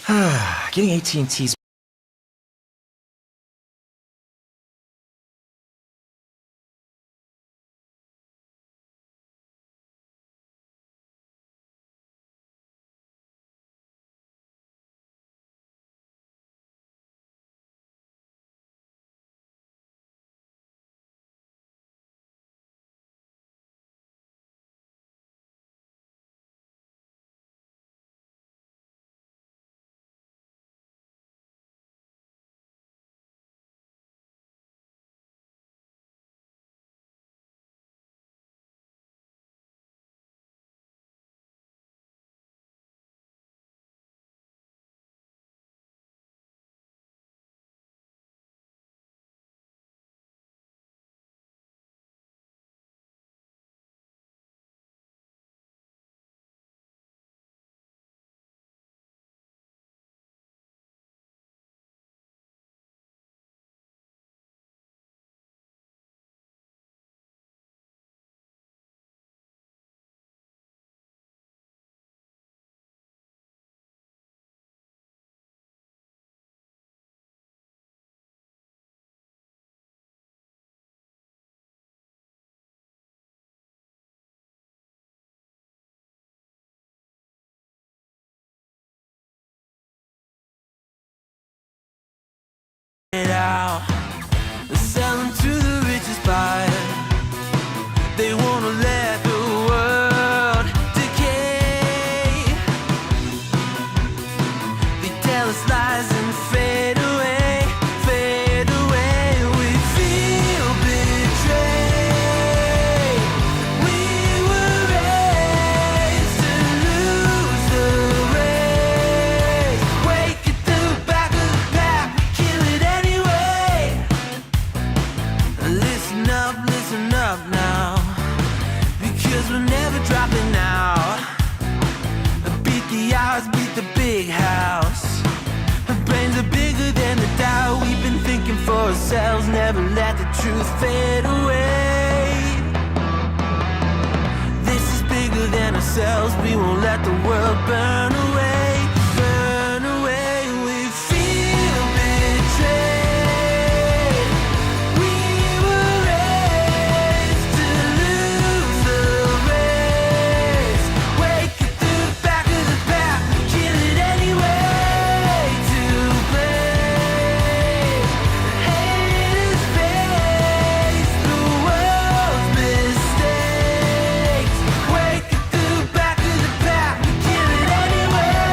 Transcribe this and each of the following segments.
Getting AT&T's it out, selling to the richest buyer. They wanna let the world decay. They tell us lies and fade away, fade away. We feel betrayed. We were raised to lose the race. Wake at the back of the pack, kill it anyway. Listen up now, because we're never dropping out. Beat the odds, beat the big house. Our brains are bigger than the doubt. We've been thinking for ourselves, never let the truth fade away. This is bigger than ourselves, we won't let the world burn away, burn away. We feel betrayed. We were raised to lose the race. Wake at the back of the pack, kill it anyway. To blame, haters face the world's mistakes. Wake at the back of the pack, kill it anyway.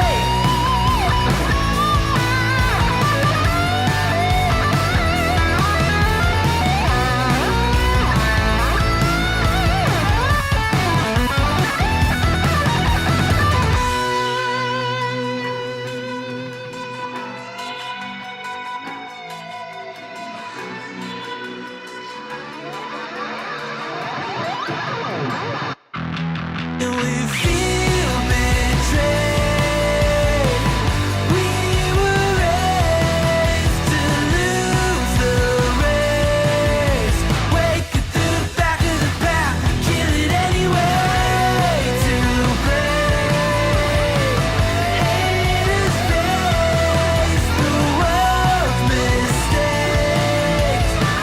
And we feel betrayed. We were raised to lose the race. Wake at the back of the pack, kill it anyway. To blame, haters face the world's mistakes.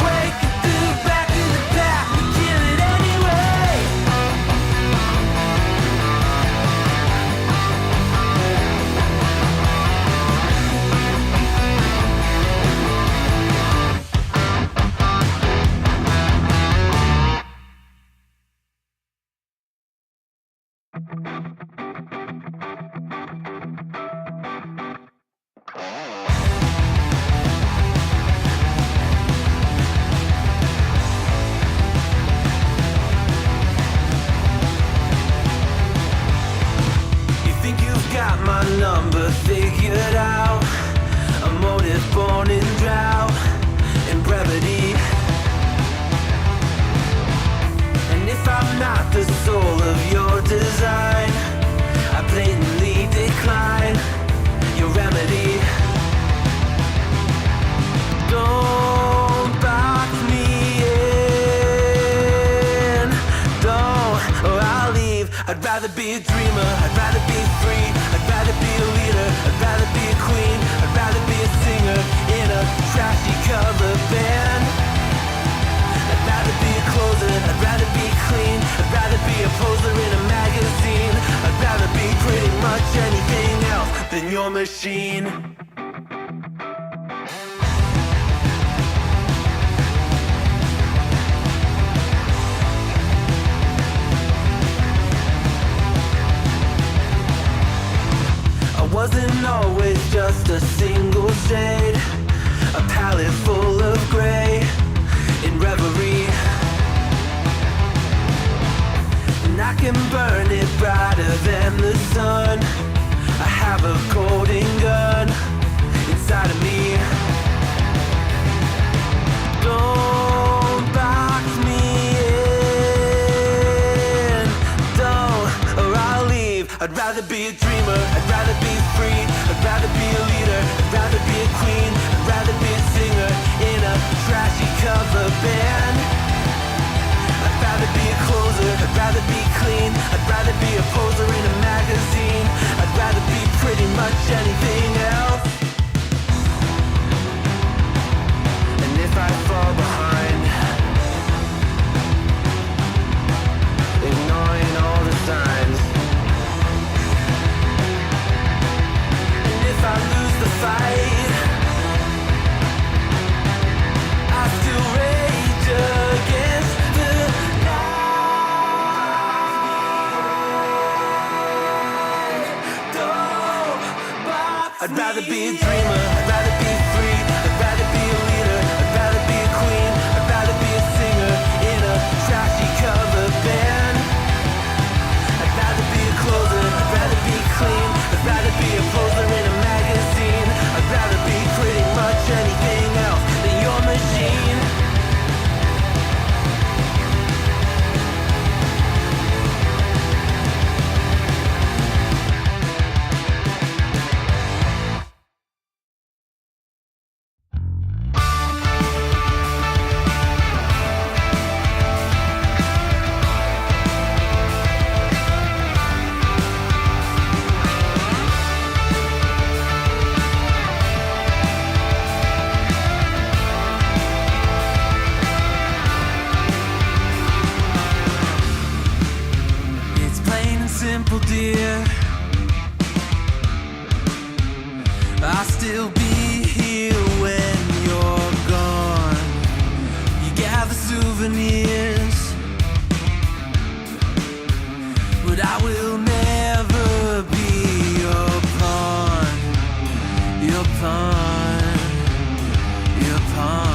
Wake at the back of the pack, kill it anyway. You think you've got my number figured out? A motive born in drought and brevity. And if I'm not the soul of your design, I blatantly decline your remedy. Don't box me in, don't, or I'll leave. I'd rather be a dreamer, I'd rather be free, I'd rather be a leader, I'd rather be a your machine. I wasn't always just a single shade, a palette full of gray in reverie. And I can burn it brighter than the sun. I have a golden gun inside of me. Don't box me in, don't, or I'll leave. I'd rather be a dreamer, I'd rather be free, I'd rather be a leader, I'd rather be a queen, I'd rather be a singer in a trashy cover band. I'd rather be a closer, I'd rather be clean, I'd rather be a poser in a magazine, I'd rather be pretty much anything else. And if I fall behind, ignoring all the signs, and if I lose the fight, I still rage against the I'd rather be a dreamer, I'd rather be free, I'd rather be a leader, I'd rather be a queen, I'd rather be a singer in a trashy cover band. I'd rather be a closer, I'd rather be clean, I'd rather be a poser in a magazine, I'd rather be pretty much anything else than your machine. Simple, dear, I'll still be here when you're gone. You gather souvenirs, but I will never be your pawn, your pawn, your pawn.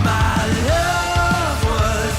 My love was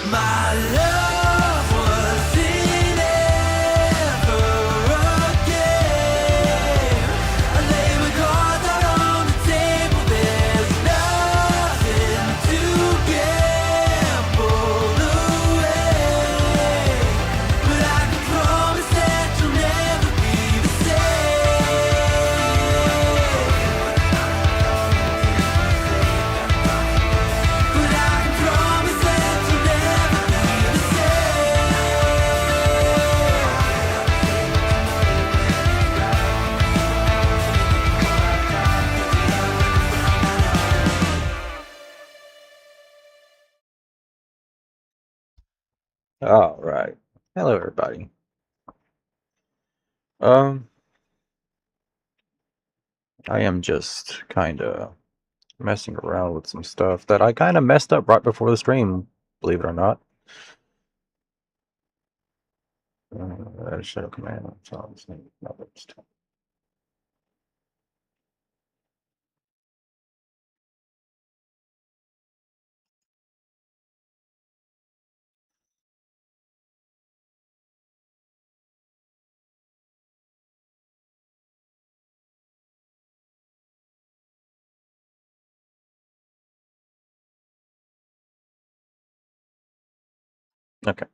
My love wasn't ever a game. I lay my cards out on the table. There's nothing to gamble away. But I can promise that you'll never be the same. But I can promise that you'll never be the same. All right. Hello, everybody. I am just kind of messing around with some stuff that I kind of messed up right before the stream, believe it or not. Shadow command. So it's not just- Okay.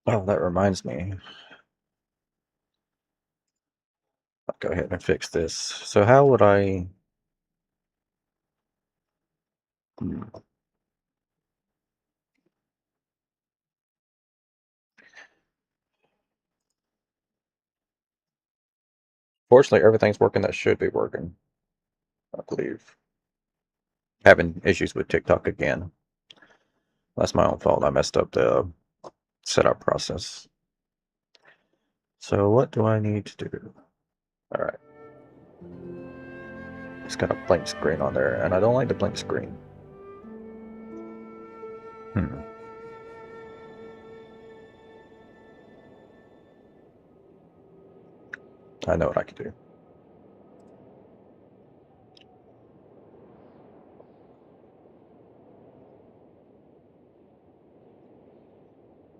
Oh, that reminds me. I'll go ahead and fix this. So how would I... Fortunately, everything's working that should be working, I believe. Having issues with TikTok again. That's my own fault. I messed up the setup process. So what do I need to do? All right. It's got a blank screen on there, and I don't like the blank screen. I know what I can do.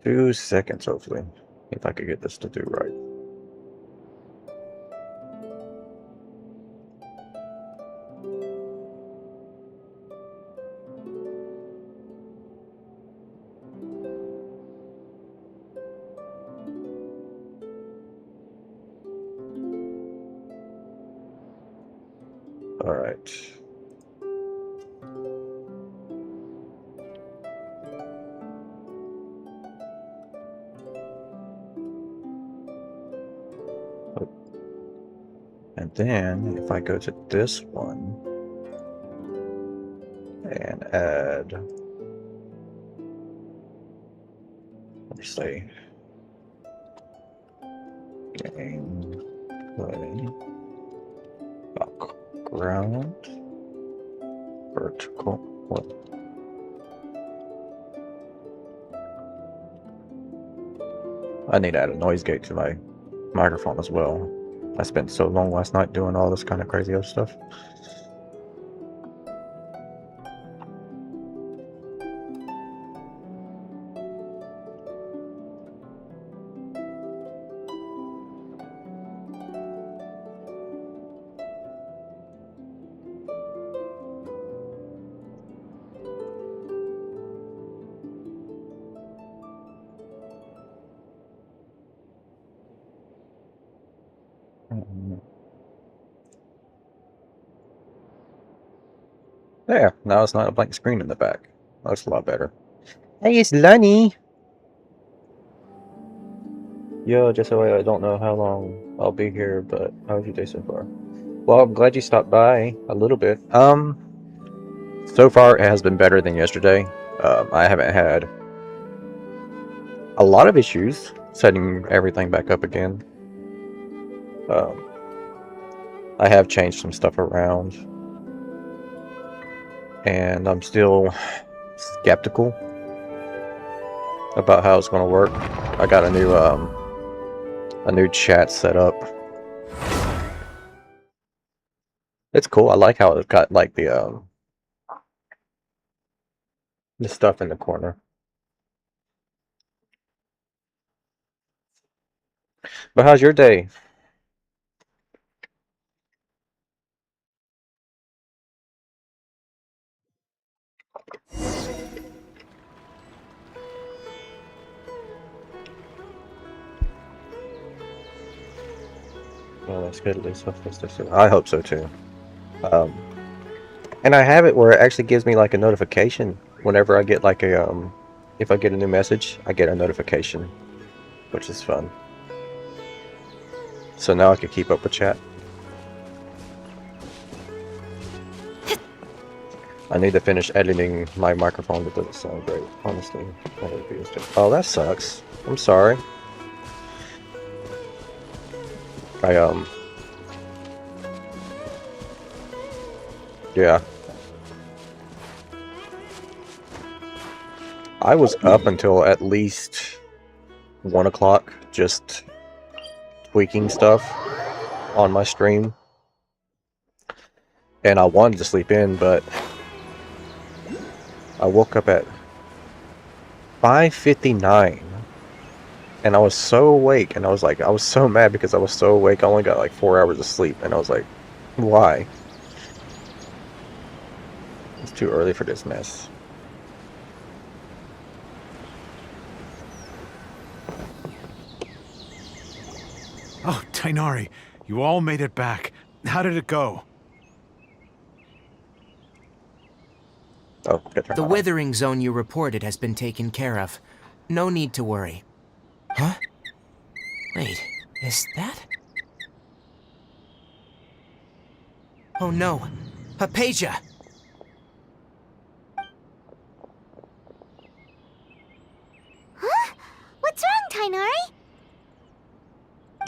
Two seconds, hopefully, if I could get this to do right. All right. And then if I go to this one and add, let me see, game play background vertical. What? I need to add a noise gate to my microphone as well. I spent so long last night doing all this kind of crazy other stuff. There, now it's not a blank screen in the back. Looks a lot better. Hey, it's Lunny! Yo, just so I don't know how long I'll be here, but how's your day so far? Well, I'm glad you stopped by a little bit. So far it has been better than yesterday. I haven't had a lot of issues setting everything back up again. I have changed some stuff around, and I'm still skeptical about how it's going to work. I got a new chat set up. It's cool. I like how it's got like the stuff in the corner. But how's your day? Oh, that's good. At least I hope so too. Um, and I have it where it actually gives me like a notification whenever I get like if I get a new message, I get a notification, which is fun. So now I can keep up with chat. I need to finish editing my microphone. That doesn't sound great, honestly. Oh, that sucks. I'm sorry. Yeah. I was up until at least 1 o'clock, just tweaking stuff on my stream. And I wanted to sleep in, but I woke up at 5:59. And I was so awake, and I was so mad because I was so awake. I only got like 4 hours of sleep, and I was like, why? It's too early for this mess. Oh, Tighnari, you all made it back. How did it go? Oh, good turn The that on. withering zone you reported has been taken care of. No need to worry. Huh? Wait, is that? Oh no, Hypatia! Huh? What's wrong, Tighnari?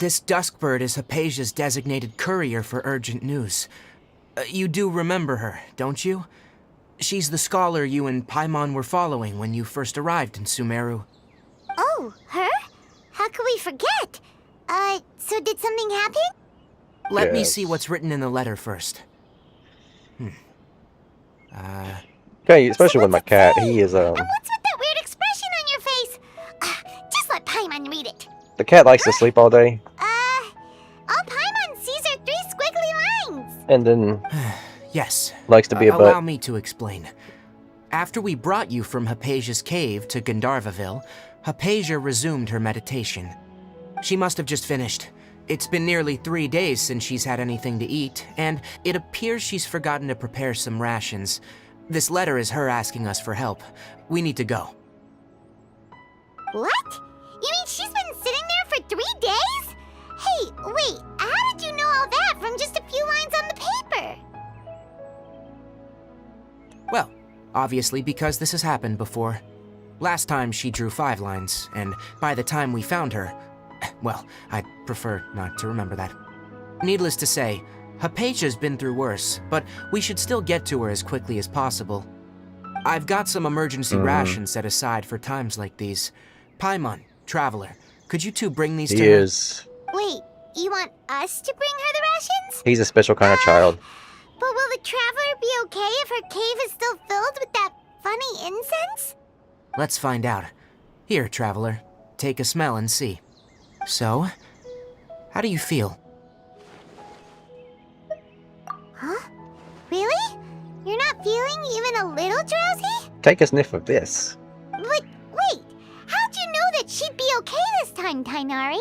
This Duskbird is Hypatia's designated courier for urgent news. You do remember her, don't you? She's the scholar you and Paimon were following when you first arrived in Sumeru. Oh, her? How could we forget? So did something happen? Let me Yes. see what's written in the letter first. Okay, especially with my cat. He is And what's with that weird expression on your face? Just let Paimon read it. the cat likes to sleep all day, All Paimon sees are 3 squiggly lines. and then Yes. likes to be a Allow butt. me to explain. After we brought you from Hypatia's cave to Gandharvaville, Hypatia resumed her meditation. She must have just finished. It's been nearly 3 days since she's had anything to eat, and it appears she's forgotten to prepare some rations. This letter is her asking us for help. We need to go. What? You mean she's been sitting there for 3 days? Hey, wait, how did you know all that from just a few lines on the paper? Well, obviously because this has happened before. Last time she drew 5 lines, and by the time we found her, well, I'd prefer not to remember that. Needless to say, Hypatia's been through worse, but we should still get to her as quickly as possible. I've got some emergency rations set aside for times like these. Paimon, Traveler, could you two bring these to He her? is. Wait, you want us to bring her the rations? He's a special kind of child. But will the Traveler be okay if her cave is still filled with that funny incense? Let's find out. Here, Traveler, take a smell and see. So, how do you feel? Huh? Really? You're not feeling even a little drowsy? Take a sniff of this. But wait, how'd you know that she'd be okay this time, Tighnari?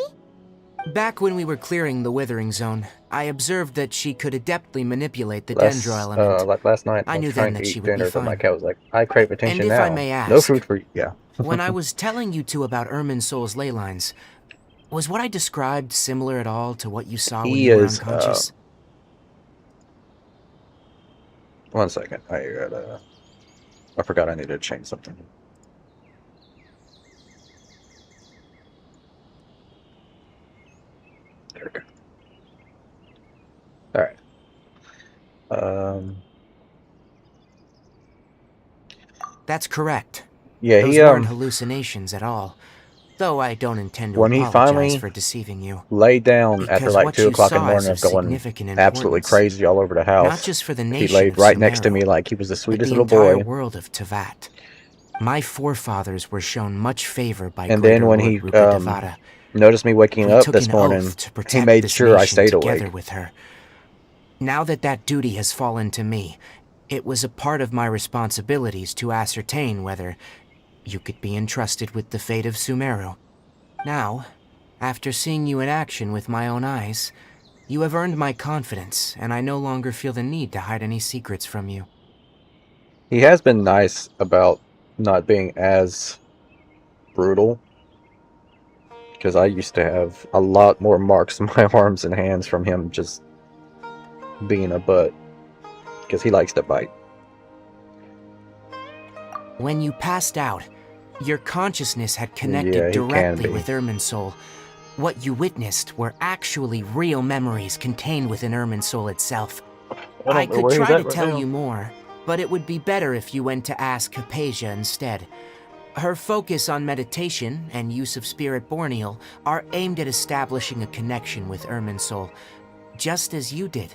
Back when we were clearing the Withering Zone, I observed that she could adeptly manipulate the Dendro element. Like last night, I was knew trying then to that eat she would be dinner, but my fine. cat was like, "I crave attention if now. I may No ask- food for you." Yeah. When I was telling you two about Irminsul's ley lines, was what I described similar at all to what you saw when He you were is, unconscious? One second. I forgot I needed to change something. There we go. All right. That's correct. Yeah, Those he weren't hallucinations at all. Though I don't intend to When he apologize finally for deceiving you. laid down after Because like what 2 you o'clock in the saw morning is of of going significant absolutely importance, crazy all over the house, not just for the he nation laid of right next to Sumeru, me like he was the but sweetest the little entire boy. world of Tevat. My forefathers were shown much favor by And Greater then when Lord he Ruka Devata. noticed me waking We up took this an morning, oath to he protect made this sure I nation stayed together awake. with her. Now that that duty has fallen to me, it was a part of my responsibilities to ascertain whether you could be entrusted with the fate of Sumeru. Now, after seeing you in action with my own eyes, you have earned my confidence, and I no longer feel the need to hide any secrets from you. He has been nice about not being as brutal, because I used to have a lot more marks on my arms and hands from him just being a butt, because he likes to bite. When you passed out, your consciousness had connected Yeah, he can directly be. with Irminsul. What you witnessed were actually real memories contained within Irminsul itself. I could try to tell you more, but it would be better if you went to ask Hypatia instead. Her focus on meditation and use of Spirit Borneal are aimed at establishing a connection with Irminsul, just as you did.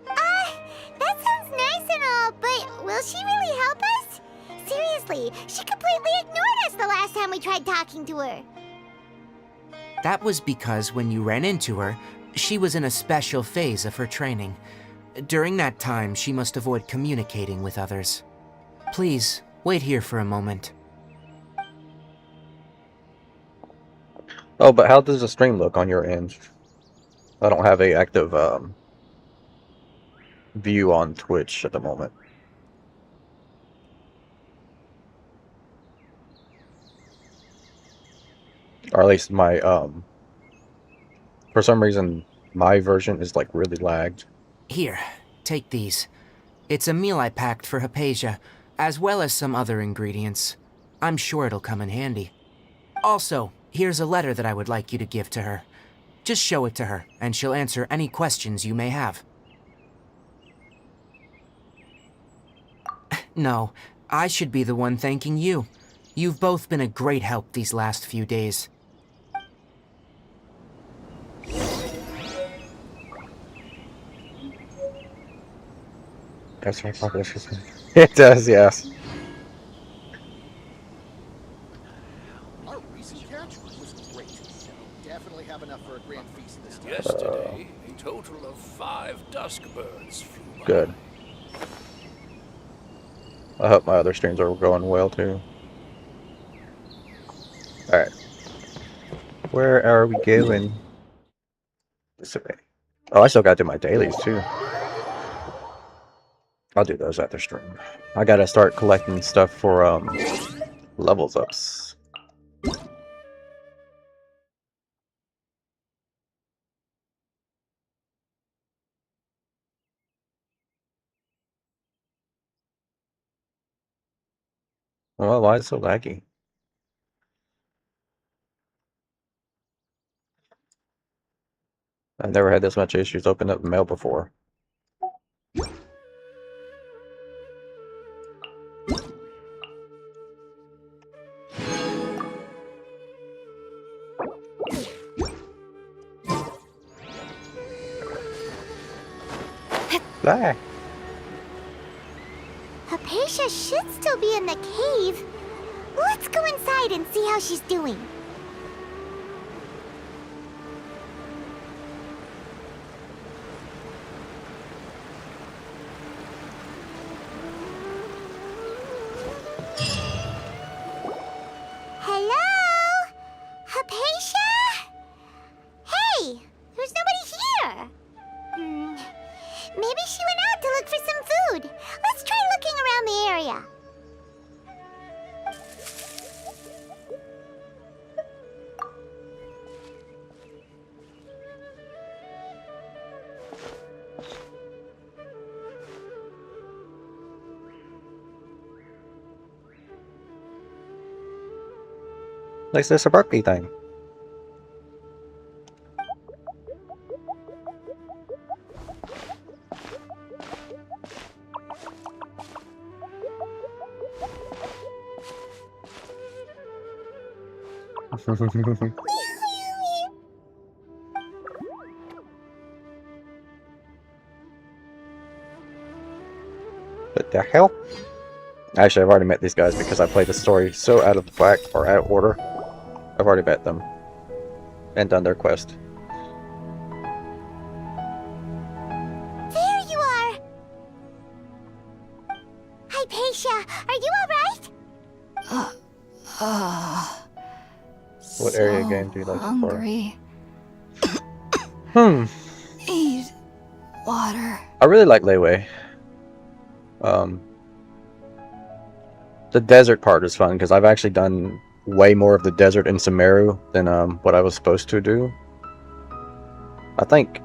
That sounds nice and all, but will she really help us? Seriously, she completely ignored us the last time we tried talking to her. That was because when you ran into her, she was in a special phase of her training. During that time, she must avoid communicating with others. Please, wait here for a moment. Oh, but how does the stream look on your end? I don't have a active view on Twitch at the moment. Or at least my for some reason my version is like really lagged. Here, take these. It's a meal I packed for Hypatia, as well as some other ingredients. I'm sure it'll come in handy. Also, here's a letter that I would like you to give to her. Just show it to her, and she'll answer any questions you may have. No, I should be the one thanking you. You've both been a great help these last few days. That's my population. It does, yes. Our recent catch was great. Definitely have enough for a grand feast this time. Yesterday, a total of 5 dusk birds flew by. Good. I hope my other streams are going well too. Alright. Where are we going? This way. Oh, I still gotta do my dailies too. I'll do those after stream. I gotta start collecting stuff for levels ups. Well, why is it so laggy? I've never had this much issues opening up mail before. Ah. Hypatia should still be in the cave. Let's go inside and see how she's doing. Hello? Hypatia? Hey, there's nobody here. Maybe she went out to look for some food. Let's try looking around the area. Like this a birthday thing. What the hell? Actually, I've already met these guys because I played the story so out of whack or out of order. I've already met them and done their quest. There you are! Hypatia, are you alright? What area game do you like hungry. to play? Need water. I really like Leeway. The desert part is fun because I've actually done way more of the desert in Sumeru than what I was supposed to do. I think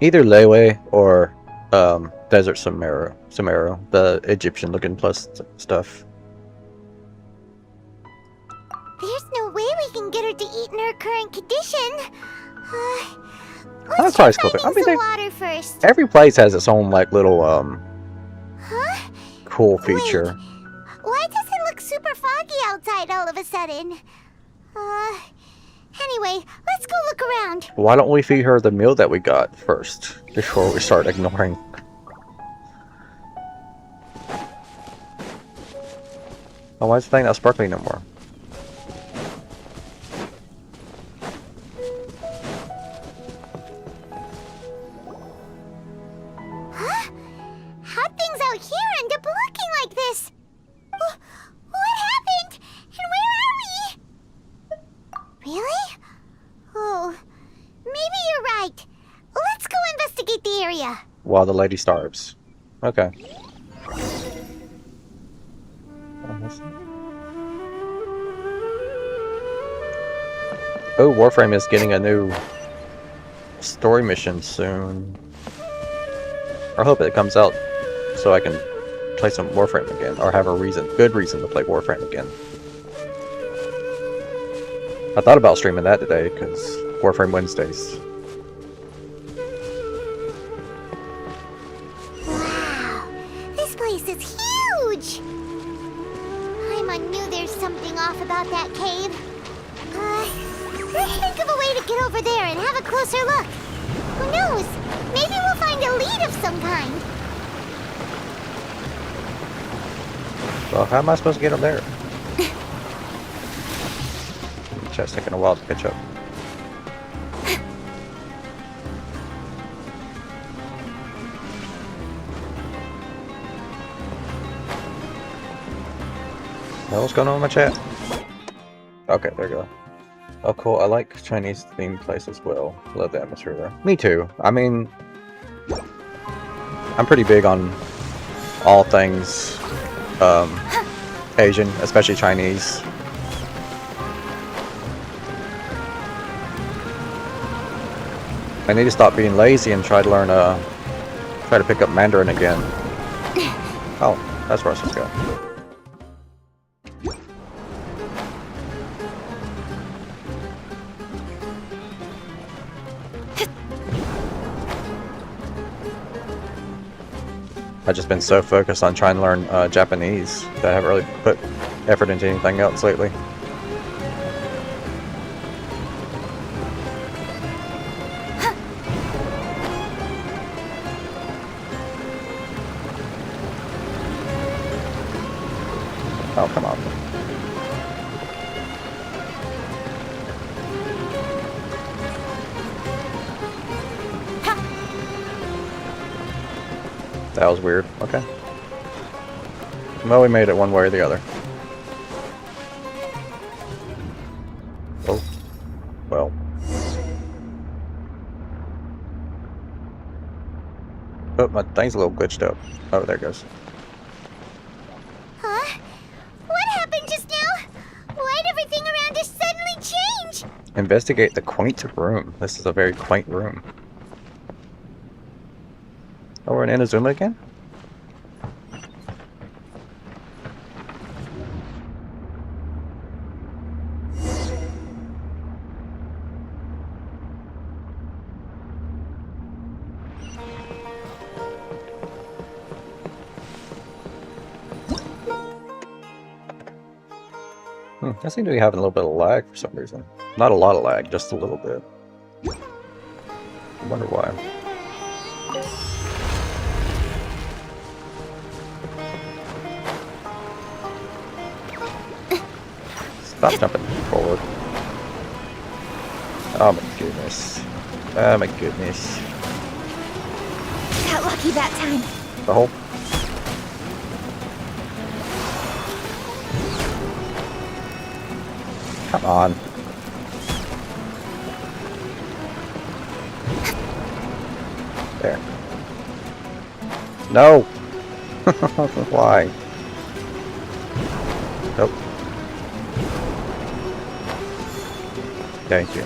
either Leeway or Desert Sumeru, the Egyptian looking plus stuff. There's no way we can get her to eat in her current condition. That's Let's try always cool. finding I mean, some water first. every place has its own like little Huh? cool feature. Why does it look super foggy outside all of a sudden? Anyway, let's go look around. Why don't we feed her the meal that we got first before we start ignoring? Oh, why is the thing not sparkling no more? Huh? How'd things out here end up looking like this? What happened? And where are we? Really? Oh, maybe you're right. Let's go investigate the area. While the lady starves. Okay. Oh, Warframe is getting a new story mission soon. I hope it comes out so I can play some Warframe again, or have a good reason to play Warframe again. I thought about streaming that today, because Warframe Wednesdays. Wow, this place is huge! I knew there's something off about that cave. Let's think of a way to get over there and have a closer look. Who knows? Maybe we'll find a lead of some kind. Well, how am I supposed to get up there? Chat's taking a while to catch up. What's going on with my chat? Okay, there you go. Oh, cool. I like Chinese themed place as well. Love the atmosphere there. Me too. I mean, I'm pretty big on all things Asian, especially Chinese. I need to stop being lazy and try to learn try to pick up Mandarin again. Oh, that's where I was supposed to go. I've just been so focused on trying to learn Japanese that I haven't really put effort into anything else lately. Oh, come on. That was weird. Okay. Well, we made it one way or the other. Oh. Well. Oh, my thing's a little glitched up. Oh, there it goes. Huh? What happened just now? Why'd everything around us suddenly change? Investigate the quaint room. This is a very quaint room. Oh, we're in Inazuma again? I seem to be having a little bit of lag for some reason. Not a lot of lag, just a little bit. I wonder why. Stop jumping forward. Oh my goodness. Oh my goodness. Got lucky that time. The whole... Come on. There. No! Why? Nope. Thank you.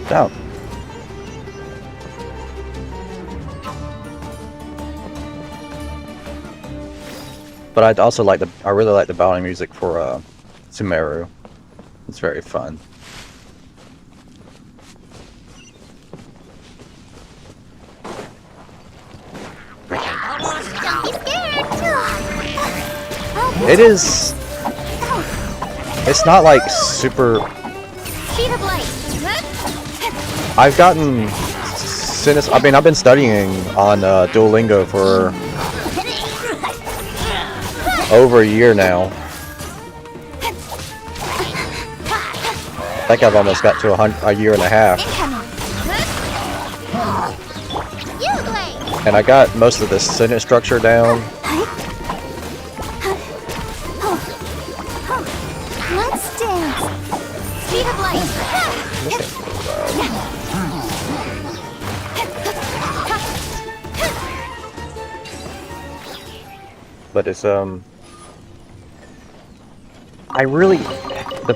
Down. But I'd also like I really like the battling music for Sumeru. It's very fun. Don't be scared. It is. It's not like super. Speed of light. I've gotten. I mean, I've been studying on Duolingo for over a year now. I think I've almost got to a year and a half. And I got most of the sentence structure down. Let's dance. Speed of light. But it's the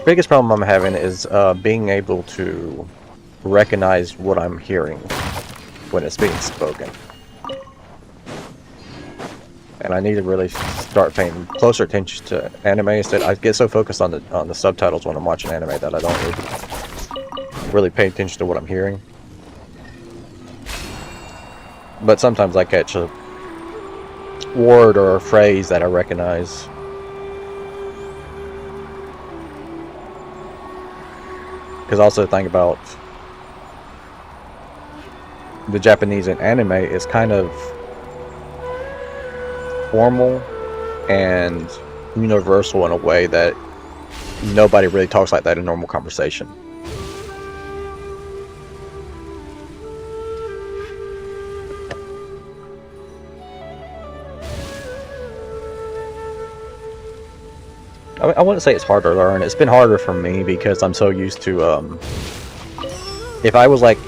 biggest problem I'm having is being able to recognize what I'm hearing when it's being spoken. And I need to really start paying closer attention to anime instead. I get so focused on the subtitles when I'm watching anime that I don't really pay attention to what I'm hearing. But sometimes I catch a word or a phrase that I recognize. Because also the thing about the Japanese in anime is kind of formal and universal in a way that nobody really talks like that in normal conversation. I wouldn't say it's hard to learn. It's been harder for me because I'm so used to, if I was like,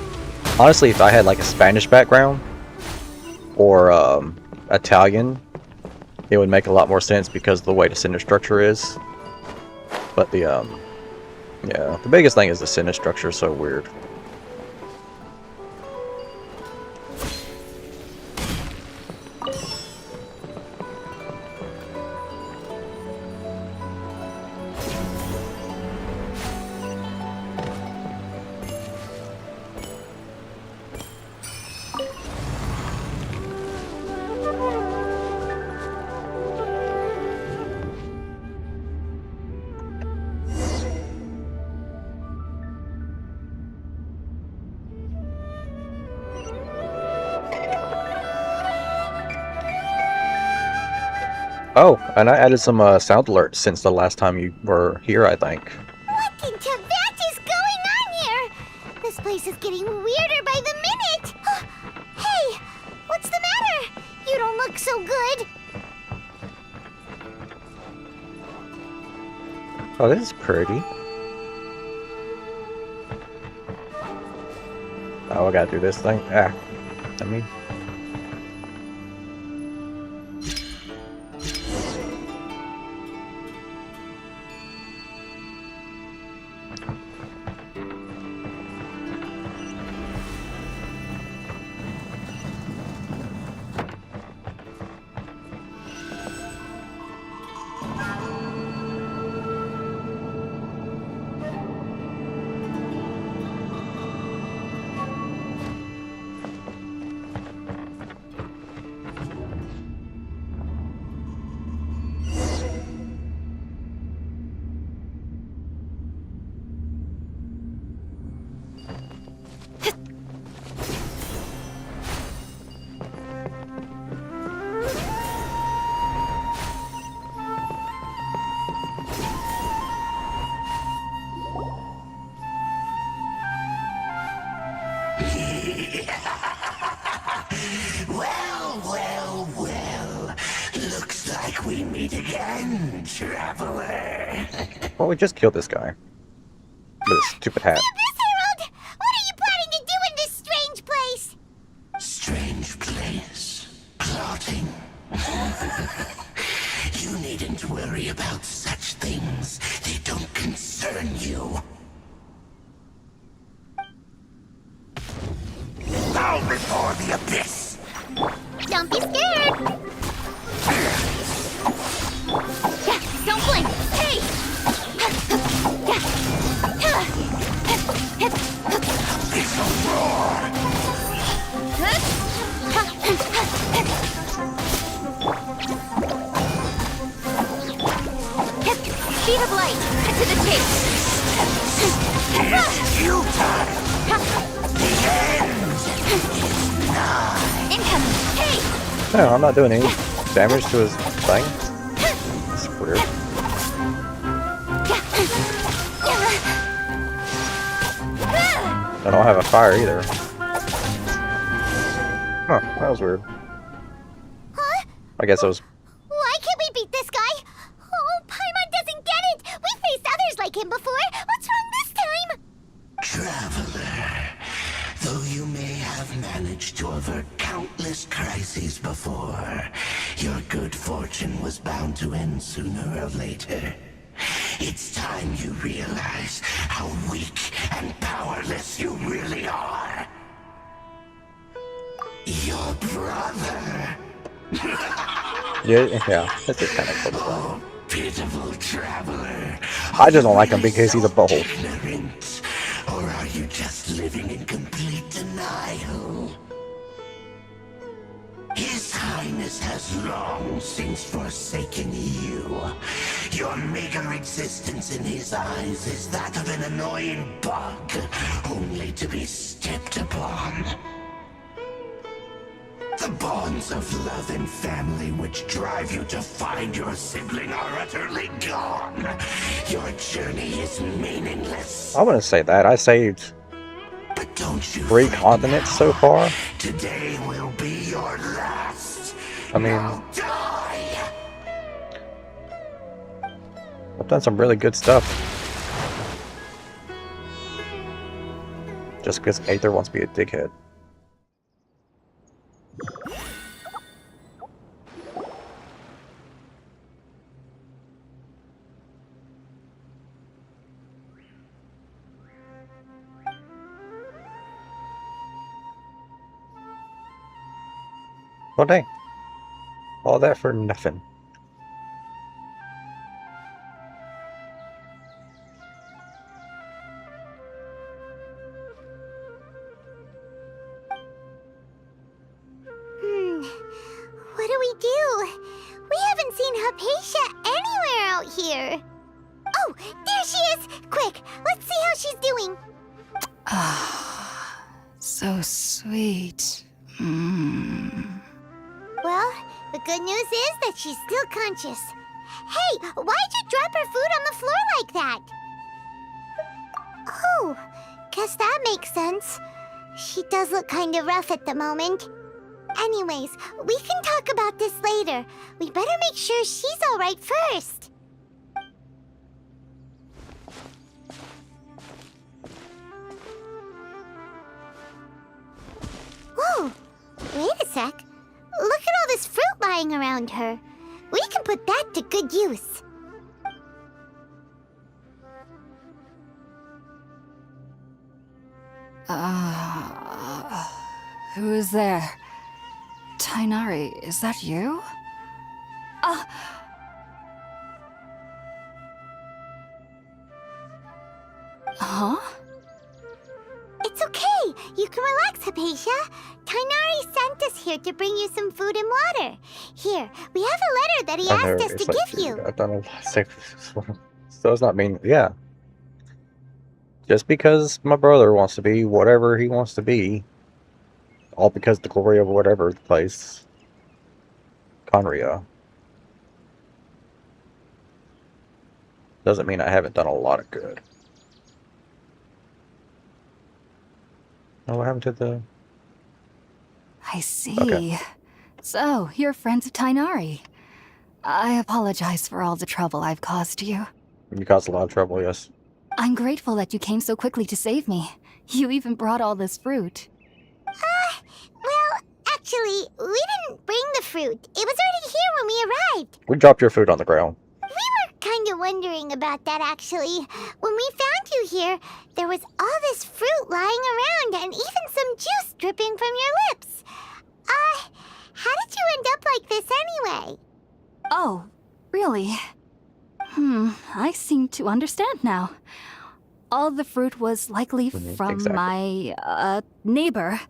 honestly, if I had like a Spanish background or Italian, it would make a lot more sense because of the way the sentence structure is. But yeah, the biggest thing is the sentence structure is so weird. Oh, and I added some sound alerts since the last time you were here, I think. What in Tibet is going on here? This place is getting weirder by the minute. Hey, what's the matter? You don't look so good. Oh, this is pretty. Oh, I gotta do this thing. I mean... Looks like we meet again, traveler. Well, we just killed this guy. With his stupid hat. Miss Harold, what are you planning to do in this strange place? Strange place. Plotting. You needn't worry about such things. They don't concern you. Bow before the abyss. Don't be scared. Yeah, don't blink. Hey! It's a roar. Speed of light. Cut to the chase. It's you time. The end is nigh. Incoming. Hey! No, I'm not doing any damage to his thing. It's weird. I don't have a fire either. Huh, that was weird. Huh? I guess it was. Why can't we beat this guy? Oh, Paimon doesn't get it! We faced others like him before! What's wrong this time? Traveler, though you may have managed to avert countless crises before, your good fortune was bound to end sooner or later. It's time you realize how weak and powerless you really are. Your brother. Yeah, this is kind of cool. Oh, pitiful traveler. I just don't like him because he's a butthole. Ignorant, or are you just living in complete denial? His Highness has long since forsaken you. Your meager existence in his eyes is that of an annoying bug, only to be stepped upon. The bonds of love and family which drive you to find your sibling are utterly gone. Your journey is meaningless. I wouldn't say that. I saved But don't you 3 fret continents now. so far. Today will be your last. I mean, Now die. I've done some really good stuff. Just because Aether wants to be a dickhead. Well, dang. All that for nothing. What do we do? We haven't seen Hypatia anywhere out here. Oh, there she is! Quick, let's see how she's doing. Ah, so sweet. Well, the good news is that she's still conscious. Hey, why'd you drop her food on the floor like that? Oh, guess that makes sense. She does look kind of rough at the moment. Anyways, we can talk about this later. We better make sure she's all right first. Whoa, wait a sec. Look at all this fruit lying around her. We can put that to good use. Who is there? Tainari, is that you? Huh? It's okay. You can relax, Hypatia. Tainari sent us here to bring you some food and water. Here, we have a letter that he asked us to give you. I've done a lot of stuff. So it's not mean, yeah. Just because my brother wants to be whatever he wants to be, all because the glory of whatever the place, Conria, doesn't mean I haven't done a lot of good. Oh, what happened to the... I see. Okay. So, you're friends of Tainari. I apologize for all the trouble I've caused you. You caused a lot of trouble, yes. I'm grateful that you came so quickly to save me. You even brought all this fruit. Well, actually, we didn't bring the fruit. It was already here when we arrived. We dropped your food on the ground. Kind of wondering about that, actually. When we found you here, there was all this fruit lying around and even some juice dripping from your lips. How did you end up like this anyway? Oh, really? I seem to understand now. All the fruit was likely from exactly. my, neighbor.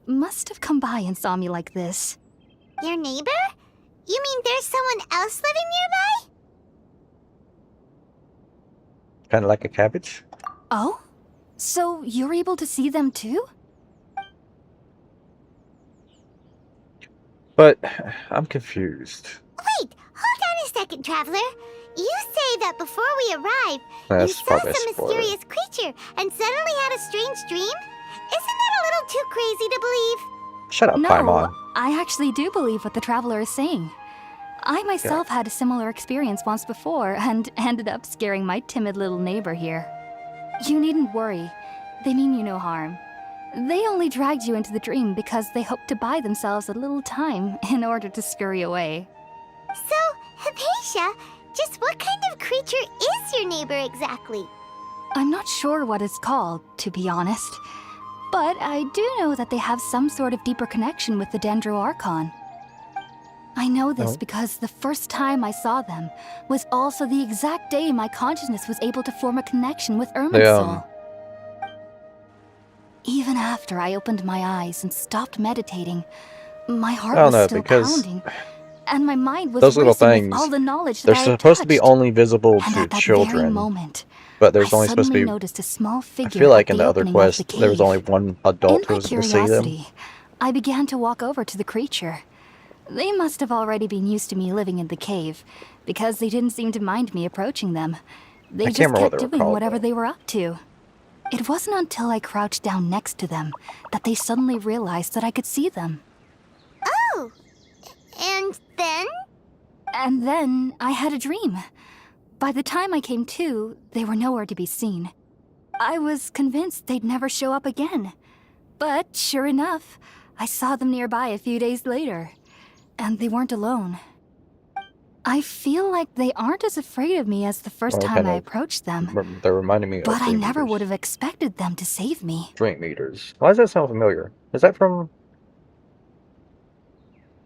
Must have come by and saw me like this. Your neighbor? You mean there's someone else living nearby? Kind of like a cabbage. Oh? So you're able to see them too? But I'm confused. Wait, hold on a second, Traveler. You say that before we arrived, That's you saw probably a some spoiler. mysterious creature and suddenly had a strange dream? Isn't that a little too crazy to believe? Shut up, No, Paimon. I actually do believe what the traveler is saying. I myself had a similar experience once before and ended up scaring my timid little neighbor here. You needn't worry. They mean you no harm. They only dragged you into the dream because they hoped to buy themselves a little time in order to scurry away. So, Hypatia, just what kind of creature is your neighbor exactly? I'm not sure what it's called, to be honest. But I do know that they have some sort of deeper connection with the Dendro Archon. I know this because the first time I saw them was also the exact day my consciousness was able to form a connection with Irminsul. Even after I opened my eyes and stopped meditating, my heart was still pounding, and my mind was those little racing with things, all the knowledge that they're I had supposed to be touched. only visible And to at that very children. moment, But there's I only supposed to suddenly be. noticed a small figure I feel like at in the the other opening of quest, the there was cave. only one adult In who my was able to see them. curiosity, I began to walk over to the creature. They must have already been used to me living in the cave, because they didn't seem to mind me approaching them. They can't just remember what kept they were doing called, whatever though. they were up to. It wasn't until I crouched down next to them that they suddenly realized that I could see them. Oh, and then? And then I had a dream. By the time I came to, they were nowhere to be seen. I was convinced they'd never show up again. But sure enough, I saw them nearby a few days later. And they weren't alone. I feel like they aren't as afraid of me as the first Well, time kind I of approached them. They're reminding me of But I drink never meters. would have expected them to save me. Drink meters. Why does that sound familiar? Is that from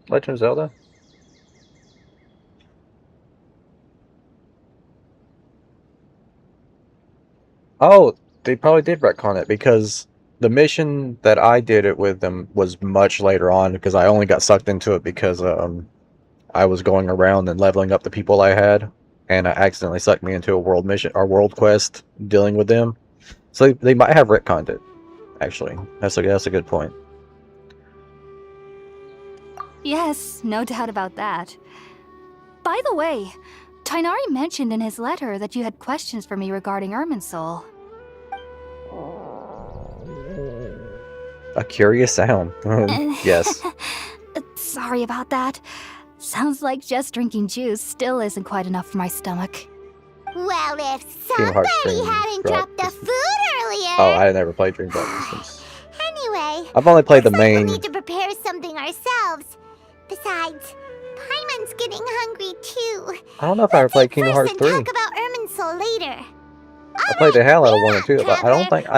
Legend of Zelda? Oh, they probably did retcon it because the mission that I did it with them was much later on because I only got sucked into it because I was going around and leveling up the people I had, and I accidentally sucked me into a world mission or world quest dealing with them. So they might have retconned it. Actually, that's a good point. Yes, no doubt about that. By the way, Tighnari mentioned in his letter that you had questions for me regarding Irminsul. A curious sound. Yes. Sorry about that. Sounds like just drinking juice still isn't quite enough for my stomach. Well, if Kingdom Hearts somebody Dream hadn't Drop dropped the Distance. food earlier... Oh, I never played Dream Drop Distance. Anyway, I've only played the looks like main. we'll need to prepare something ourselves. Besides, Paimon's getting hungry too. I don't know if I ever played Eat Kingdom first Hearts and 3. talk about Irminsul later. I played the hell out of 1 and 2, but I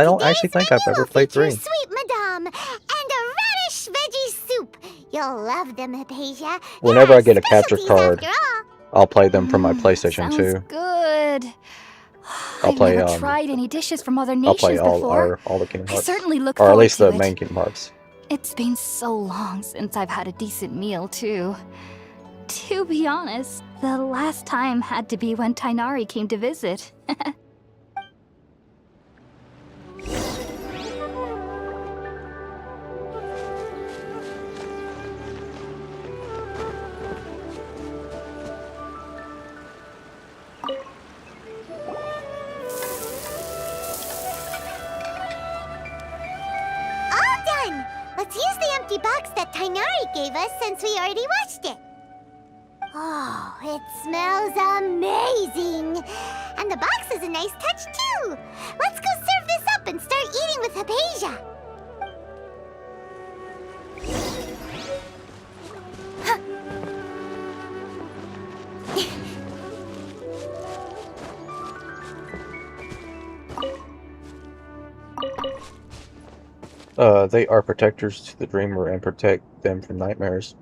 don't Today's actually think I've menu ever will played feature 3. Sweet Madame and a radish veggie soup. You'll love them, Hypatia. Whenever I get a capture Specialties card, after all. I'll play them from my PlayStation Sounds 2. good. I'll I've play, never tried any dishes from other I'll nations play before. all the Kingdom I Hearts. certainly look Or at forward least to the it. main Kingdom Hearts. It's been so long since I've had a decent meal, too. To be honest, the last time had to be when Tighnari came to visit. All done. Let's use the empty box that Tighnari gave us since we already watched it. Oh, it smells amazing. And the box is a nice touch, too. Let's go serve this up and start eating with Hypatia. They are protectors to the dreamer and protect them from nightmares.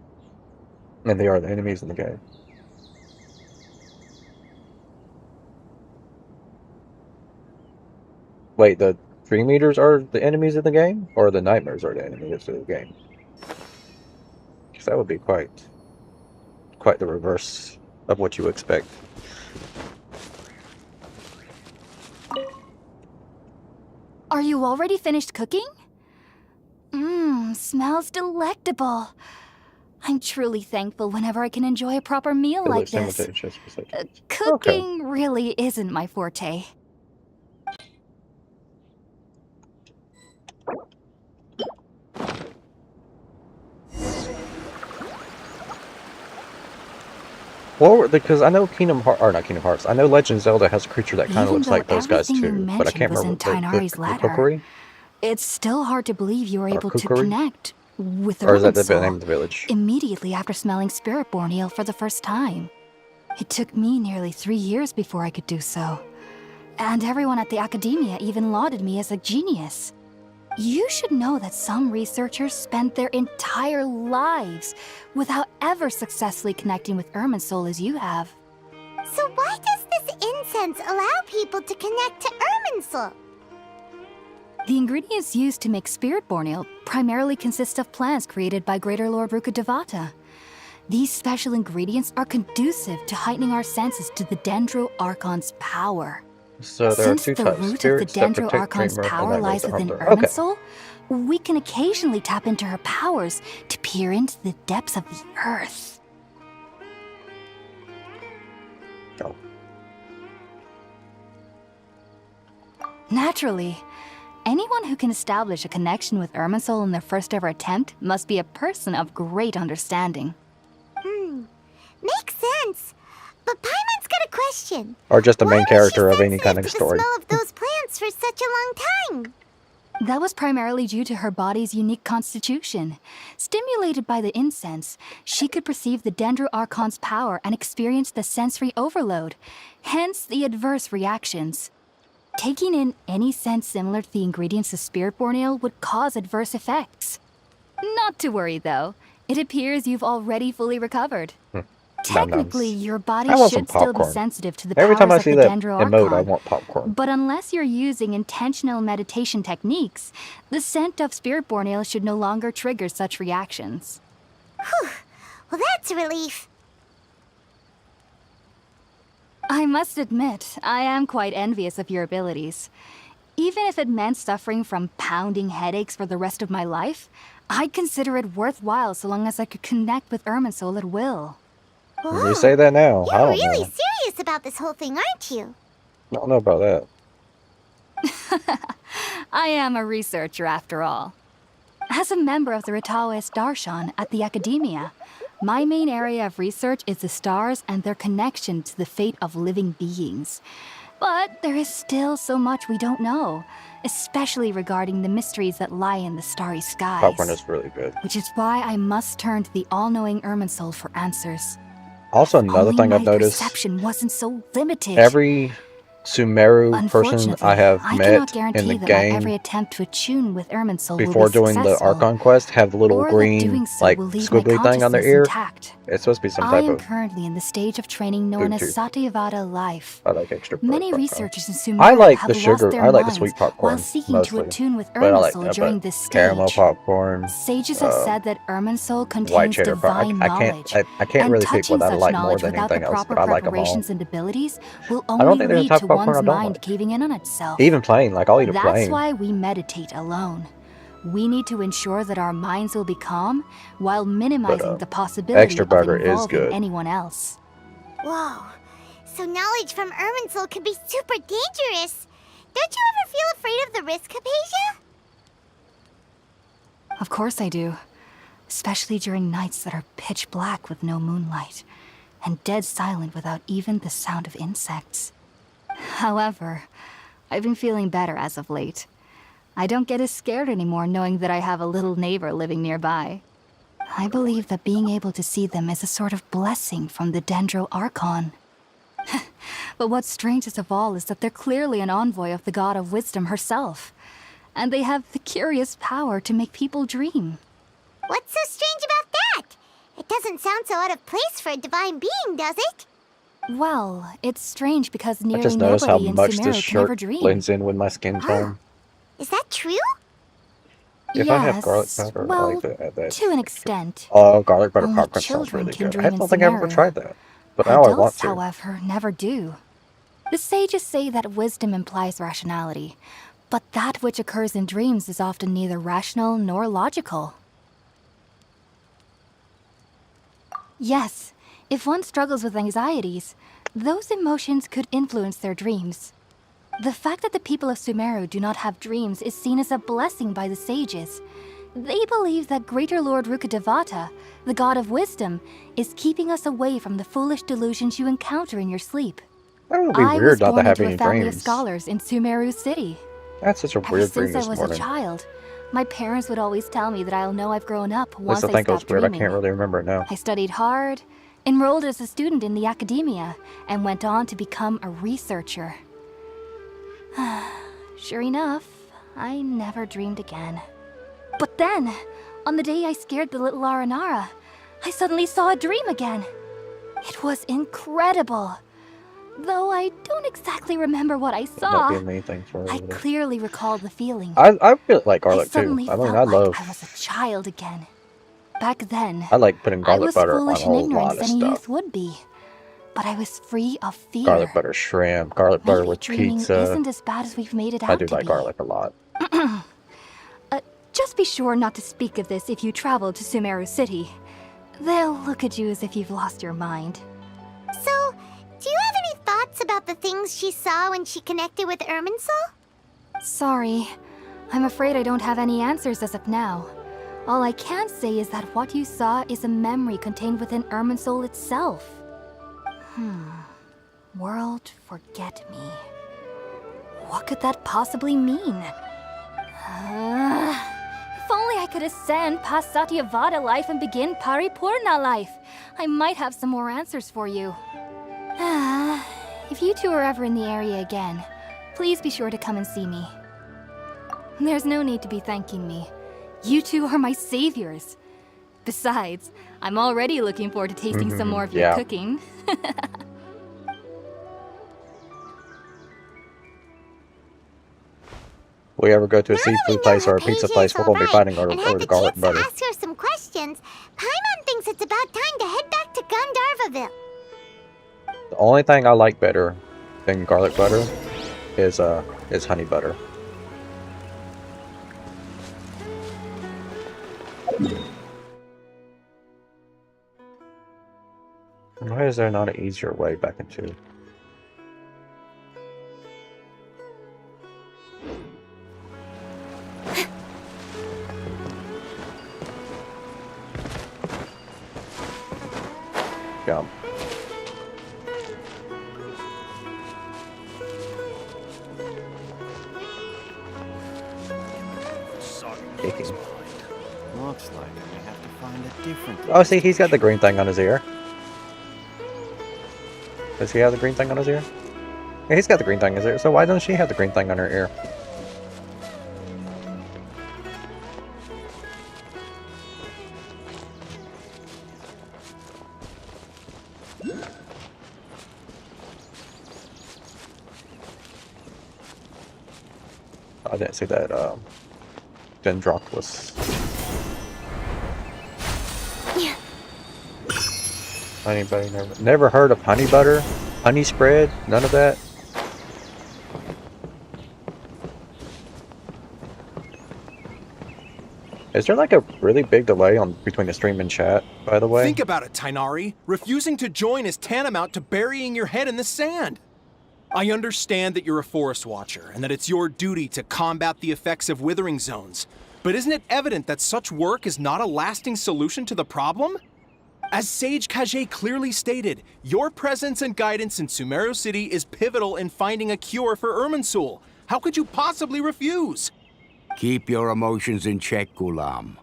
And they are the enemies in the game. Wait, the Dream Eaters are the enemies in the game? Or the nightmares are the enemies of the game? Because that would be quite the reverse of what you expect. Are you already finished cooking? Smells delectable. I'm truly thankful whenever I can enjoy a proper meal like this. Cooking really isn't my forte. Well, because I know Kingdom Hearts, or not Kingdom Hearts, I know Legend of Zelda has a creature that kind of Even looks though like those guys everything you too, but I can't mentioned was remember in the Tighnari's Kukuri? It's still hard to believe you were able to Kukuri? connect with Or is that the Irminsul name of the village? immediately after smelling Spiritborn eel for the first time. It took me nearly 3 years before I could do so. And everyone at the Academia even lauded me as a genius. You should know that some researchers spent their entire lives without ever successfully connecting with Irminsul as you have. So why does this incense allow people to connect to Irminsul? The ingredients used to make Spiritborn eel primarily consist of plants created by Greater Lord Rukkhadevata. These special ingredients are conducive to heightening our senses to the Dendro Archon's power. So there Since are two the types: root of the spirits that Dendro protect Archon's Dreamer and power nightmares lies that harm within them. Okay. Irminsul, we can occasionally tap into her powers to peer into the depths of the earth. Oh. Naturally, anyone who can establish a connection with Irminsul in their first ever attempt must be a person of great understanding. Makes sense. But Paimon's got a question. Or just the Why main was she character of any kind of sensitive to story. the smell of those plants for such a long time? That was primarily due to her body's unique constitution. Stimulated by the incense, she could perceive the Dendro Archon's power and experience the sensory overload, hence the adverse reactions. Taking in any scent similar to the ingredients of Spiritborn ale would cause adverse effects. Not to worry, though. It appears you've already fully recovered. Technically, your body I want some should still be popcorn. sensitive to the Every time I powers see of the that Dendro emote, I Archon. want popcorn. But unless you're using intentional meditation techniques, the scent of Spiritborn ale should no longer trigger such reactions. Whew. Well, that's a relief. I must admit, I am quite envious of your abilities. Even if it meant suffering from pounding headaches for the rest of my life, I'd consider it worthwhile so long as I could connect with Irminsul at will. You say that now. I You're don't really know. serious about this whole thing, aren't you? I don't know about that. I am a researcher after all. As a member of the Ritaoist Darshan at the Academia, my main area of research is the stars and their connection to the fate of living beings. But there is still so much we don't know, especially regarding the mysteries that lie in the starry skies. Popcorn is really good. Which is why I must turn to the all-knowing Irminsul for answers. Also, another Only thing I've my noticed, perception wasn't so limited. every Sumeru person Unfortunately, I have I met cannot guarantee in the that my every game attempt to attune with Irminsul before will be doing the successful, Archon quest have the little or that green, doing so like, will leave my squiggly thing on their consciousness ear. intact. It's supposed to be some I type am of, currently in the stage of training known as Bluetooth. Satyavada life. I like extra Many popcorn. researchers in Sumeru I like have the lost sugar, their I like the minds sweet while popcorn, seeking mostly. to attune with But I like Irminsul during but this stage. caramel popcorn, Sages have said that Irminsul white contains cheddar popcorn. divine knowledge. I can't and really pick touching what I such like more knowledge than without the anything else, proper but I like them all. preparations and abilities will I don't only think there's a lead type to of popcorn one's I don't mind like. caving in on itself. Even plain, like I'll eat a That's plain. why we meditate alone. We need to ensure that our minds will be calm while minimizing the possibility extra of burger is involving good. anyone else. Whoa. So knowledge from Irminsul can be super dangerous. Don't you ever feel afraid of the risk, Hypatia? Of course I do. Especially during nights that are pitch black with no moonlight. and dead silent without even the sound of insects. However, I've been feeling better as of late. I don't get as scared anymore knowing that I have a little neighbor living nearby. I believe that being able to see them is a sort of blessing from the Dendro Archon. But what's strangest of all is that they're clearly an envoy of the God of Wisdom herself. And they have the curious power to make people dream. What's so strange about that? It doesn't sound so out of place for a divine being, does it? Well, it's strange because I nearly just noticed how nobody in much Sumeru this can ever shirt dream. blends in with my skin tone. Is that true? If yes, I have garlic powder, I well, like that. to an extent. Oh, garlic butter Only popcorn sounds children really can good. dream I in don't think I've ever Sumeru. tried that, but now I want Adults, to. however, never do. The sages say that wisdom implies rationality, but that which occurs in dreams is often neither rational nor logical. Yes, if one struggles with anxieties, those emotions could influence their dreams. The fact that the people of Sumeru do not have dreams is seen as a blessing by the sages. They believe that Greater Lord Rukkhadevata, the god of wisdom, is keeping us away from the foolish delusions you encounter in your sleep. That would be I was weird not to born have into any a family of dreams. scholars in Sumeru City. That's such a Ever weird dream since I this was morning. a child, my parents would always tell me that I'll know I've grown up At least once I I think it was stop weird. I dreaming. can't really remember it now. I studied hard, enrolled as a student in the academia, and went on to become a researcher. Sure enough, I never dreamed again. But then, on the day I scared the little Aranara, I suddenly saw a dream again. It was incredible. Though I don't exactly remember what I saw, Not be anything for I it. clearly recall the feeling. I really like I garlic too. suddenly I mean, felt I like love. I was a child again. Back then, I like putting I garlic was butter on foolish a and whole ignorant lot of as any stuff. youth would be. But I was free of fear. Garlic butter shrimp, garlic butter Maybe with dreaming pizza. isn't as bad as we've made it out I do to like be. garlic a lot. Just be sure not to speak of this if you travel to Sumeru City. They'll look at you as if you've lost your mind. So, do you have any thoughts about the things she saw when she connected with Irminsul? Sorry. I'm afraid I don't have any answers as of now. All I can say is that what you saw is a memory contained within Irminsul itself. World forget me. What could that possibly mean? If only I could ascend past Satyavada life and begin Paripurna life, I might have some more answers for you. If you two are ever in the area again, please be sure to come and see me. There's no need to be thanking me. You two are my saviors. Besides, I'm already looking forward to tasting some more of your yeah. cooking. We ever go to a Now that we seafood know place or her a pizza page place, is we're gonna be alright fighting and had over the garlic chance butter. to ask her some questions, Paimon thinks it's about time to head back to Gandharvaville. The only thing I like better than garlic butter is honey butter. Why is there not an easier way back into? Jump. Kicking. Looks like I may have to find a different. Oh, see, he's got the green thing on his ear. Does he have the green thing on his ear? Yeah, he's got the green thing on his ear. So why doesn't she have the green thing on her ear? I didn't see that Dendroculus. Anybody never heard of honey butter? Honey spread? None of that? Is there like a really big delay on between the stream and chat, by the way? Think about it, Tainari. Refusing to join is tantamount to burying your head in the sand. I understand that you're a forest watcher and that it's your duty to combat the effects of withering zones. But isn't it evident that such work is not a lasting solution to the problem? As Sage Kage clearly stated, your presence and guidance in Sumeru City is pivotal in finding a cure for Irminsul. How could you possibly refuse? Keep your emotions in check, Ghulam.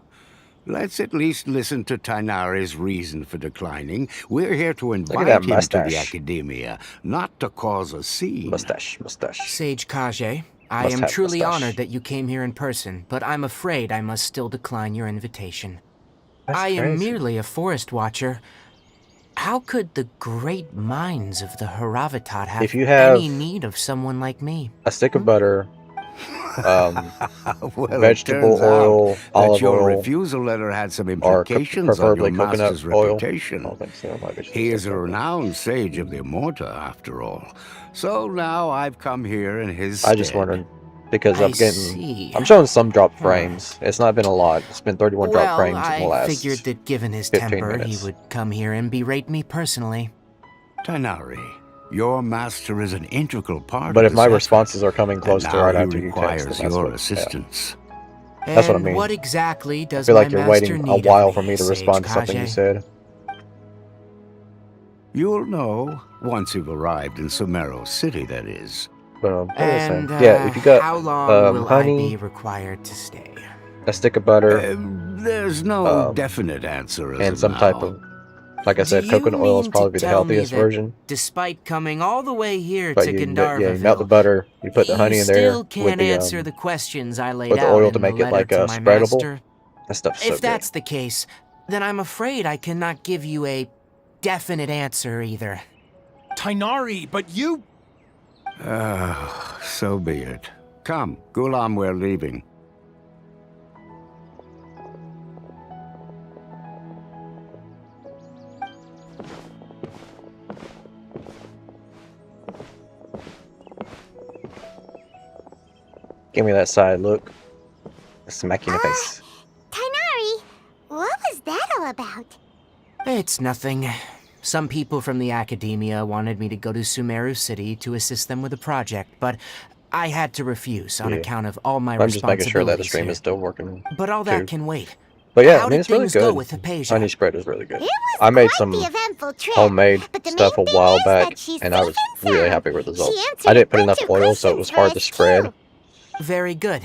Let's at least listen to Tainari's reason for declining. We're here to invite that him to the mustache. Academia, not to cause a scene. Mustache. Sage Kage, I Must am have truly mustache. honored that you came here in person, but I'm afraid I must still decline your invitation. That's I am crazy. merely a forest watcher. How could the great minds of the Haravatat have If you have any need of someone like me? A stick of butter, Well, vegetable it turns out oil, that olive your oil, refusal letter had some or implications on preferably your coconut master's oil. I reputation. don't think so. It might be He is a something. renowned sage of the Immorta, after all. So now I've come here in his I just stead. wondered because I I'm getting. see. I'm showing some drop frames. It's not been a lot. It's been 31 drop Well, frames in the I last. figured that given his 15 temper, minutes. he would come here and berate me personally. Tainari, your master is an integral part But of if my this effort, responses are coming close and to now right he after you text, requires then that's your what. Yeah. assistance. That's what I And mean. what exactly I does feel like my you're master waiting need a while of for me to Sage respond to something you Kage? said. You'll know once you've arrived in Sumeru City, that is. But what was I And saying? Yeah, if you got how long will honey, I be required to stay? a stick of butter, There's no Um, definite answer as and of some now. type of, like I said, Do you coconut oil is mean probably to the tell me healthiest that version. Despite coming all the way here But to you Gandharvaville, melt the butter, you put the honey you in there still with can't the answer the questions I laid with the out oil in to make the it letter like to my spreadable. master. That stuff's so If that's the case, then I'm afraid I cannot give you a definite answer either. Tainari, but you... So be it. Come, Ghulam, we're leaving. Give me that side look. Smack you in the face. Tainari, what was that all about? It's nothing. Some people from the academia wanted me to go to Sumeru City to assist them with a project, but I had to refuse on Yeah. account of all my I'm just making sure that the responsibilities stream here. is still working. But all that too. can wait. But yeah, How I mean, did it's really things go good. with Hypatia? Honey spread is really good. It was I made quite some the eventful trip, homemade but the stuff a main thing while is back, that she's and I was safe and really sound. happy with the results. She answered I didn't a put bunch enough of oil, so it was questions hard for to us, spread. too. Very good.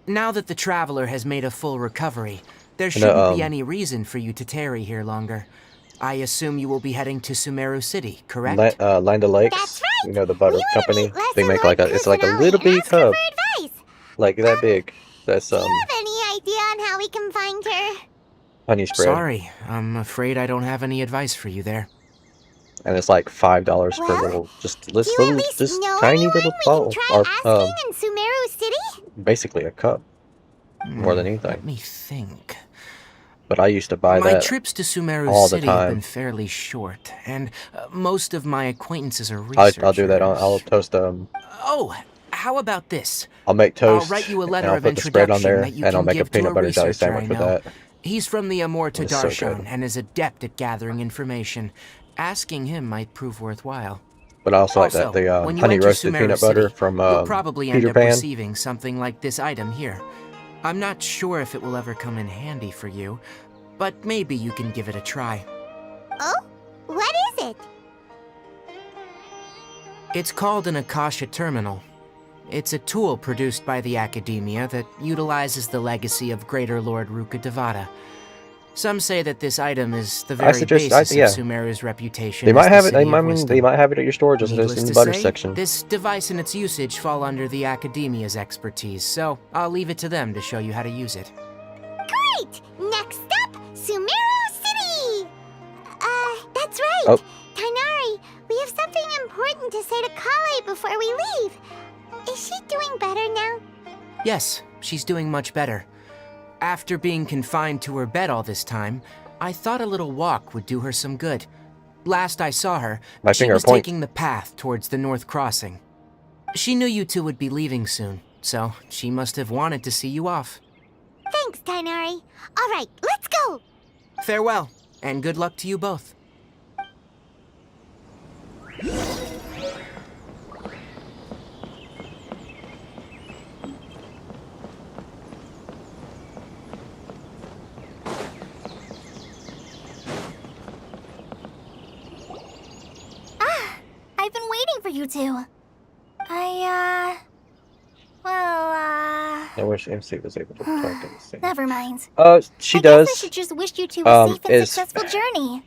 Now that the traveler has made a full recovery, there And, shouldn't be any reason for you to tarry here longer. I assume you will be heading to Sumeru City, correct? Land O'Lakes, That's right. you know, the butter We wanna company. meet Les They and make Lord like it's like a Kusanali little and bitty ask her cup, for advice. like that big. That's Do you have any idea on how we can find her? honey spread, Sorry, I'm afraid I don't have any advice for you there. and it's like $5 per Well, little, just Do this you at little, least just know tiny anyone little we can bottle, try or asking in Sumeru City? basically a cup, more than anything. Let me think. But I used to buy My that. trips to Sumeru all the City have time. been fairly short, and most of my acquaintances are I'll researchers. do that. I'll toast Oh, how about this? I'll make toast. I'll write you a and letter I'll of put the spread on introduction there, that you and I'll can make a give to peanut butter jelly researcher I sandwich with know. that. He's from the Amorta It's so good. Darshan and is adept at gathering information. Asking him might prove worthwhile. But I also like that Also, the when you honey enter roasted Sumeru peanut butter City, from you'll probably Peter end up Pan. receiving something like this item here. I'm not sure if it will ever come in handy for you, but maybe you can give it a try. Oh? What is it? It's called an Akasha Terminal. It's a tool produced by the Academia that utilizes the legacy of Greater Lord Rukkhadevata. Some say that this item is the very basis yeah. of Sumeru's reputation. They as might the have it. city They of might wisdom. have it at your store, just Needless in the to butter say, section. This device and its usage fall under the Academia's expertise, so I'll leave it to them to show you how to use it. Great! Next up, Sumeru City! That's right. Oh. Tainari, we have something important to say to Kale before we leave. Is she doing better now? Yes, she's doing much better. After being confined to her bed all this time, I thought a little walk would do her some good. Last I saw her, My she finger was point. taking the path towards the North Crossing. She knew you two would be leaving soon, so she must have wanted to see you off. Thanks, Tainari. All right, let's go! Farewell, and good luck to you both. for you two. I wish MC was able to talk in the same. Never mind. She I does. guess I should just wish you two a safe and It's successful journey.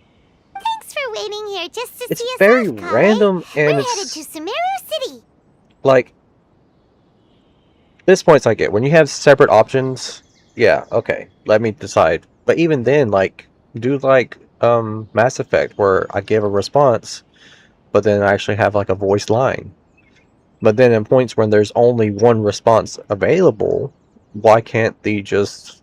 Thanks for waiting here just to it's see us very off, Kale. random, and We're headed to it's Sumeru City. like this points I get when you have separate options. Yeah, okay, let me decide. But even then, like, do like Mass Effect, where I give a response, but then I actually have like a voiced line. But then in points when there's only one response available, why can't they just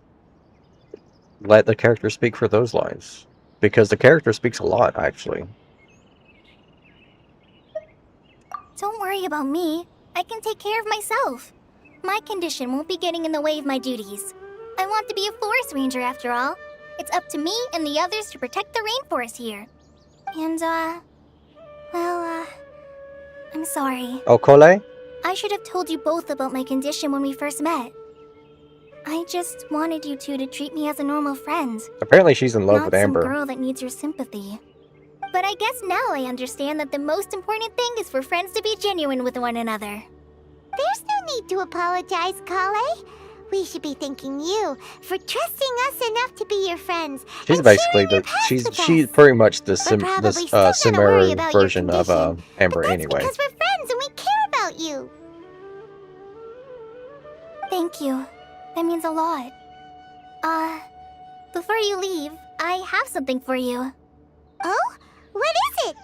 let the character speak for those lines? Because the character speaks a lot, actually. Don't worry about me. I can take care of myself. My condition won't be getting in the way of my duties. I want to be a forest ranger after all. It's up to me and the others to protect the rainforest here. And, I'm sorry. Oh, Cole? I should have told you both about my condition when we first met. I just wanted you two to treat me as a normal friend. Apparently she's in love Not with Amber. some girl that needs your sympathy. But I guess now I understand that the most important thing is for friends to be genuine with one another. There's no need to apologize, Kale. We should be thanking you for trusting us enough to be your friends. She's basically she's pretty much the Sumeru version of Amber anyway. Because we're friends and we care about you. Thank you. That means a lot. Before you leave, I have something for you. Oh? What is it?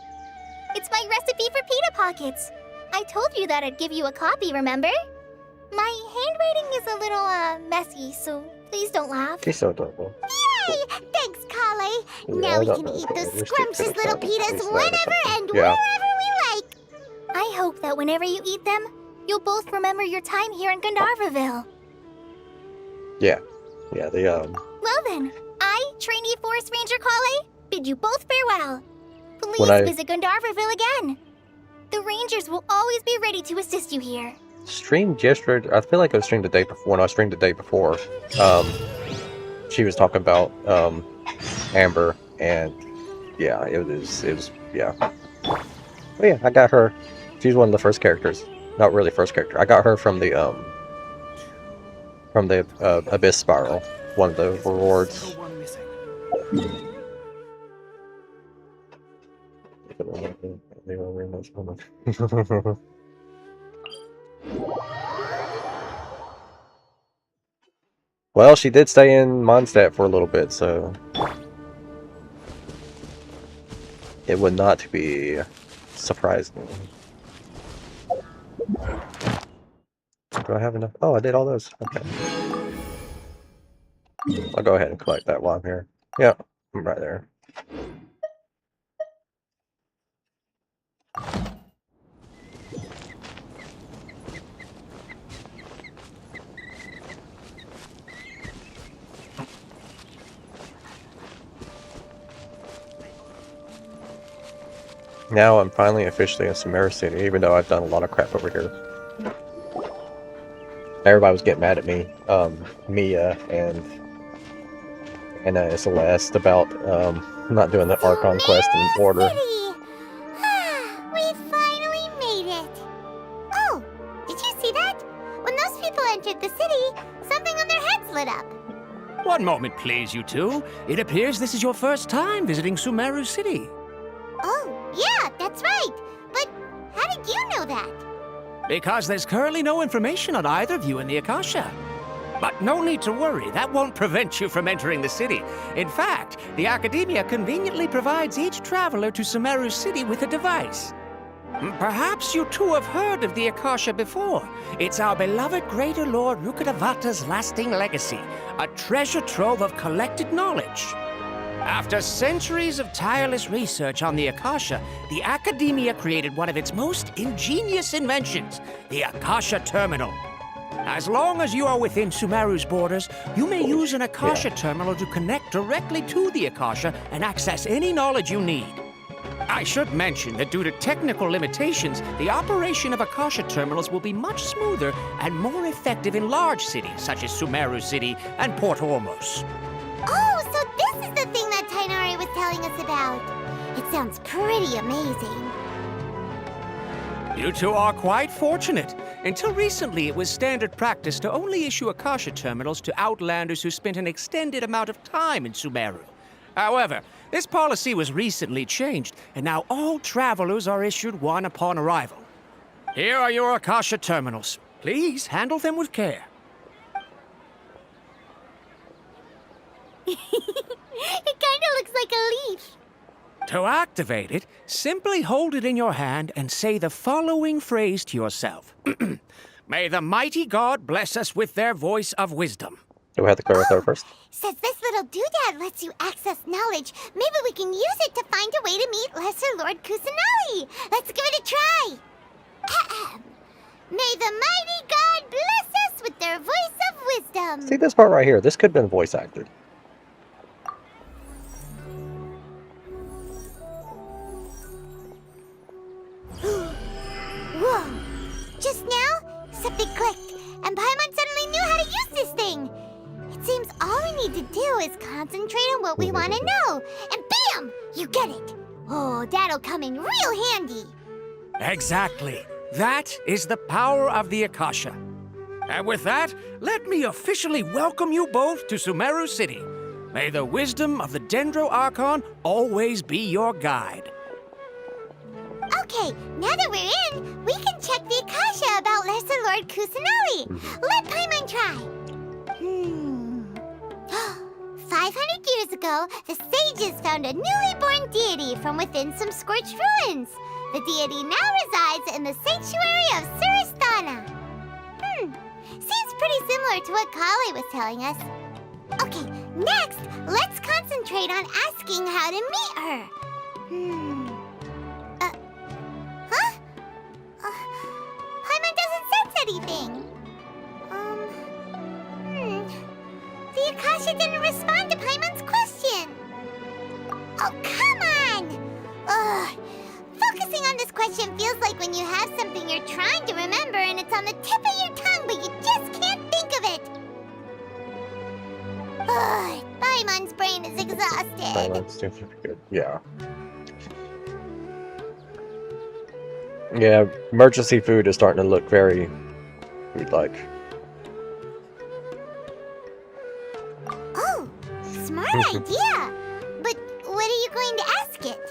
It's my recipe for pita pockets. I told you that I'd give you a copy, remember? My handwriting is a little, messy, so please don't laugh. She's so adorable. Yay! Thanks, Kale. Now we can eat those scrumptious little pitas whenever and wherever we like. I hope that whenever you eat them, you'll both remember your time here in Gandharvaville. Yeah. Yeah, Well then, I, trainee forest ranger Kale, bid you both farewell. When I- Please visit Gandharvaville again. The rangers will always be ready to assist you here. streamed yesterday. I feel like I streamed the day before. When I streamed the day before, she was talking about Amber, and yeah, it was yeah. But yeah, I got her. She's one of the first characters. Not really first character. I got her from the Abyss Spiral. One of the rewards. Well, she did stay in Mondstadt for a little bit, so it would not be surprising. Do I have enough? Oh, I did all those. Okay. I'll go ahead and collect that while I'm here. Yeah, I'm right there. Now I'm finally officially in Sumeru City, even though I've done a lot of crap over here. Everybody was getting mad at me, Mia and Celeste about not doing the Archon quest in order. We finally made it. Oh, did you see that? When those people entered the city, something on their heads lit up. One moment, please, you two. It appears this is your first time visiting Sumeru City. Oh, yeah, that's right. But how did you know that? Because there's currently no information on either of you in the Akasha. But no need to worry, that won't prevent you from entering the city. In fact, the Academia conveniently provides each traveler to Sumeru City with a device. Perhaps you two have heard of the Akasha before. It's our beloved Greater Lord Rukkhadevata's lasting legacy, a treasure trove of collected knowledge. After centuries of tireless research on the Akasha, the Academia created one of its most ingenious inventions, the Akasha Terminal. As long as you are within Sumeru's borders, you may use an Akasha terminal to connect directly to the Akasha and access any knowledge you need. I should mention that due to technical limitations, the operation of Akasha terminals will be much smoother and more effective in large cities such as Sumeru City and Port Ormos. Oh, so this is the thing that Tainari was telling us about. It sounds pretty amazing. You two are quite fortunate. Until recently, it was standard practice to only issue Akasha terminals to outlanders who spent an extended amount of time in Sumeru. However, this policy was recently changed, and now all travelers are issued one upon arrival. Here are your Akasha terminals. Please handle them with care. It kinda looks like a leaf. To activate it, simply hold it in your hand and say the following phrase to yourself. May the mighty God bless us with their voice of wisdom. Do we have to clarify first? Since this little doodad lets you access knowledge, maybe we can use it to find a way to meet Lesser Lord Kusanali. Let's give it a try. Ahem. May the mighty God bless us with their voice of wisdom. See this part right here? This could have been voice acted. Whoa! Just now, something clicked, and Paimon suddenly knew how to use this thing. It seems all we need to do is concentrate on what we want to know, and bam! You get it. Oh, that'll come in real handy. Exactly. That is the power of the Akasha. And with that, let me officially welcome you both to Sumeru City. May the wisdom of the Dendro Archon always be your guide. Okay, now that we're in, we can check the Akasha about Lesser Lord Kusanali. Let Paimon try. 500 years ago, the sages found a newly born deity from within some scorched ruins. The deity now resides in the sanctuary of Suristana. Seems pretty similar to what Kali was telling us. Okay, next, let's concentrate on asking how to meet her. Paimon doesn't sense anything. The Akasha didn't respond to Paimon's question. Oh, come on! Ugh. Focusing on this question feels like when you have something you're trying to remember and it's on the tip of your tongue, but you just can't think of it. Ugh. Paimon's brain is exhausted. Paimon's doing pretty good. Yeah. Yeah, emergency food is starting to look very food-like. Oh, smart idea. But what are you going to ask it?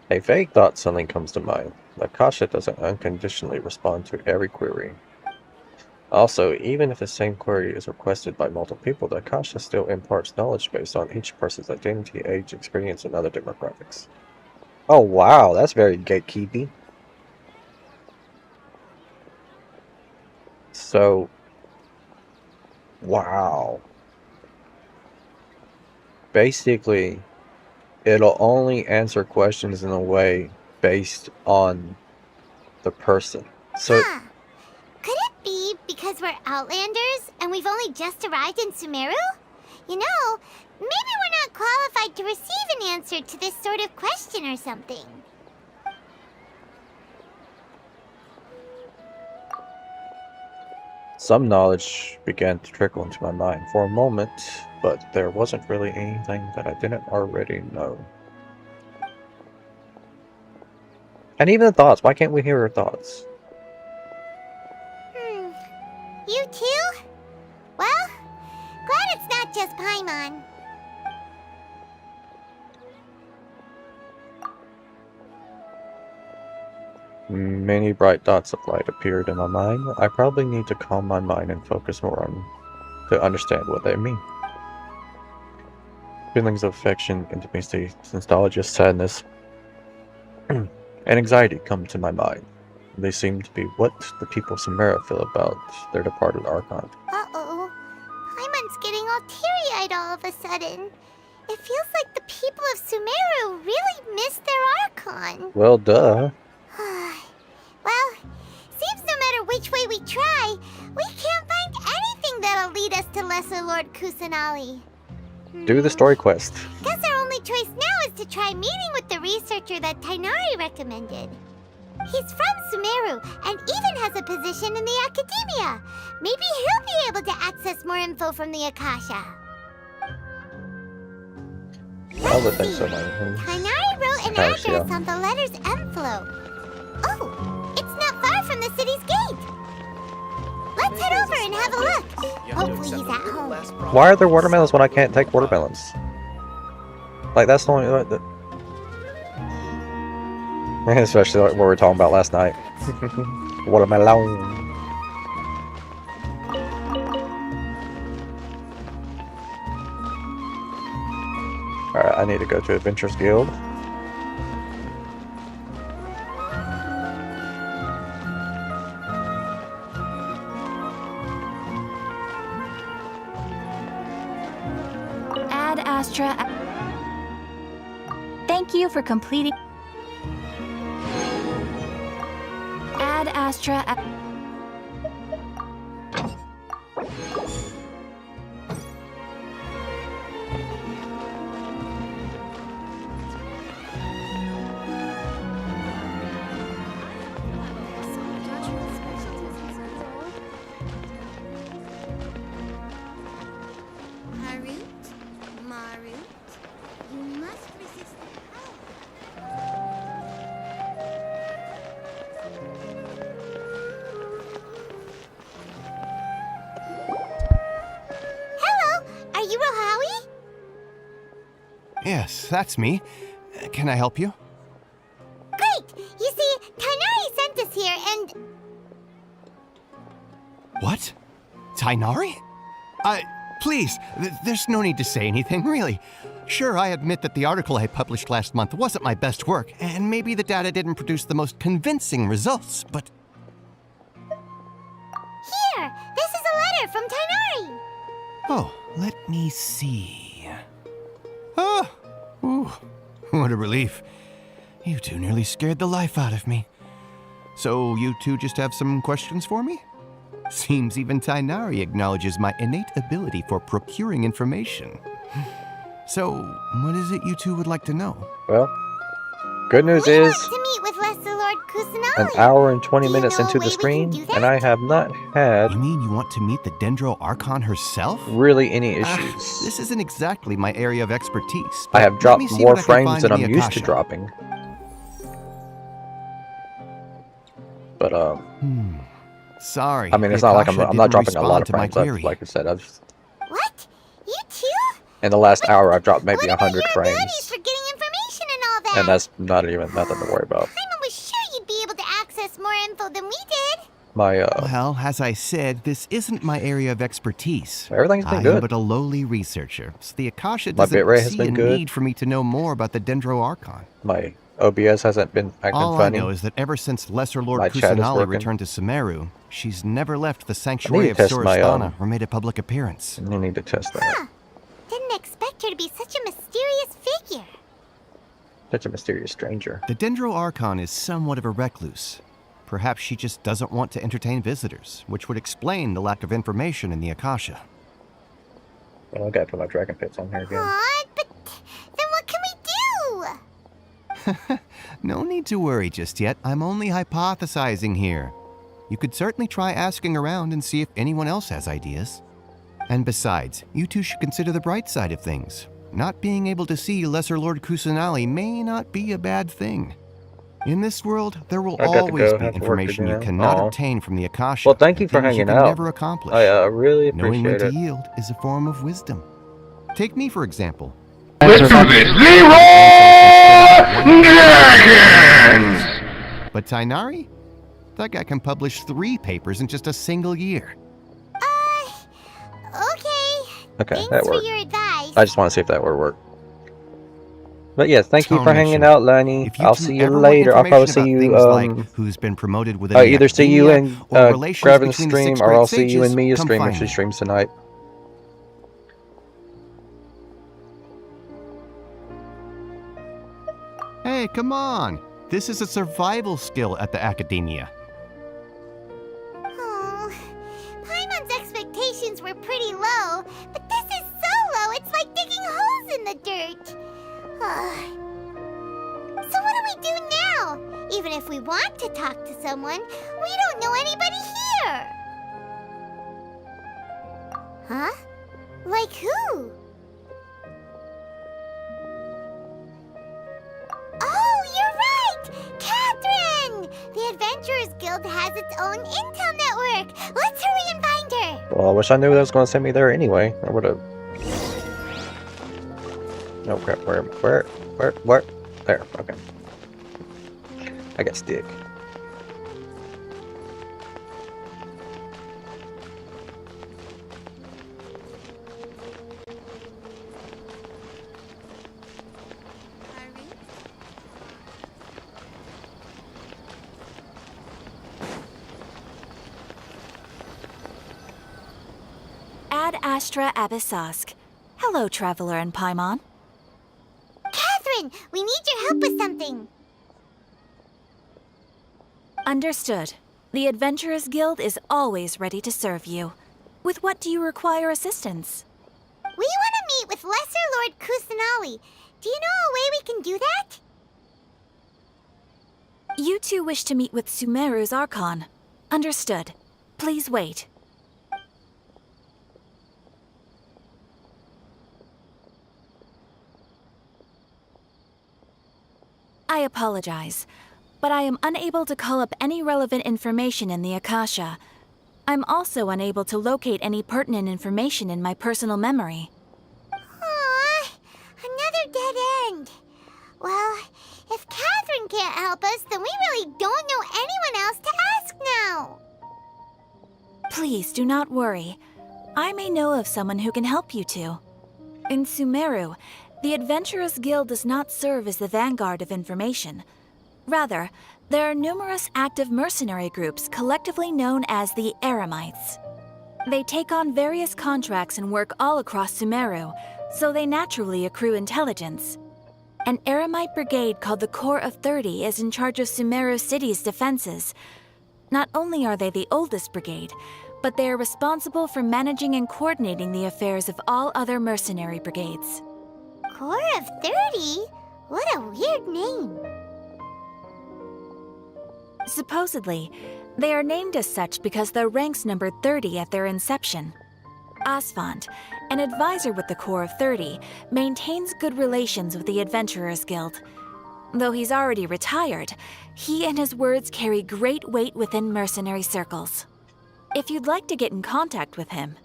A vague thought suddenly comes to mind. Akasha doesn't unconditionally respond to every query. Also, even if the same query is requested by multiple people, the Akasha still imparts knowledge based on each person's identity, age, experience, and other demographics. Oh wow, that's very gatekeepy. So, wow. Basically, it'll only answer questions in a way based on the person. So, could it be because we're Outlanders and we've only just arrived in Sumeru? You know, maybe we're not qualified to receive an answer to this sort of question or something. some knowledge began to trickle into my mind for a moment, but there wasn't really anything that I didn't already know. And even the thoughts. Why can't we hear her thoughts? You too? Well, glad it's not just Paimon. Many bright dots of light appeared in my mind. I probably need to calm my mind and focus more on to understand what they mean. Feelings of affection, intimacy, nostalgia, sadness, and anxiety come to my mind. They seem to be what the people of Sumeru feel about their departed Archon. Uh-oh. Paimon's getting all teary-eyed all of a sudden. It feels like the people of Sumeru really miss their Archon. Well, duh. Well, seems no matter which way we try, we can't find anything that'll lead us to Lesser Lord Kusanali. Do the story quest. Guess our only choice now is to try meeting with the researcher that Tainari recommended. He's from Sumeru and even has a position in the Academia. Maybe he'll be able to access more info from the Akasha. I would think so, man. Tighnari wrote an House, address yeah. on the letter's envelope. Oh, it's not far from the city's gate. Let's head over and have a look. Hopefully he's at home. Why are there watermelons when I can't take watermelons? Like, that's the only... Especially like what we were talking about last night. Watermelon. Alright, I need to go to Adventurers Guild. Ad Astra. Thank you for completing. Ad Astra. Marut, you must resist the power. Hello, are you Rohawi? Yes, that's me. Can I help you? Great! You see, Tighnari sent us here and... What? Tighnari? Please, there's no need to say anything, really. Sure, I admit that the article I published last month wasn't my best work, and maybe the data didn't produce the most convincing results, but... Here! This is a letter from Tighnari! Oh, let me see. Oh, ooh, what a relief. You two nearly scared the life out of me. So you two just have some questions for me? Seems even Tighnari acknowledges my innate ability for procuring information. So, what is it you two would like to know? Well, good news We is... want to meet with Lesser Lord Kusanali. an hour and 20 Do you minutes know a into way the we can screen, do that? and I have not had You mean you want to meet the Dendro Archon herself? really any issues. This isn't exactly my area of expertise. I but have let dropped me see more what I can frames find than in I'm the used to Akasha. dropping. But, Sorry. I mean, it's the not like Akasha I'm not didn't dropping a lot respond of to my frames. query. Like I said, I've just, What? You too? in the last hour, I've dropped maybe What about 100 your abilities frames. for getting information and all that? And that's not even nothing to worry about. Paimon was sure you'd be able to access more info than we did. My, Well, as I said, this isn't my area of expertise. everything's been I am good. but a lowly researcher, so the Akasha My doesn't bitrate has see been a good. need for me to know more about the Dendro Archon. My OBS hasn't been acting All funny. I know is that ever since Lesser Lord My chat is Kusanali working. returned to Sumeru, she's never left the sanctuary to of test my, Surastana or made a public appearance. I need to test that. Didn't expect her to be such a mysterious figure. Such a mysterious stranger. The Dendro Archon is somewhat of a recluse. Perhaps she just doesn't want to entertain visitors, which would explain the lack of information in the Akasha. Well, I gotta put my dragon pits on here again. Aw, but then what can we do? No need to worry just yet. I'm only hypothesizing here. You could certainly try asking around and see if anyone else has ideas. And besides, you two should consider the bright side of things. Not being able to see Lesser Lord Kusanali may not be a bad thing. In this world, there will I got to always go, be have to work information you again. cannot Aw. obtain from the Akasha. Well, thank you and for things hanging you can out. never accomplish. I really Knowing when appreciate to it. yield is a form of wisdom. Take me, for example. Let's do this. Leroy Dragons! But Tighnari? That guy can publish 3 papers in just a single year. Okay. Okay, Thanks that for worked. your advice. I just want to see if that would work. But yes, thank you Tone for hanging mission. out, Lenny. If you I'll two see you ever want later. I'll probably information see about you, things like who's been promoted within the either see you in Academia or relations Gravin's between the stream, Six or Great I'll see you in Sages, Mia's come stream if find she me. streams tonight. Hey, come on. This is a survival skill at the Academia. Oh, Paimon's expectations were pretty low, but this is so low it's like digging holes in the dirt. So what do we do now? Even if we want to talk to someone, we don't know anybody here. Huh? Like who? Oh, you're right! Catherine! The Adventurers Guild has its own intel network. Let's hurry and find her. Well, I wish I knew that was going to send me there anyway. I would have. Oh crap! Where? There. Okay. I got stick. Ad Astra Abyssosk. Hello, Traveler and Paimon. Catherine, we need your help with something. Understood. The Adventurers Guild is always ready to serve you. With what do you require assistance? We want to meet with Lesser Lord Kusanali. Do you know a way we can do that? You two wish to meet with Sumeru's Archon. Understood. Please wait. I apologize, but I am unable to call up any relevant information in the Akasha. I'm also unable to locate any pertinent information in my personal memory. Aww, another dead end. Well, if Catherine can't help us, then we really don't know anyone else to ask now. Please do not worry. I may know of someone who can help you two. In Sumeru, the Adventurers Guild does not serve as the vanguard of information. Rather, there are numerous active mercenary groups collectively known as the Eremites. They take on various contracts and work all across Sumeru, so they naturally accrue intelligence. An Eremite brigade called the Corps of 30 is in charge of Sumeru City's defenses. Not only are they the oldest brigade, but they are responsible for managing and coordinating the affairs of all other mercenary brigades. Corps of 30? What a weird name. Supposedly, they are named as such because their ranks numbered 30 at their inception. Asfand, an advisor with the Corps of 30, maintains good relations with the Adventurers Guild. Though he's already retired, he and his words carry great weight within mercenary circles. If you'd like to get in contact with him,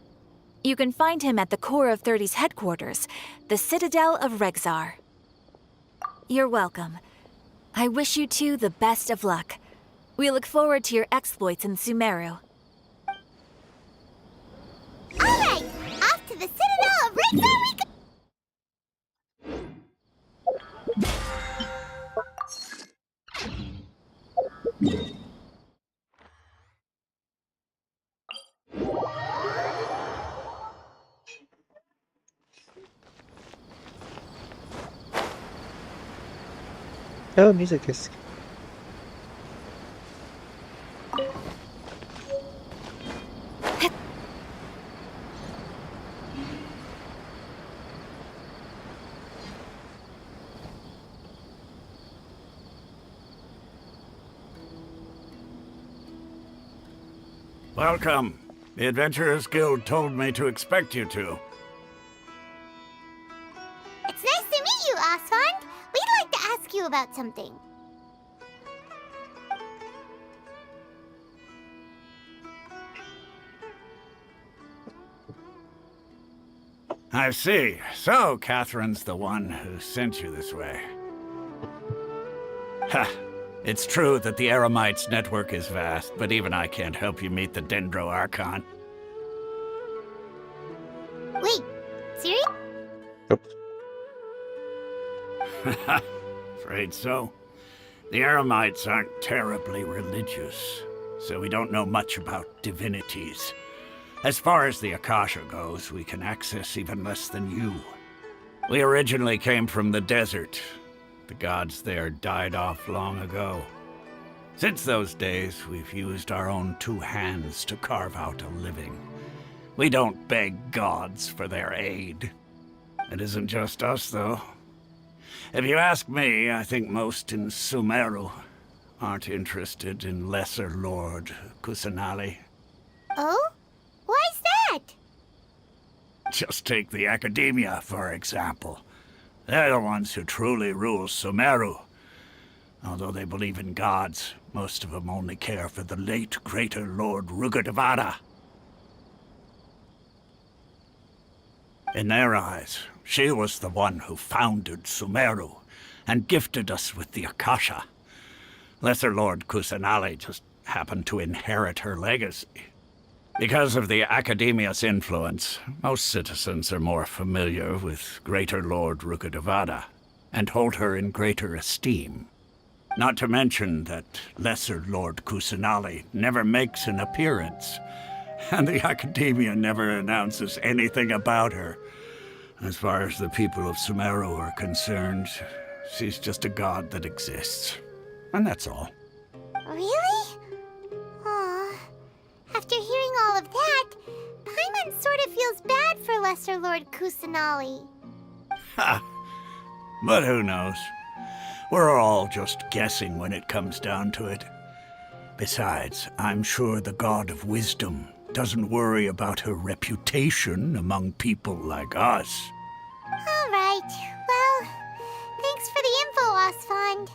you can find him at the Corps of 30's headquarters, the Citadel of Rexar. You're welcome. I wish you two the best of luck. We look forward to your exploits in Sumeru. Alright, off to the Citadel of Rexar we go! Oh, music is. Welcome. The Adventurers Guild told me to expect you two. It's nice to meet you, Asfand. We'd like to ask you about something. I see. So, Catherine's the one who sent you this way. Ha! It's true that the Eremites' network is vast, but even I can't help you meet the Dendro Archon. Wait, serious? Afraid so. The Eremites aren't terribly religious, so we don't know much about divinities. As far as the Akasha goes, we can access even less than you. We originally came from the desert. The gods there died off long ago. Since those days, we've used our own two hands to carve out a living. We don't beg gods for their aid. It isn't just us, though. If you ask me, I think most in Sumeru aren't interested in Lesser Lord Kusanali. Oh? Why's that? Just take the Academia, for example. They're the ones who truly rule Sumeru. Although they believe in gods, most of them only care for the late Greater Lord Rukkhadevata. In their eyes, she was the one who founded Sumeru and gifted us with the Akasha. Lesser Lord Kusanali just happened to inherit her legacy. Because of the Academia's influence, most citizens are more familiar with Greater Lord Rukkhadevata and hold her in greater esteem. Not to mention that Lesser Lord Kusanali never makes an appearance, and the Academia never announces anything about her. As far as the people of Sumeru are concerned, she's just a god that exists. And that's all. Really? Aw. After hearing all of that, Paimon sort of feels bad for Lesser Lord Kusanali. Ha! But who knows? We're all just guessing when it comes down to it. Besides, I'm sure the God of Wisdom doesn't worry about her reputation among people like us. All right. Well, thanks for the info, Osfond.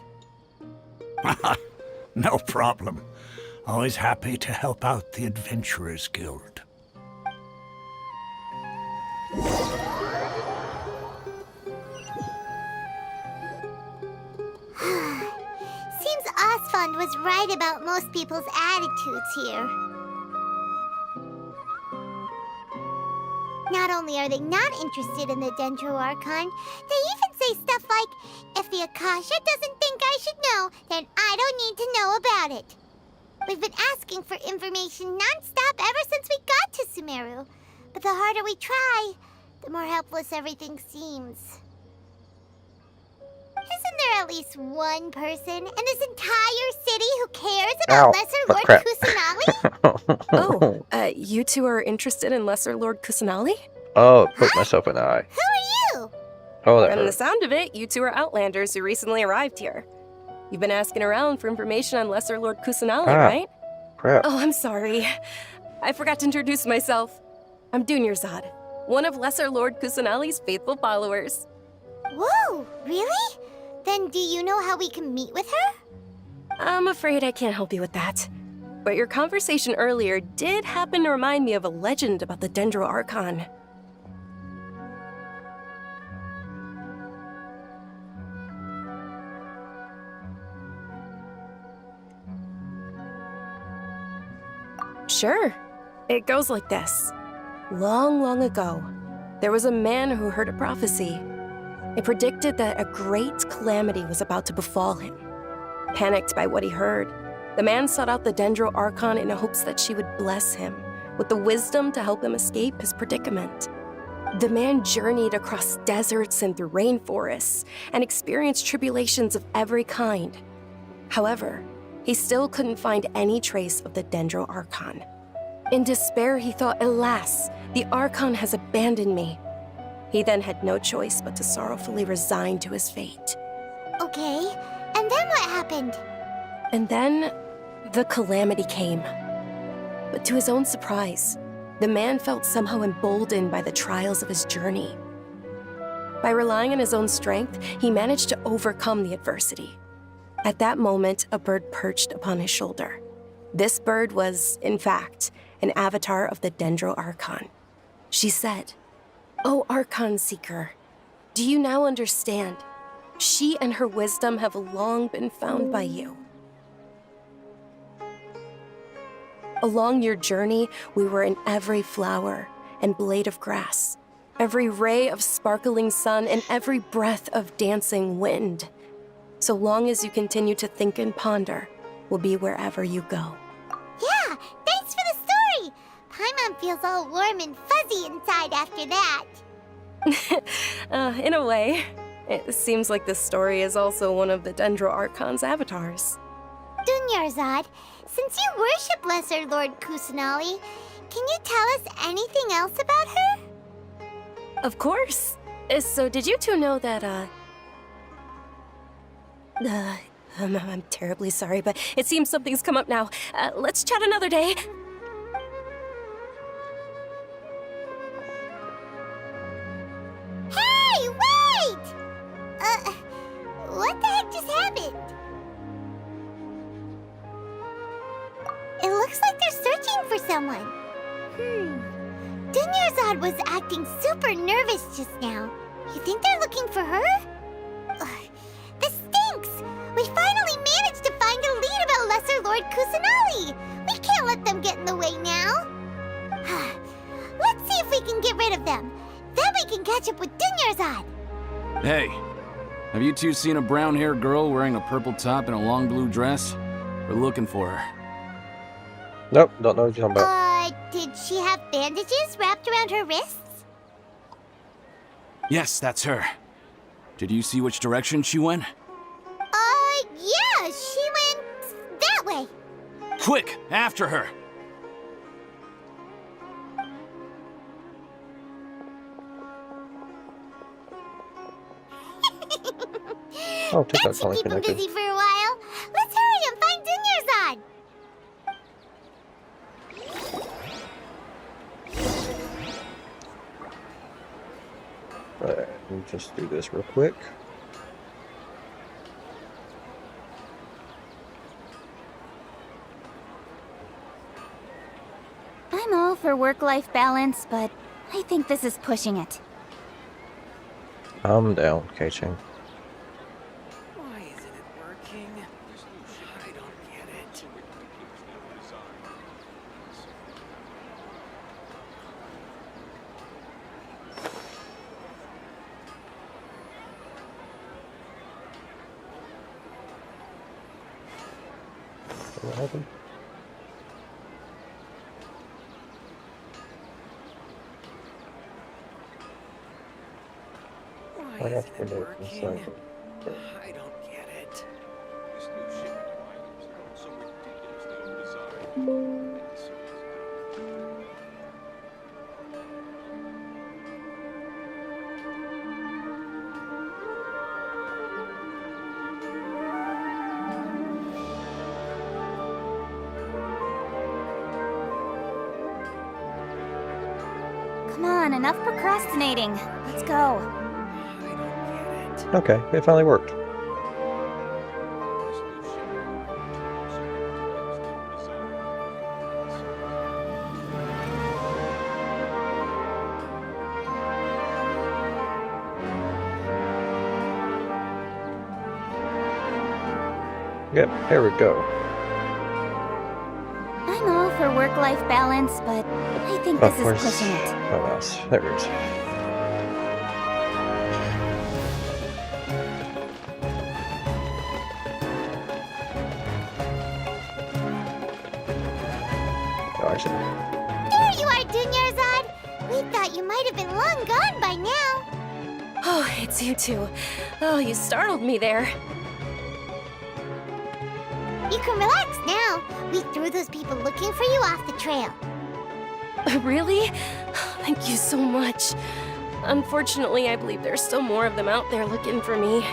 No problem. Always happy to help out the Adventurers Guild. Seems Osfond was right about most people's attitudes here. Not only are they not interested in the Dendro Archon, they even say stuff like, if the Akasha doesn't think I should know, then I don't need to know about it. We've been asking for information non-stop ever since we got to Sumeru. But the harder we try, the more helpless everything seems. Isn't there at least one person in this entire city who cares about Lesser Lord Kusanali? Oh, you two are interested in Lesser Lord Kusanali? Oh, poke myself in the eye. Who are you? Oh, that From the hurt. sound of it, you two are Outlanders who recently arrived here. You've been asking around for information on Lesser Lord Kusanali, right? Crap. Oh, I'm sorry. I forgot to introduce myself. I'm Dunyarzad, one of Lesser Lord Kusanali's faithful followers. Whoa, really? Then do you know how we can meet with her? I'm afraid I can't help you with that. But your conversation earlier did happen to remind me of a legend about the Dendro Archon. Sure. It goes like this. Long, long ago, there was a man who heard a prophecy. It predicted that a great calamity was about to befall him. Panicked by what he heard, the man sought out the Dendro Archon in hopes that she would bless him with the wisdom to help him escape his predicament. The man journeyed across deserts and through rainforests and experienced tribulations of every kind. However, he still couldn't find any trace of the Dendro Archon. In despair, he thought, alas, the Archon has abandoned me. He then had no choice but to sorrowfully resign to his fate. Okay, and then what happened? And then, the calamity came. But to his own surprise, the man felt somehow emboldened by the trials of his journey. By relying on his own strength, he managed to overcome the adversity. At that moment, a bird perched upon his shoulder. This bird was, in fact, an avatar of the Dendro Archon. She said, "O Archon Seeker, do you now understand? She and her wisdom have long been found by you. Along your journey, we were in every flower and blade of grass, every ray of sparkling sun, and every breath of dancing wind. So long as you continue to think and ponder, we'll be wherever you go." Yeah, thanks for the story! Paimon feels all warm and fuzzy inside after that. In a way. It seems like this story is also one of the Dendro Archon's avatars. Dunyarzad, since you worship Lesser Lord Kusanali, can you tell us anything else about her? Of course. So did you two know that, I'm terribly sorry, but it seems something's come up now. Let's chat another day. Hey, wait! What the heck just happened? It looks like they're searching for someone. Dunyarzad was acting super nervous just now. You think they're looking for her? Ugh, this stinks! We finally managed to find a lead about Lesser Lord Kusanali! We can't let them get in the way now! Let's see if we can get rid of them. Then we can catch up with Dunyarzad! Hey, have you two seen a brown-haired girl wearing a purple top and a long blue dress? We're looking for her. Nope, don't know what you're talking about. Did she have bandages wrapped around her wrists? Yes, that's her. Did you see which direction she went? Yeah, she went that way. Quick, after her! Oh, take that That should keep him connected. busy for a while. Let's hurry and find Dunyarzad! Right, let me just do this real quick. I'm all for work-life balance, but I think this is pushing it. I'm down, K-Chain. Why isn't it working? I don't get it. What happened? Why isn't it working? I don't get it. Come on, enough procrastinating. Let's go. Okay, it finally worked. Yep, there we go. I'm all for work-life balance, but I think Of this course. is pushing it. Oh, else. There it is. Oh, I should. There you are, Dunyarzad! We thought you might have been long gone by now. Oh, it's you two. Oh, you startled me there. You can relax now. We threw those people looking for you off the trail. Really? Thank you so much. Unfortunately, I believe there's still more of them out there looking for me.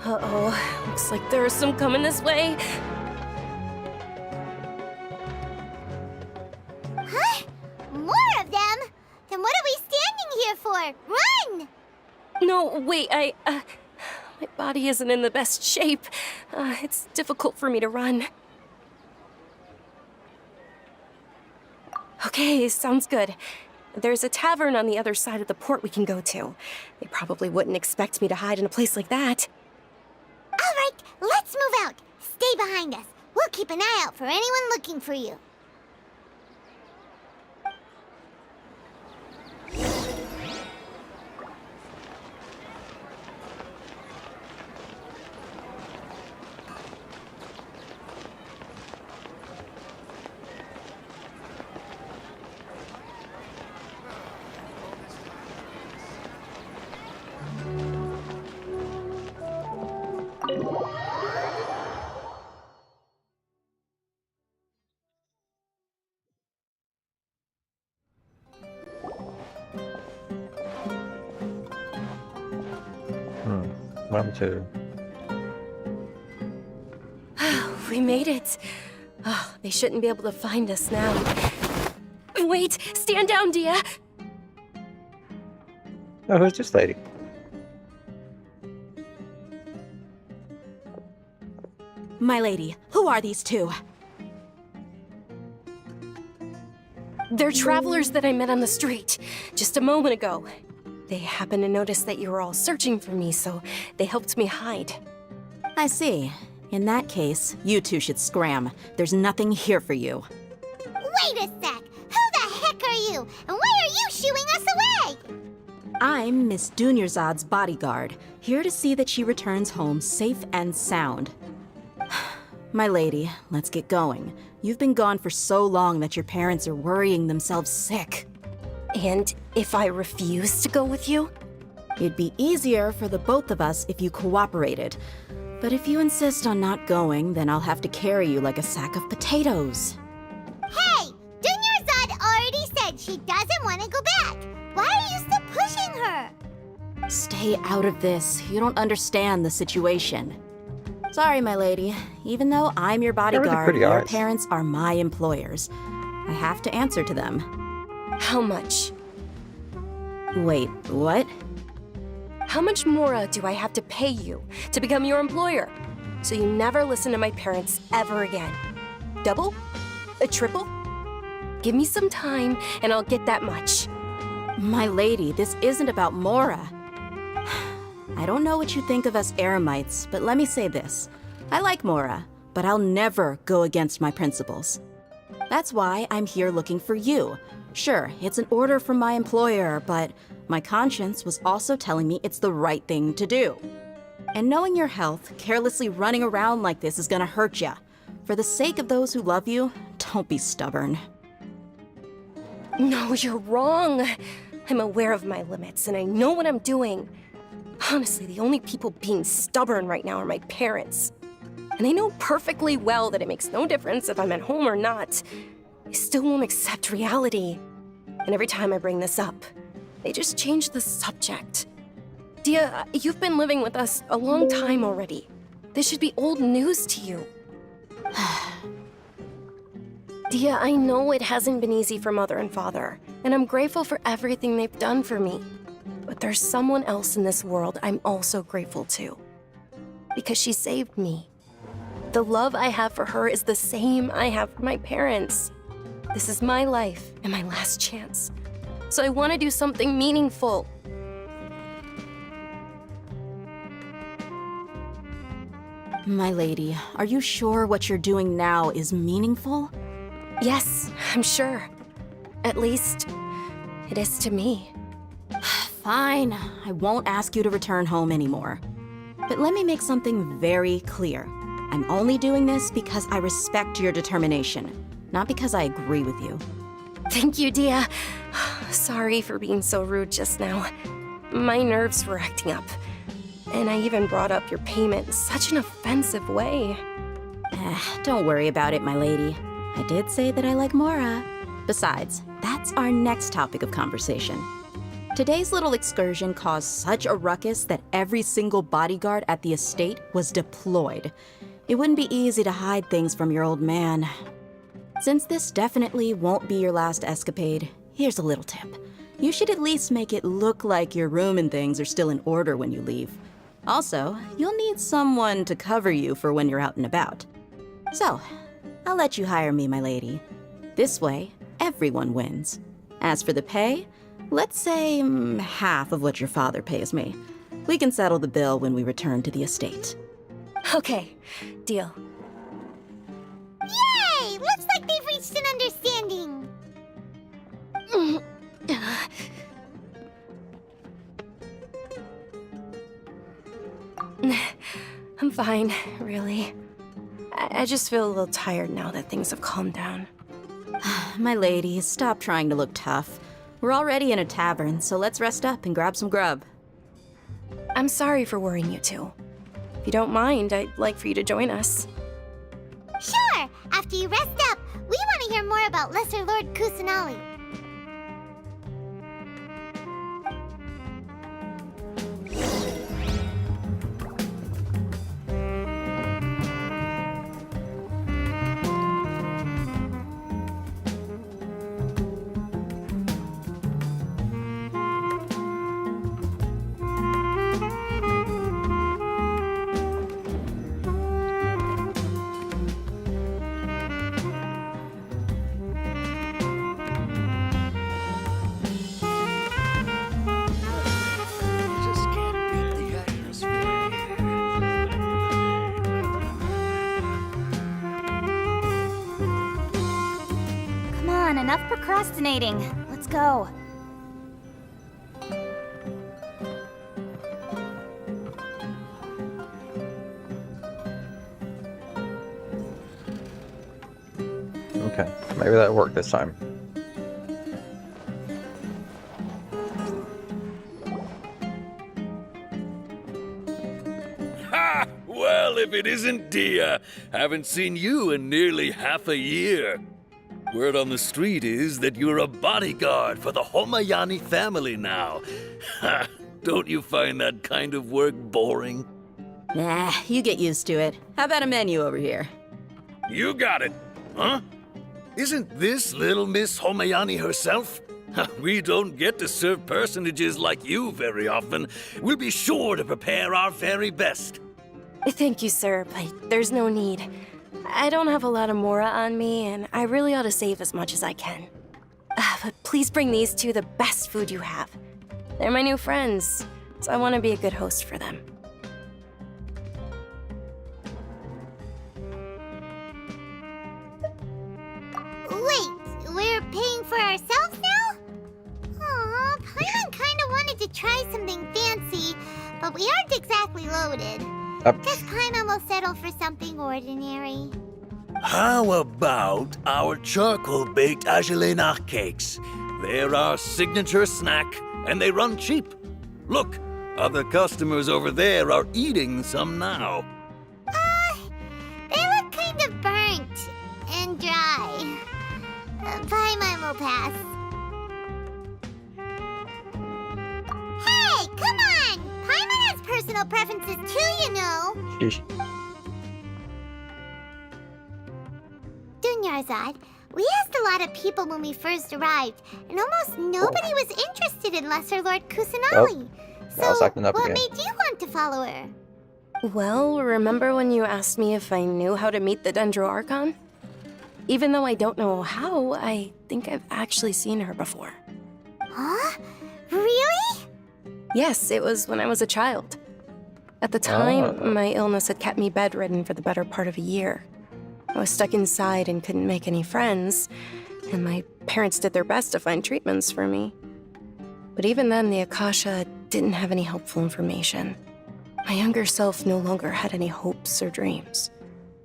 Uh-oh, looks like there are some coming this way. Huh? More of them? Then what are we standing here for? Run! No, wait, my body isn't in the best shape. It's difficult for me to run. Okay, sounds good. There's a tavern on the other side of the port we can go to. They probably wouldn't expect me to hide in a place like that. All right, let's move out. Stay behind us. We'll keep an eye out for anyone looking for you. What happened to We made it. Oh, they shouldn't be able to find us now. Wait! Stand down, Dia! Oh, who's this lady? My lady, who are these two? They're travelers that I met on the street just a moment ago. They happened to notice that you were all searching for me, so they helped me hide. I see. In that case, you two should scram. There's nothing here for you. Wait a sec! Who the heck are you? And why are you shooing us away? I'm Miss Dunyarzad's bodyguard, here to see that she returns home safe and sound. My lady, let's get going. You've been gone for so long that your parents are worrying themselves sick. And if I refuse to go with you? It'd be easier for the both of us if you cooperated. But if you insist on not going, then I'll have to carry you like a sack of potatoes. Hey! Dunyarzad already said she doesn't want to go back. Why are you still pushing her? Stay out of this. You don't understand the situation. Sorry, my lady. Even though I'm your bodyguard, your parents are my employers. I have to answer to them. How much? Wait, what? How much more do I have to pay you to become your employer? So you never listen to my parents ever again. Double? A triple? Give me some time and I'll get that much. My lady, this isn't about Mora. I don't know what you think of us Eremites, but let me say this. I like Mora, but I'll never go against my principles. That's why I'm here looking for you. Sure, it's an order from my employer, but my conscience was also telling me it's the right thing to do. And knowing your health, carelessly running around like this is gonna hurt ya. For the sake of those who love you, don't be stubborn. No, you're wrong. I'm aware of my limits and I know what I'm doing. Honestly, the only people being stubborn right now are my parents. And they know perfectly well that it makes no difference if I'm at home or not. They still won't accept reality. And every time I bring this up, they just change the subject. Dia, you've been living with us a long time already. This should be old news to you. Dia, I know it hasn't been easy for Mother and Father, and I'm grateful for everything they've done for me. But there's someone else in this world I'm also grateful to. Because she saved me. The love I have for her is the same I have for my parents. This is my life and my last chance. So I want to do something meaningful. My lady, are you sure what you're doing now is meaningful? Yes, I'm sure. At least, it is to me. Fine, I won't ask you to return home anymore. But let me make something very clear. I'm only doing this because I respect your determination, not because I agree with you. Thank you, Dia. Sorry for being so rude just now. My nerves were acting up. And I even brought up your payment in such an offensive way. Don't worry about it, my lady. I did say that I like Mora. Besides, that's our next topic of conversation. Today's little excursion caused such a ruckus that every single bodyguard at the estate was deployed. It wouldn't be easy to hide things from your old man. Since this definitely won't be your last escapade, here's a little tip. You should at least make it look like your room and things are still in order when you leave. Also, you'll need someone to cover you for when you're out and about. So, I'll let you hire me, my lady. This way, everyone wins. As for the pay, let's say half of what your father pays me. We can settle the bill when we return to the estate. Okay, deal. Yay! Looks like they've reached an understanding. I'm fine, really. I just feel a little tired now that things have calmed down. My lady, stop trying to look tough. We're already in a tavern, so let's rest up and grab some grub. I'm sorry for worrying you two. If you don't mind, I'd like for you to join us. Sure! After you rest up, we want to hear more about Lesser Lord Kusanali. on, enough procrastinating. Let's go. Okay, maybe that worked this time. Ha! Well, if it isn't Dia. Haven't seen you in nearly half a year. Word on the street is that you're a bodyguard for the Homayani family now. Ha! Don't you find that kind of work boring? Nah, you get used to it. How about a menu over here? You got it. Huh? Isn't this little Miss Homayani herself? We don't get to serve personages like you very often. We'll be sure to prepare our very best. Thank you, sir, but there's no need. I don't have a lot of Mora on me, and I really ought to save as much as I can. But please bring these two the best food you have. They're my new friends, so I want to be a good host for them. Wait, we're paying for ourselves now? Aw, Paimon kinda wanted to try something fancy, but we aren't exactly loaded. Guess Paimon will settle for something ordinary. How about our charcoal-baked Agelenach cakes? They're our signature snack, and they run cheap. Look, other customers over there are eating some now. They look kind of burnt and dry. Paimon will pass. Hey, come on! Paimon has personal preferences too, you know. Sheesh. Dunyarzad, we asked a lot of people when we first arrived, and almost nobody was interested in Lesser Lord Kusanali. I was acting up what again. made you want to follow her? Well, remember when you asked me if I knew how to meet the Dendro Archon? Even though I don't know how, I think I've actually seen her before. Huh? Really? Yes, it was when I was a child. At the time, my illness had kept me bedridden for the better part of a year. I was stuck inside and couldn't make any friends, and my parents did their best to find treatments for me. But even then, the Akasha didn't have any helpful information. My younger self no longer had any hopes or dreams.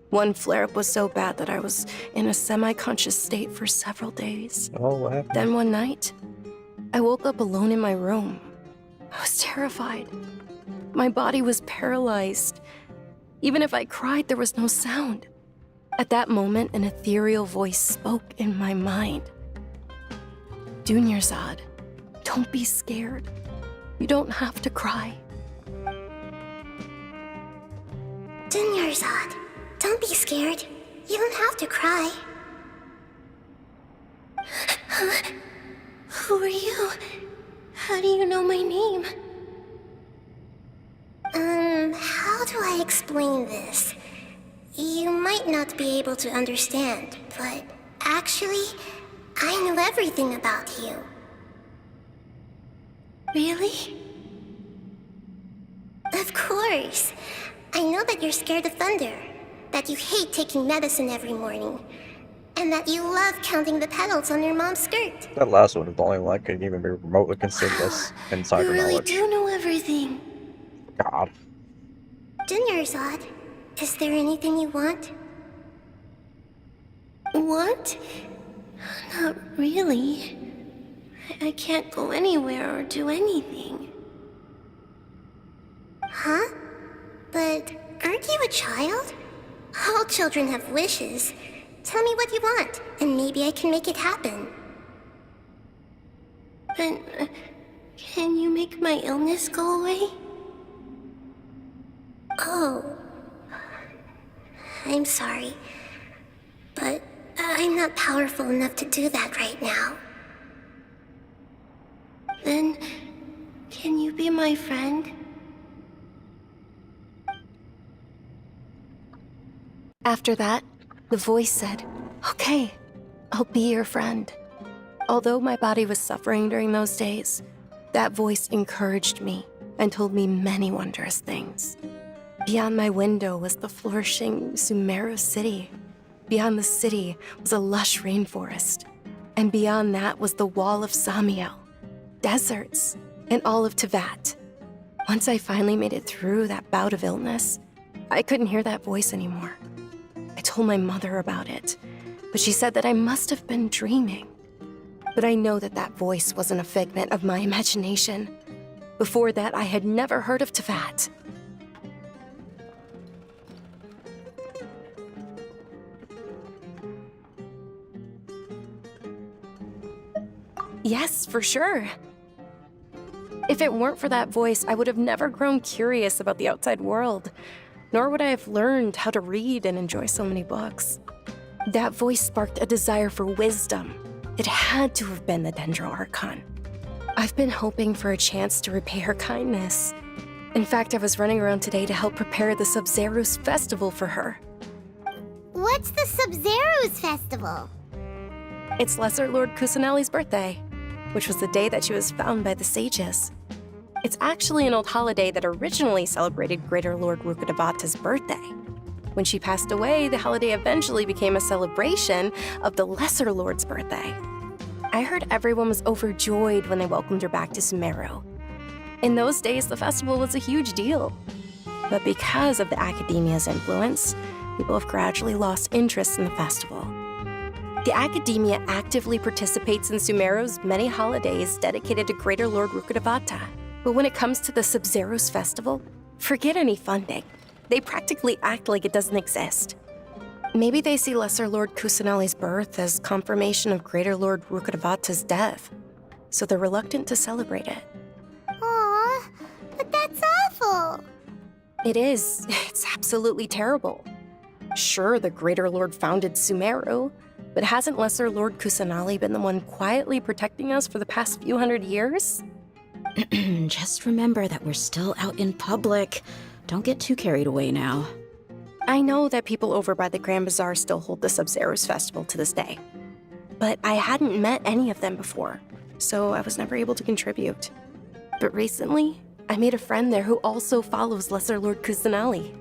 One flare-up was so bad that I was in a semi-conscious state for several days. Oh, what happened? Then one night, I woke up alone in my room. I was terrified. My body was paralyzed. Even if I cried, there was no sound. At that moment, an ethereal voice spoke in my mind. Dunyarzad, don't be scared. You don't have to cry. Dunyarzad, don't be scared. You don't have to cry. Who are you? How do you know my name? How do I explain this? You might not be able to understand, but actually, I know everything about you. Really? Of course. I know that you're scared of thunder, that you hate taking medicine every morning, and that you love counting the petals on your mom's skirt. That last one is the only one I could even be remotely consider this insider You really knowledge. do know everything. God. Dunyarzad, is there anything you want? Want? Not really. I can't go anywhere or do anything. Huh? But aren't you a child? All children have wishes. Tell me what you want, and maybe I can make it happen. But can you make my illness go away? Oh. I'm sorry. But I'm not powerful enough to do that right now. Then, can you be my friend? After that, the voice said, "Okay, I'll be your friend." Although my body was suffering during those days, that voice encouraged me and told me many wondrous things. Beyond my window was the flourishing Sumeru city. Beyond the city was a lush rainforest. And beyond that was the Wall of Samiel, deserts, and all of Tevat. Once I finally made it through that bout of illness, I couldn't hear that voice anymore. I told my mother about it, but she said that I must have been dreaming. But I know that that voice wasn't a figment of my imagination. Before that, I had never heard of Tevat. Yes, for sure. If it weren't for that voice, I would have never grown curious about the outside world, nor would I have learned how to read and enjoy so many books. That voice sparked a desire for wisdom. It had to have been the Dendro Archon. I've been hoping for a chance to repay her kindness. In fact, I was running around today to help prepare the Sub-Zerus festival for her. What's the Sub-Zerus festival? It's Lesser Lord Kusanali's birthday, which was the day that she was found by the sages. It's actually an old holiday that originally celebrated Greater Lord Rukkhadevata's birthday. When she passed away, the holiday eventually became a celebration of the Lesser Lord's birthday. I heard everyone was overjoyed when they welcomed her back to Sumeru. In those days, the festival was a huge deal. But because of the Academia's influence, people have gradually lost interest in the festival. The Academia actively participates in Sumeru's many holidays dedicated to Greater Lord Rukkhadevata. But when it comes to the Sub-Zerus festival, forget any funding. They practically act like it doesn't exist. Maybe they see Lesser Lord Kusanali's birth as confirmation of Greater Lord Rukkhadevata's death, so they're reluctant to celebrate it. Aw, but that's awful. It is. It's absolutely terrible. Sure, the Greater Lord founded Sumeru, but hasn't Lesser Lord Kusanali been the one quietly protecting us for the past few hundred years? Just remember that we're still out in public. Don't get too carried away now. I know that people over by the Grand Bazaar still hold the Sub-Zerus festival to this day. But I hadn't met any of them before, so I was never able to contribute. But recently, I made a friend there who also follows Lesser Lord Kusanali.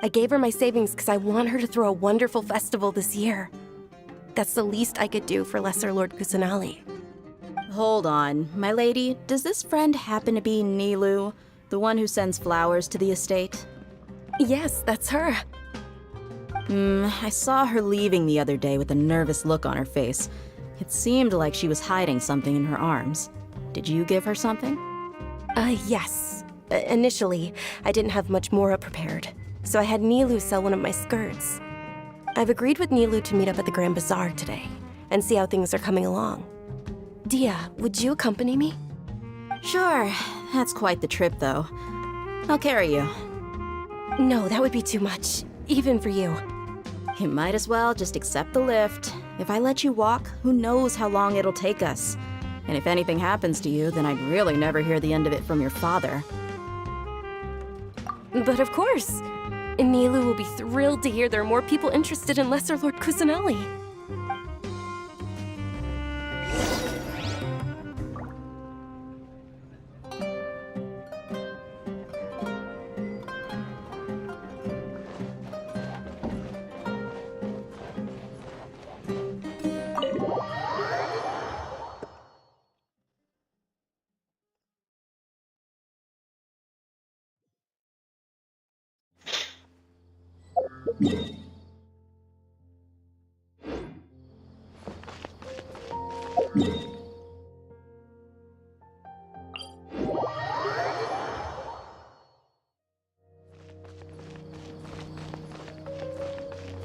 I gave her my savings because I want her to throw a wonderful festival this year. That's the least I could do for Lesser Lord Kusanali. Hold on, my lady. Does this friend happen to be Nilou, the one who sends flowers to the estate? Yes, that's her. I saw her leaving the other day with a nervous look on her face. It seemed like she was hiding something in her arms. Did you give her something? Yes. Initially, I didn't have much more prepared, so I had Nilou sell one of my skirts. I've agreed with Nilou to meet up at the Grand Bazaar today and see how things are coming along. Dia, would you accompany me? Sure. That's quite the trip, though. I'll carry you. No, that would be too much, even for you. You might as well just accept the lift. If I let you walk, who knows how long it'll take us. And if anything happens to you, then I'd really never hear the end of it from your father. But of course. Nilou will be thrilled to hear there are more people interested in Lesser Lord Kusanali.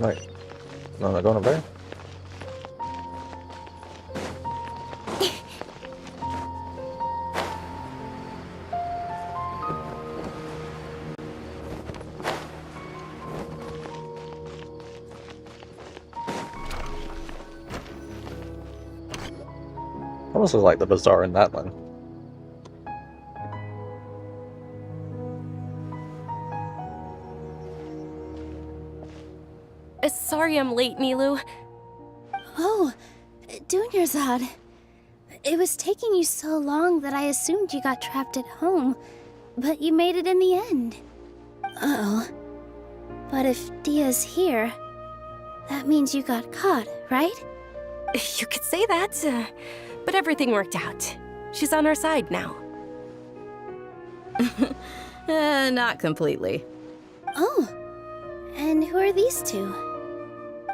Right. No, I'm not going up there. Almost looks like the bazaar in that one. Sorry I'm late, Nilou. Oh, Dunyarzad. It was taking you so long that I assumed you got trapped at home, but you made it in the end. Uh-oh. But if Dia's here, that means you got caught, right? You could say that, but everything worked out. She's on our side now. Not completely. Oh, and who are these two?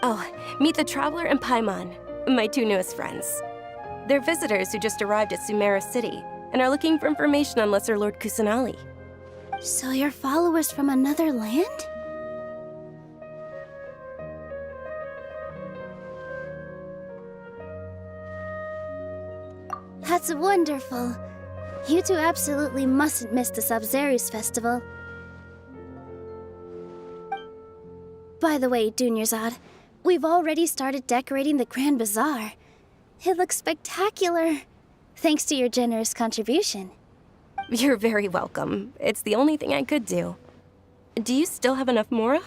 Oh, meet the Traveler and Paimon, my two newest friends. They're visitors who just arrived at Sumeru City and are looking for information on Lesser Lord Kusanali. So you're followers from another land? That's wonderful. You two absolutely mustn't miss the Sabzeruz festival. By the way, Dunyarzad, we've already started decorating the Grand Bazaar. It looks spectacular, thanks to your generous contribution. You're very welcome. It's the only thing I could do. Do you still have enough Mora?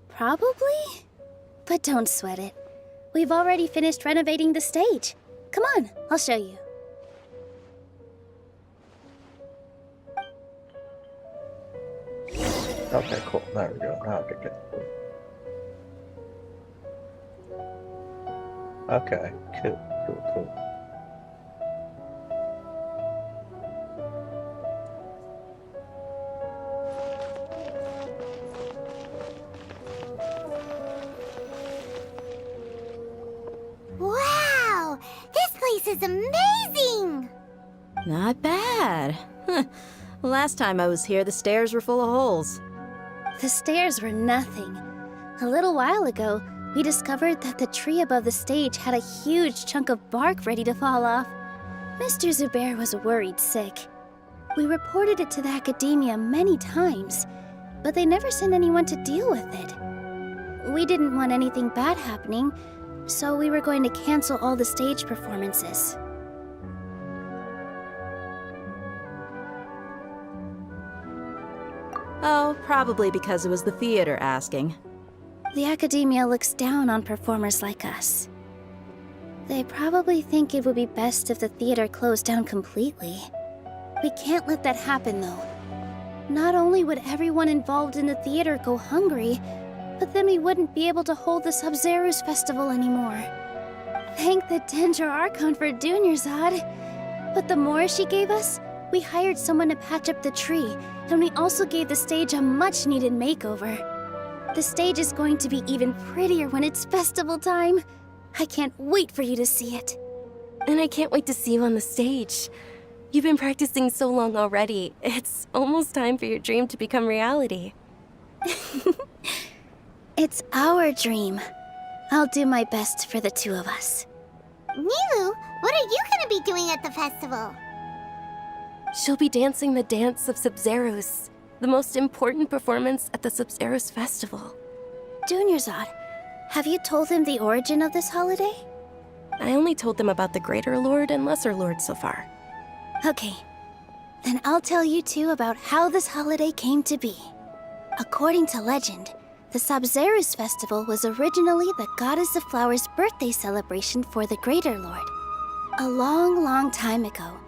Probably? But don't sweat it. We've already finished renovating the stage. Come on, I'll show you. Okay, cool. There we go. Okay, good. Okay, cool. Wow! This place is amazing! Not bad. Last time I was here, the stairs were full of holes. The stairs were nothing. A little while ago, we discovered that the tree above the stage had a huge chunk of bark ready to fall off. Mr. Zubair was worried sick. We reported it to the academia many times, but they never sent anyone to deal with it. We didn't want anything bad happening, so we were going to cancel all the stage performances. Oh, probably because it was the theater asking. The academia looks down on performers like us. They probably think it would be best if the theater closed down completely. We can't let that happen, though. Not only would everyone involved in the theater go hungry, but then we wouldn't be able to hold the Sabzeruz festival anymore. Thank the Dendro Archon for Dunyarzad. But the more she gave us, we hired someone to patch up the tree, and we also gave the stage a much-needed makeover. The stage is going to be even prettier when it's festival time. I can't wait for you to see it. And I can't wait to see you on the stage. You've been practicing so long already. It's almost time for your dream to become reality. It's our dream. I'll do my best for the two of us. Nilou, what are you gonna be doing at the festival? She'll be dancing the Dance of Sabzeruz, the most important performance at the Sabzeruz festival. Dunyarzad, have you told him the origin of this holiday? I only told them about the Greater Lord and Lesser Lord so far. Okay, then I'll tell you two about how this holiday came to be. According to legend, the Sabzeruz festival was originally the Goddess of Flowers' birthday celebration for the Greater Lord. A long, long time ago,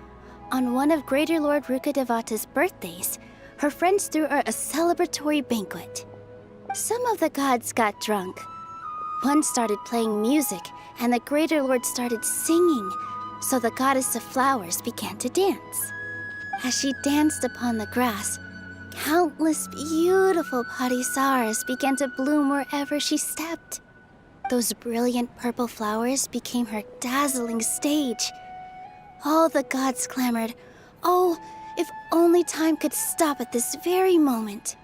on one of Greater Lord Rukkhadevata's birthdays, her friends threw her a celebratory banquet. Some of the gods got drunk. One started playing music, and the Greater Lord started singing, so the Goddess of Flowers began to dance. As she danced upon the grass, countless beautiful Parisaras began to bloom wherever she stepped. Those brilliant purple flowers became her dazzling stage. All the gods clamored, "Oh, if only time could stop at this very moment."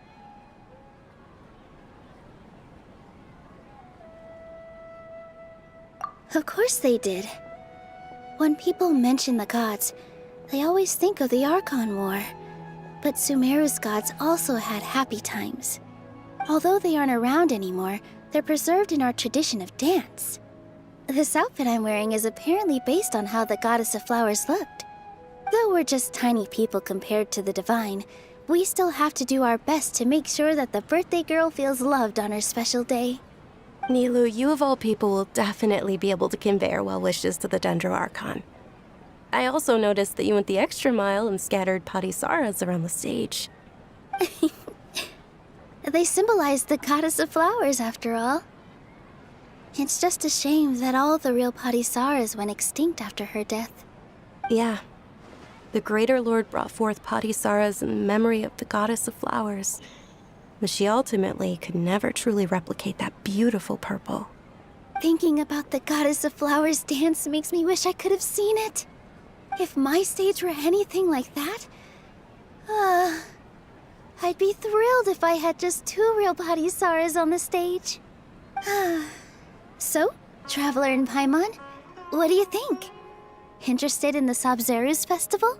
Of course they did. When people mention the gods, they always think of the Archon War. But Sumeru's gods also had happy times. Although they aren't around anymore, they're preserved in our tradition of dance. This outfit I'm wearing is apparently based on how the Goddess of Flowers looked. Though we're just tiny people compared to the Divine, we still have to do our best to make sure that the birthday girl feels loved on her special day. Nilou, you of all people will definitely be able to convey our well wishes to the Dendro Archon. I also noticed that you went the extra mile and scattered Parisaras around the stage. They symbolize the Goddess of Flowers, after all. It's just a shame that all the real Patisaras went extinct after her death. Yeah. The Greater Lord brought forth Patisaras in memory of the Goddess of Flowers. But she ultimately could never truly replicate that beautiful purple. Thinking about the Goddess of Flowers dance makes me wish I could have seen it. If my stage were anything like that, I'd be thrilled if I had just 2 real Patisaras on the stage. So, Traveler and Paimon, what do you think? Interested in the Sabzeruz festival?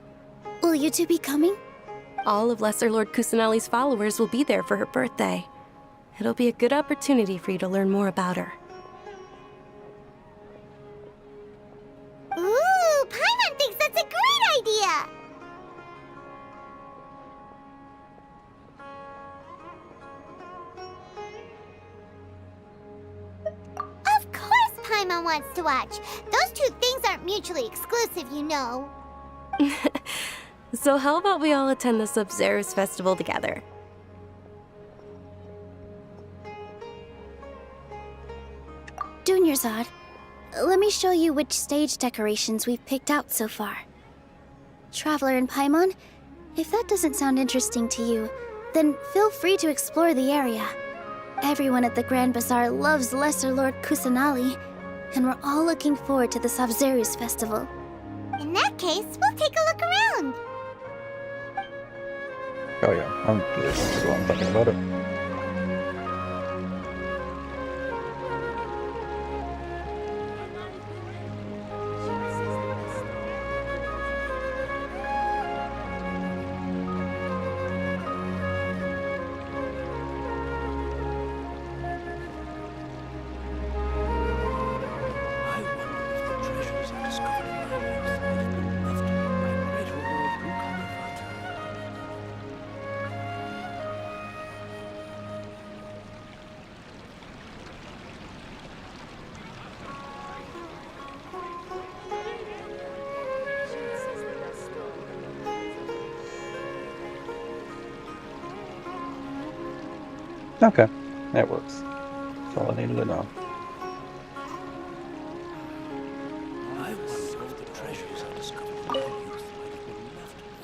Will you two be coming? All of Lesser Lord Kusanali's followers will be there for her birthday. It'll be a good opportunity for you to learn more about her. Ooh, Paimon thinks that's a great idea! Of course Paimon wants to watch. Those 2 things aren't mutually exclusive, you know. So how about we all attend the Sabzeruz festival together? Dunyarzad, let me show you which stage decorations we've picked out so far. Traveler and Paimon, if that doesn't sound interesting to you, then feel free to explore the area. Everyone at the Grand Bazaar loves Lesser Lord Kusanali, and we're all looking forward to the Sabzeruz festival. In that case, we'll take a look around. Oh yeah, I'm just the one talking about it. Okay, that works. That's all I needed to know.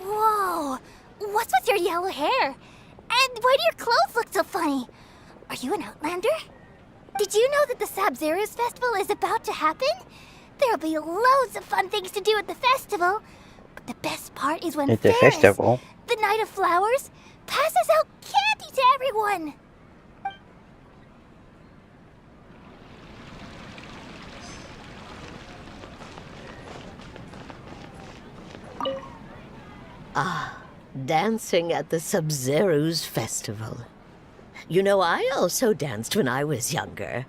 Whoa! What's with your yellow hair? And why do your clothes look so funny? Are you an Outlander? Did you know that the Sabzeruz festival is about to happen? There'll be loads of fun things to do at the festival. But the best part is when At the Ferris, festival? the Knight of Flowers, passes out candy to everyone. Ah, dancing at the Sabzeruz festival. You know, I also danced when I was younger.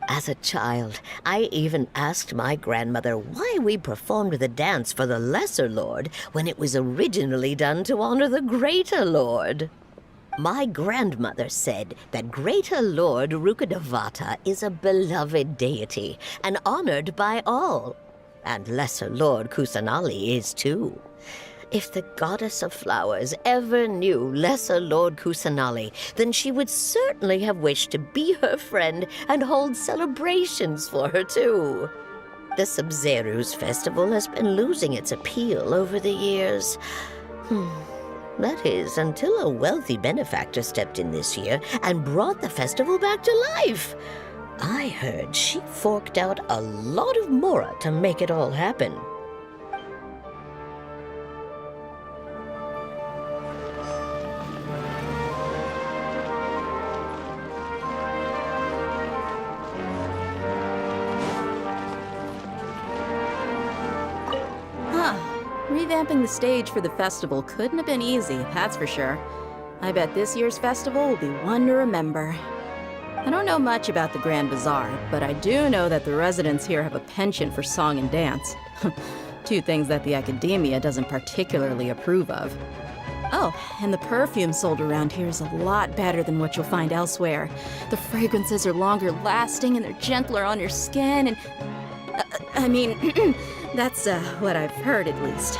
As a child, I even asked my grandmother why we performed the dance for the Lesser Lord when it was originally done to honor the Greater Lord. My grandmother said that Greater Lord Rukkhadevata is a beloved deity and honored by all. And Lesser Lord Kusanali is too. If the Goddess of Flowers ever knew Lesser Lord Kusanali, then she would certainly have wished to be her friend and hold celebrations for her too. The Sabzeruz festival has been losing its appeal over the years. That is, until a wealthy benefactor stepped in this year and brought the festival back to life. I heard she forked out a lot of mora to make it all happen. Revamping the stage for the festival couldn't have been easy, that's for sure. I bet this year's festival will be one to remember. I don't know much about the Grand Bazaar, but I do know that the residents here have a penchant for song and dance. 2 things that the Academia doesn't particularly approve of. Oh, and the perfume sold around here is a lot better than what you'll find elsewhere. The fragrances are longer lasting and they're gentler on your skin and... I mean, that's what I've heard at least.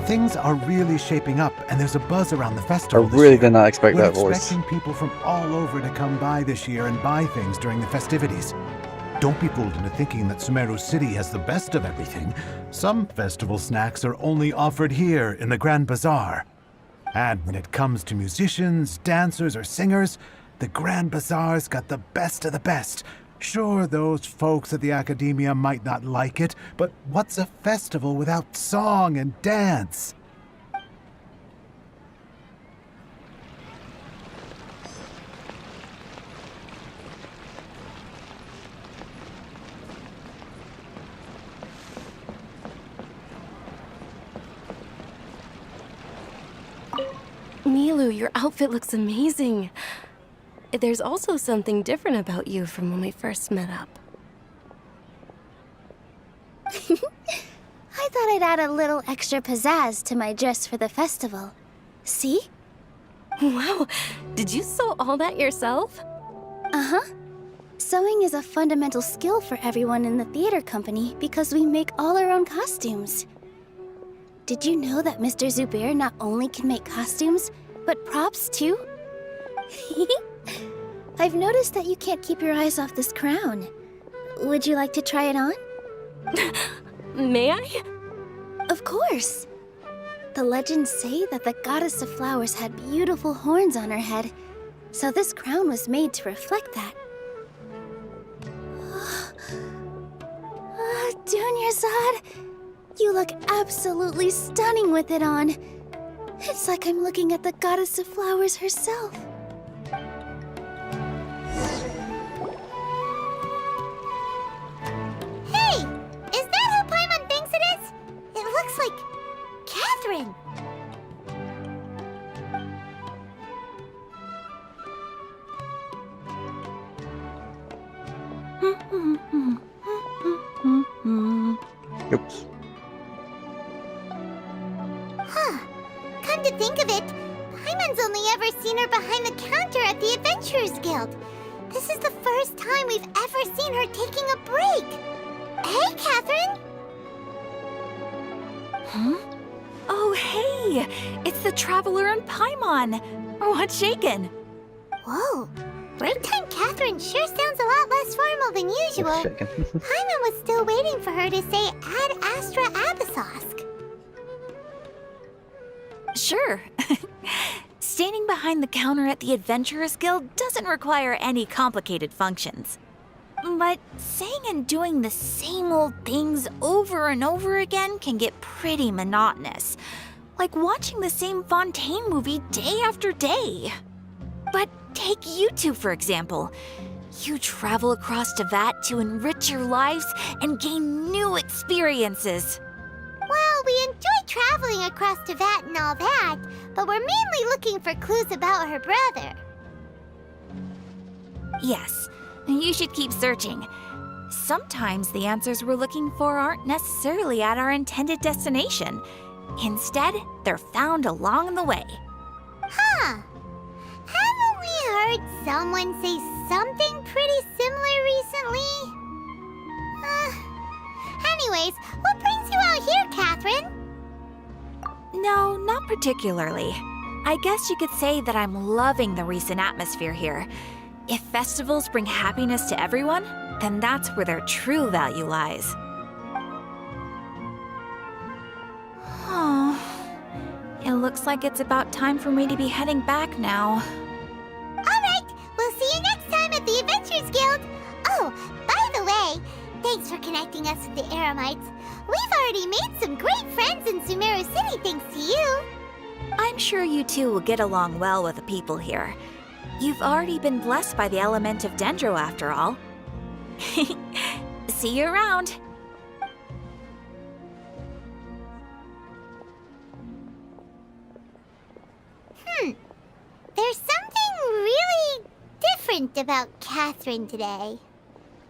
Things are really shaping up, and there's a buzz around the I festival this really year. did not expect We're that voice. expecting people from all over to come by this year and buy things during the festivities. Don't be fooled into thinking that Sumeru City has the best of everything. Some festival snacks are only offered here in the Grand Bazaar. And when it comes to musicians, dancers, or singers, the Grand Bazaar's got the best of the best. Sure, those folks at the Academia might not like it, but what's a festival without song and dance? Milu, your outfit looks amazing. There's also something different about you from when we first met up. I thought I'd add a little extra pizzazz to my dress for the festival. See? Wow, did you sew all that yourself? Uh-huh. Sewing is a fundamental skill for everyone in the theater company because we make all our own costumes. Did you know that Mr. Zubair not only can make costumes, but props too? I've noticed that you can't keep your eyes off this crown. Would you like to try it on? May I? Of course. The legends say that the goddess of flowers had beautiful horns on her head, so this crown was made to reflect that. Dunyarzad, you look absolutely stunning with it on. It's like I'm looking at the goddess of flowers herself. Hey! Is that who Paimon thinks it is? It looks like Catherine. Oops. Huh. Come to think of it, Paimon's only ever seen her behind the counter at the Adventurers Guild. This is the first time we've ever seen her taking a break. Hey, Catherine! Huh? Oh, hey! It's the Traveler and Paimon! What's shaken? Whoa. Break time Catherine sure sounds a lot less formal than usual. Paimon was still waiting for her to say Ad Astra Abyssosque. Sure. Standing behind the counter at the Adventurers Guild doesn't require any complicated functions. But saying and doing the same old things over and over again can get pretty monotonous. Like watching the same Fontaine movie day after day. But take you two, for example. You travel across Teyvat to enrich your lives and gain new experiences. Well, we enjoy traveling across Teyvat and all that, but we're mainly looking for clues about her brother. Yes, you should keep searching. Sometimes the answers we're looking for aren't necessarily at our intended destination. Instead, they're found along the way. Huh. Haven't we heard someone say something pretty similar recently? Anyways, what brings you out here, Catherine? No, not particularly. I guess you could say that I'm loving the recent atmosphere here. If festivals bring happiness to everyone, then that's where their true value lies. Oh, it looks like it's about time for me to be heading back now. Alright, we'll see you next time at the Adventurers Guild. Oh, by the way, thanks for connecting us with the Eremites. We've already made some great friends in Sumeru City thanks to you. I'm sure you two will get along well with the people here. You've already been blessed by the element of Dendro after all. See you around. There's something really different about Catherine today.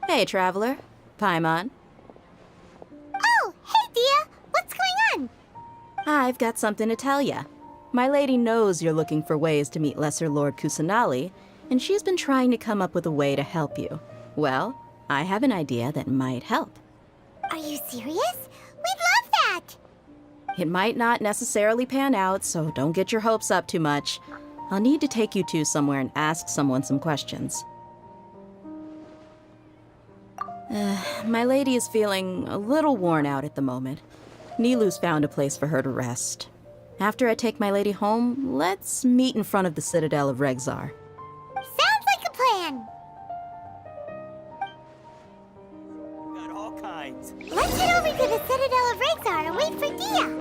Hey, Traveler. Paimon. Oh, hey, Dia. What's going on? I've got something to tell ya. My lady knows you're looking for ways to meet Lesser Lord Kusanali, and she's been trying to come up with a way to help you. Well, I have an idea that might help. Are you serious? We'd love that. It might not necessarily pan out, so don't get your hopes up too much. I'll need to take you two somewhere and ask someone some questions. My lady is feeling a little worn out at the moment. Nilu's found a place for her to rest. After I take my lady home, let's meet in front of the Citadel of Rexxar. Sounds like a plan. Got all kinds. Let's head over to the Citadel of Rexxar and wait for Dia.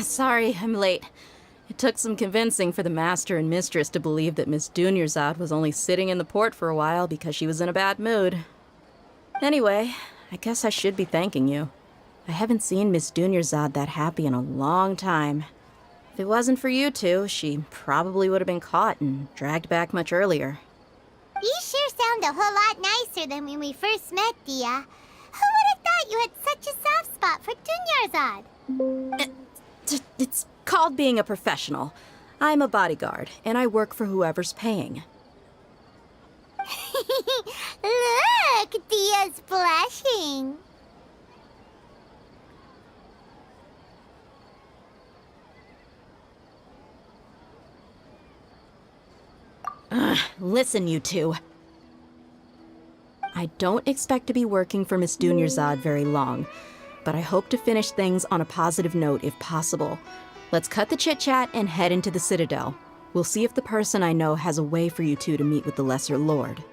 Sorry, I'm late. It took some convincing for the master and mistress to believe that Miss Dunyarzad was only sitting in the port for a while because she was in a bad mood. Anyway, I guess I should be thanking you. I haven't seen Miss Dunyarzad that happy in a long time. If it wasn't for you two, she probably would have been caught and dragged back much earlier. You sure sound a whole lot nicer than when we first met, Dia. Who would have thought you had such a soft spot for Dunyarzad? It's called being a professional. I'm a bodyguard, and I work for whoever's paying. Look, Dia's blushing. Listen, you two. I don't expect to be working for Miss Dunyarzad very long, but I hope to finish things on a positive note if possible. Let's cut the chit-chat and head into the Citadel. We'll see if the person I know has a way for you two to meet with the Lesser Lord.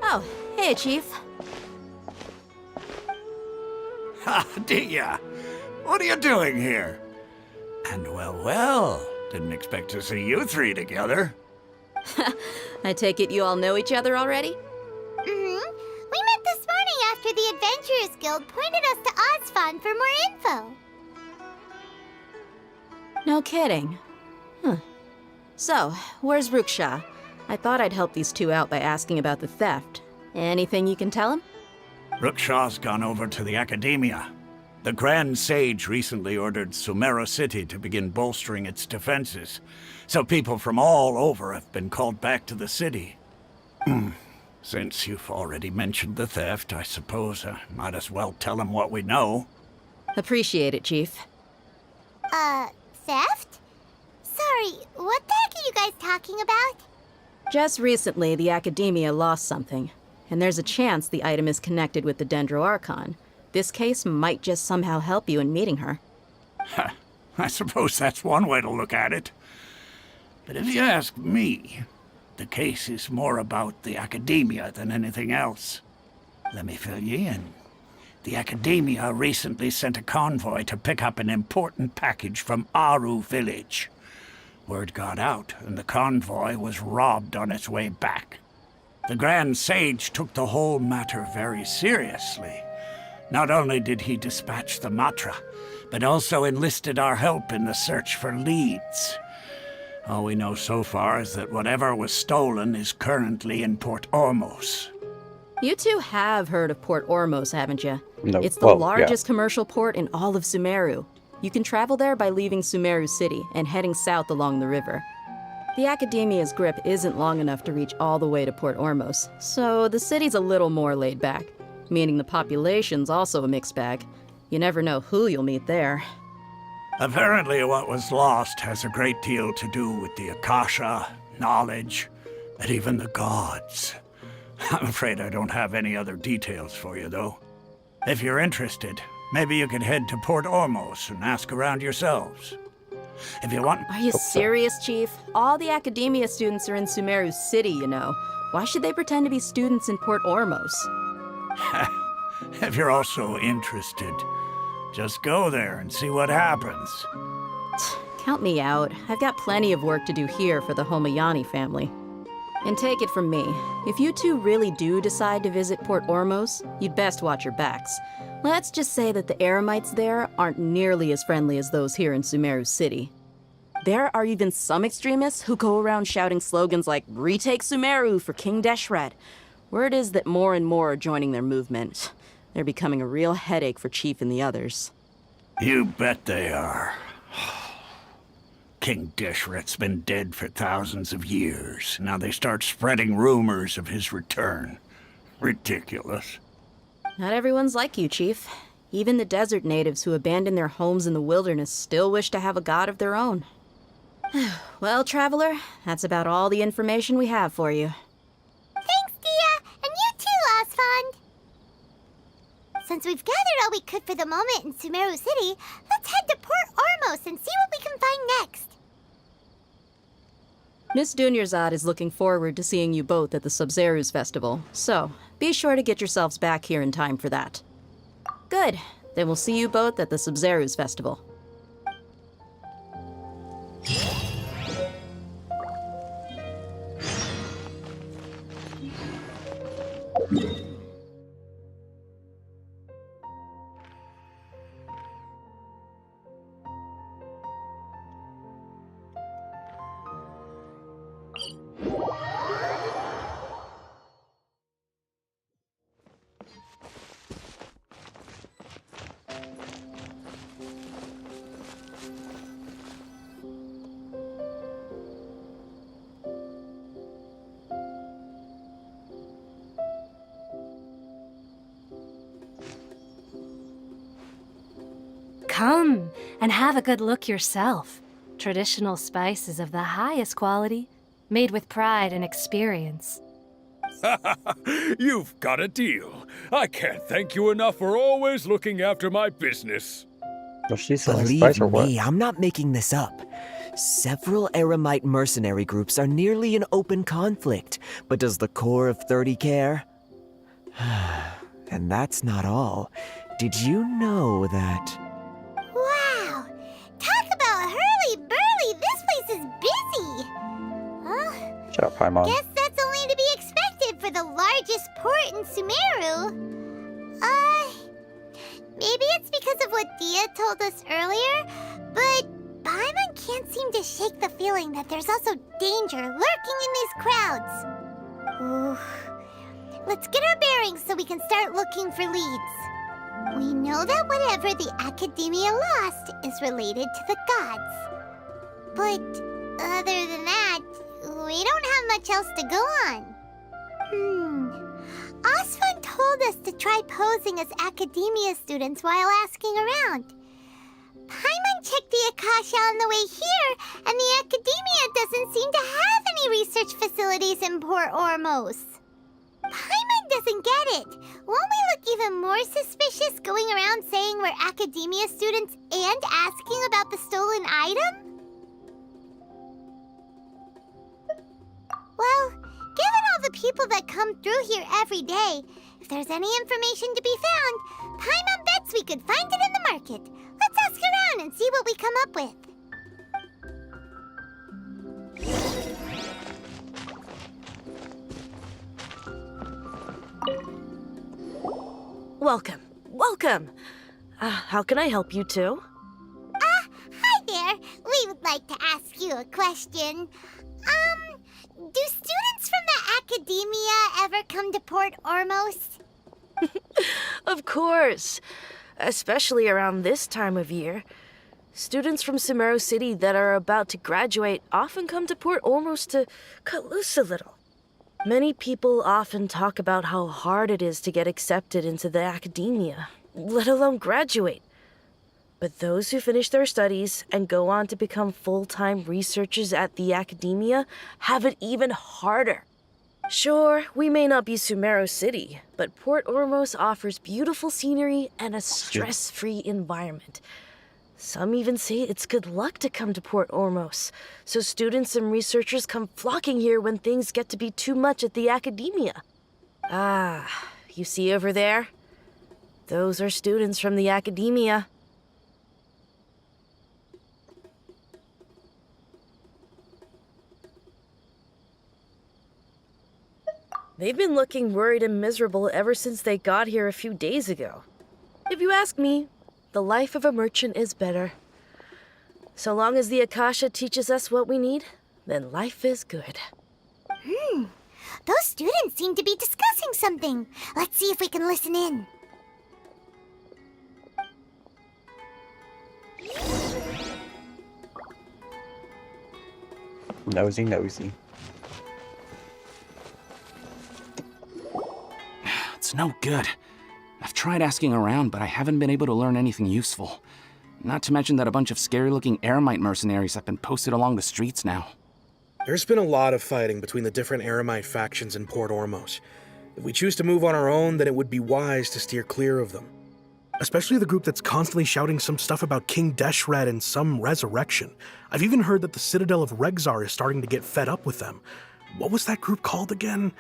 Oh, hey, Chief. Ha, Dia! What are you doing here? And well, didn't expect to see you three together. I take it you all know each other already? We met this morning after the Adventurers Guild pointed us to Ozfon for more info. No kidding. So, where's Ruksha? I thought I'd help these two out by asking about the theft. Anything you can tell him? Ruksha's gone over to the Academia. The Grand Sage recently ordered Sumeru City to begin bolstering its defenses, so people from all over have been called back to the city. Since you've already mentioned the theft, I suppose I might as well tell him what we know. Appreciate it, Chief. Theft? Sorry, what the heck are you guys talking about? Just recently, the Academia lost something, and there's a chance the item is connected with the Dendro Archon. This case might just somehow help you in meeting her. I suppose that's one way to look at it. But if you ask me, the case is more about the Academia than anything else. Let me fill you in. The Academia recently sent a convoy to pick up an important package from Aru village. Word got out, and the convoy was robbed on its way back. The Grand Sage took the whole matter very seriously. Not only did he dispatch the Matra, but also enlisted our help in the search for leads. All we know so far is that whatever was stolen is currently in Port Ormos. You two have heard of Port Ormos, haven't you? No. It's the largest commercial port in all of Sumeru. You can travel there by leaving Sumeru City and heading south along the river. The Academia's grip isn't long enough to reach all the way to Port Ormos, so the city's a little more laid back, meaning the population's also a mixed bag. You never know who you'll meet there. Apparently what was lost has a great deal to do with the Akasha, knowledge, and even the gods. I'm afraid I don't have any other details for you, though. If you're interested, maybe you could head to Port Ormos and ask around yourselves. If you want... Are you serious, Chief? All the Academia students are in Sumeru City, you know. Why should they pretend to be students in Port Ormos? If you're also interested, just go there and see what happens. Count me out. I've got plenty of work to do here for the Homayani family. And take it from me, if you two really do decide to visit Port Ormos, you'd best watch your backs. Let's just say that the Eremites there aren't nearly as friendly as those here in Sumeru City. There are even some extremists who go around shouting slogans like, "Retake Sumeru for King Deshret." Word is that more and more are joining their movement. They're becoming a real headache for Chief and the others. You bet they are. King Deshret's been dead for thousands of years. Now they start spreading rumors of his return. Ridiculous. Not everyone's like you, Chief. Even the desert natives who abandoned their homes in the wilderness still wish to have a god of their own. Well, Traveler, that's about all the information we have for you. Thanks, Dia, and you too, Osfond. Since we've gathered all we could for the moment in Sumeru City, let's head to Port Ormos and see what we can find next. Miss Dunyarzad is looking forward to seeing you both at the Sabzeruz Festival, so be sure to get yourselves back here in time for that. Good. Then we'll see you both at the Sabzeruz Festival. Come and have a good look yourself. Traditional spices of the highest quality, made with pride and experience. You've got a deal. I can't thank you enough for always looking after my business. Was she selling Believe spice or what? me, I'm not making this up. Several Eremite mercenary groups are nearly in open conflict, but does the core of 30 care? And that's not all. Did you know that... Wow! Talk about hurly-burly! This place is busy! Well, Shut up, Paimon. guess that's only to be expected for the largest port in Sumeru. Maybe it's because of what Dia told us earlier, but Paimon can't seem to shake the feeling that there's also danger lurking in these crowds. Ooh. Let's get our bearings so we can start looking for leads. We know that whatever the Academia lost is related to the gods. But other than that, we don't have much else to go on. Osfund told us to try posing as Academia students while asking around. Paimon checked the Akasha on the way here, and the Academia doesn't seem to have any research facilities in Port Ormos. Paimon doesn't get it. Won't we look even more suspicious going around saying we're Academia students and asking about the stolen item? Well, given all the people that come through here every day, if there's any information to be found, Paimon bets we could find it in the market. Let's ask around and see what we come up with. Welcome. Welcome. How can I help you two? Hi there. We would like to ask you a question. Do students from the Academia ever come to Port Ormos? Of course. Especially around this time of year. Students from Sumeru City that are about to graduate often come to Port Ormos to cut loose a little. Many people often talk about how hard it is to get accepted into the Academia, let alone graduate. But those who finish their studies and go on to become full-time researchers at the Academia have it even harder. Sure, we may not be Sumeru City, but Port Ormos offers beautiful scenery and a stress-free environment. Some even say it's good luck to come to Port Ormos, so students and researchers come flocking here when things get to be too much at the Academia. You see over there? Those are students from the Academia. They've been looking worried and miserable ever since they got here a few days ago. If you ask me, the life of a merchant is better. So long as the Akasha teaches us what we need, then life is good. Those students seem to be discussing something. Let's see if we can listen in. Nosy, nosy. It's no good. I've tried asking around, but I haven't been able to learn anything useful. Not to mention that a bunch of scary-looking Eremite mercenaries have been posted along the streets now. There's been a lot of fighting between the different Eremite factions in Port Ormos. If we choose to move on our own, then it would be wise to steer clear of them. Especially the group that's constantly shouting some stuff about King Deshret and some resurrection. I've even heard that the Citadel of Regzar is starting to get fed up with them. What was that group called again?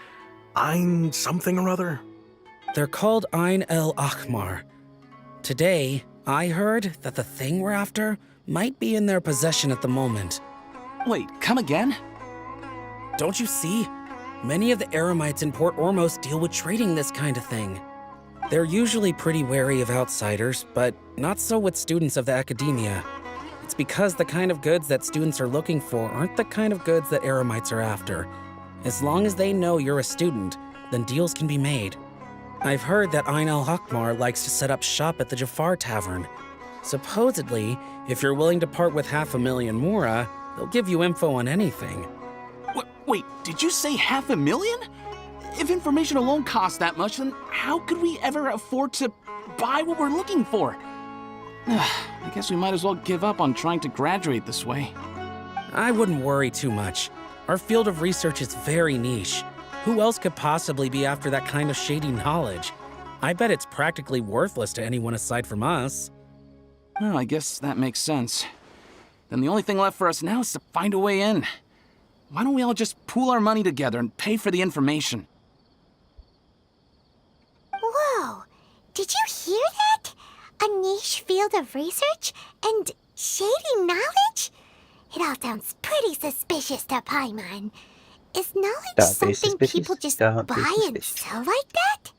Ein something or other? They're called Ein El Akhmar. Today, I heard that the thing we're after might be in their possession at the moment. Wait, come again? Don't you see? Many of the Eremites in Port Ormos deal with trading this kind of thing. They're usually pretty wary of outsiders, but not so with students of the academia. It's because the kind of goods that students are looking for aren't the kind of goods that Eremites are after. As long as they know you're a student, then deals can be made. I've heard that Ein El Akhmar likes to set up shop at the Jafar Tavern. Supposedly, if you're willing to part with 500,000 Mora, they'll give you info on anything. Wait, did you say 500,000? If information alone costs that much, then how could we ever afford to buy what we're looking for? I guess we might as well give up on trying to graduate this way. I wouldn't worry too much. Our field of research is very niche. Who else could possibly be after that kind of shady knowledge? I bet it's practically worthless to anyone aside from us. Well, I guess that makes sense. Then the only thing left for us now is to find a way in. Why don't we all just pool our money together and pay for the information? Whoa! Did you hear that? A niche field of research and shady knowledge? It all sounds pretty suspicious to Paimon. Is knowledge something people just buy and sell like that?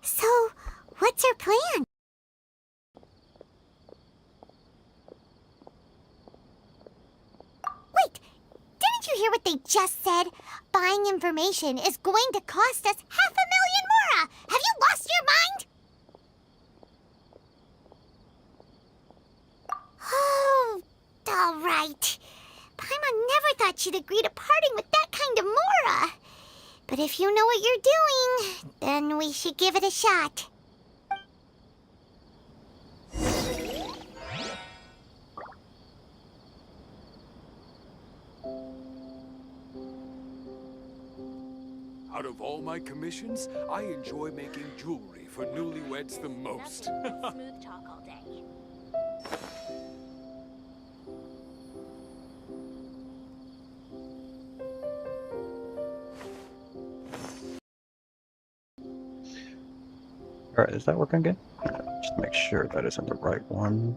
So, what's our plan? Wait, didn't you hear what they just said? Buying information is going to cost us 500,000 Mora! Have you lost your mind? Oh, all right. Paimon never thought she'd agree to parting with that kind of Mora. But if you know what you're doing, then we should give it a shot. Out of all my commissions, I enjoy making jewelry for newlyweds the most. Smooth talk all day. Alright, is that working good? Just make sure that isn't the right one.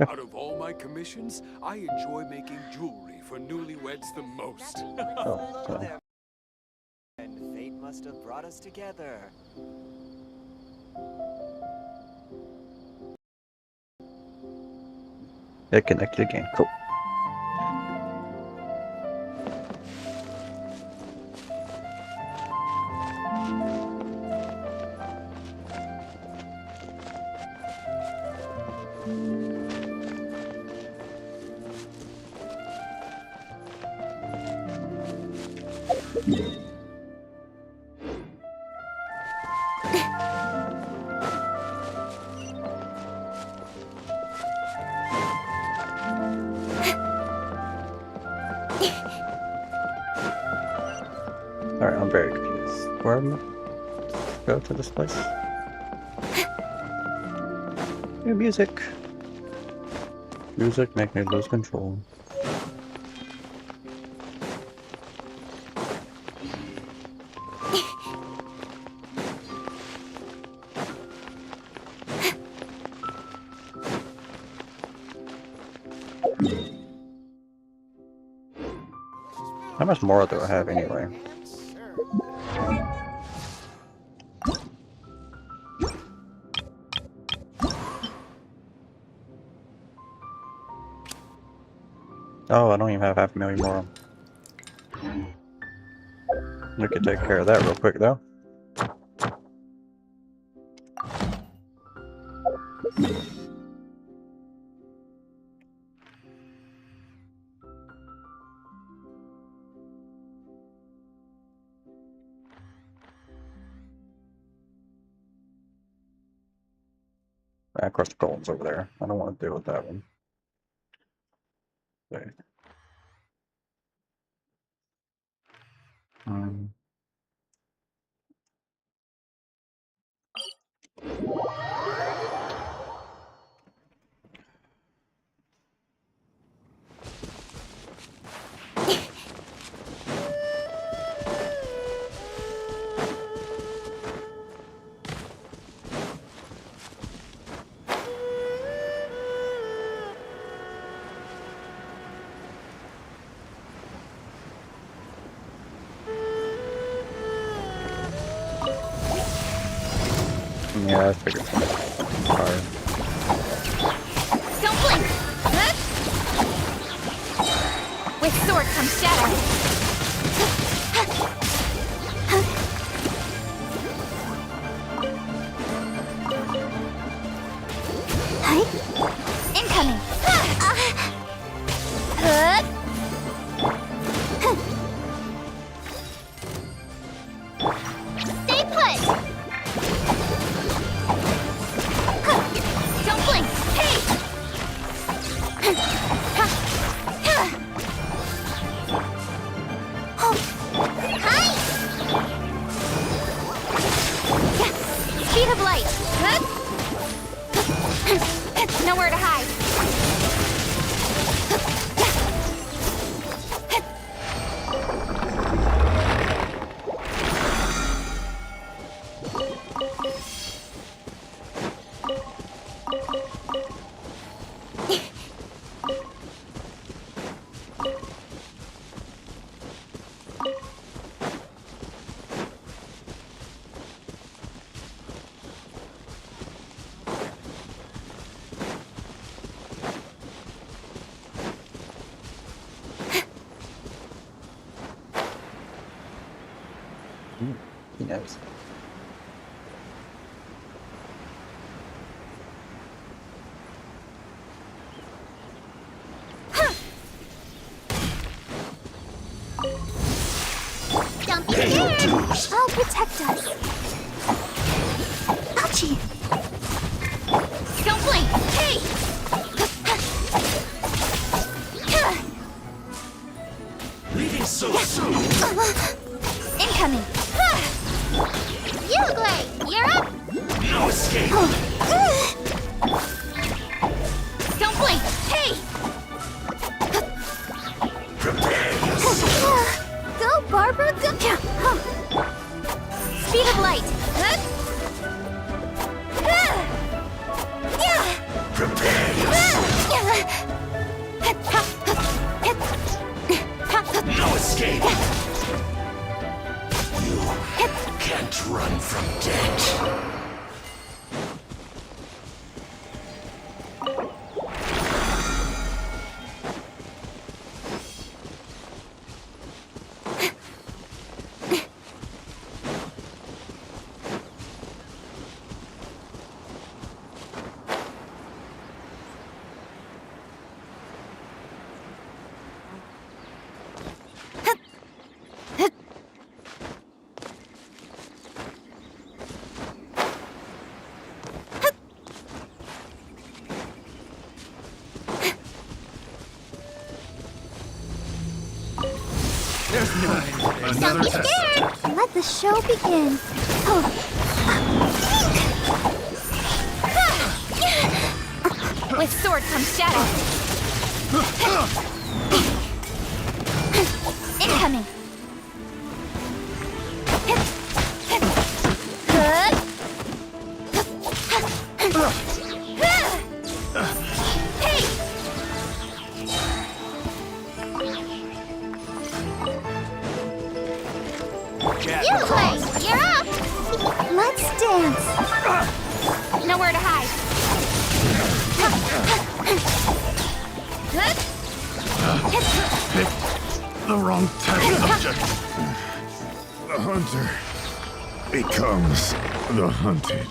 Out of all my commissions, I enjoy making jewelry for newlyweds the most. Oh, so. And fate must have brought us together. It connected again. Cool. Alright, I'm very confused. Where am I? Go to this place? Yeah, music. Music make me lose control. How much more do I have anyway? Oh, I don't even have 500,000 more. We could take care of that real quick though. Of course, the golem's over there. I don't want to deal with that one. Okay. Yeah, I figured so. Sorry. Don't blink! Huh? With sword comes shadow. Hi. Incoming. Stay put. Don't blink! Hey! Hi! Speed of light! Nowhere to hide! He knows. Don't be scared! I'll protect us. Ouchie! Don't blink! Hey! Leaving so soon. Incoming! You look like you're up! No escape. Don't blink! Hey! Prepare yourself. Go, Barbara, go! Speed of light! Prepare yourself. No escape. You can't run from death. Don't be scared! Let the show begin. With sword comes shadow. Incoming. Hey! Jet. You play! You're up! Let's dance. Nowhere to hide. Picked the wrong test subject. The hunter becomes the hunted.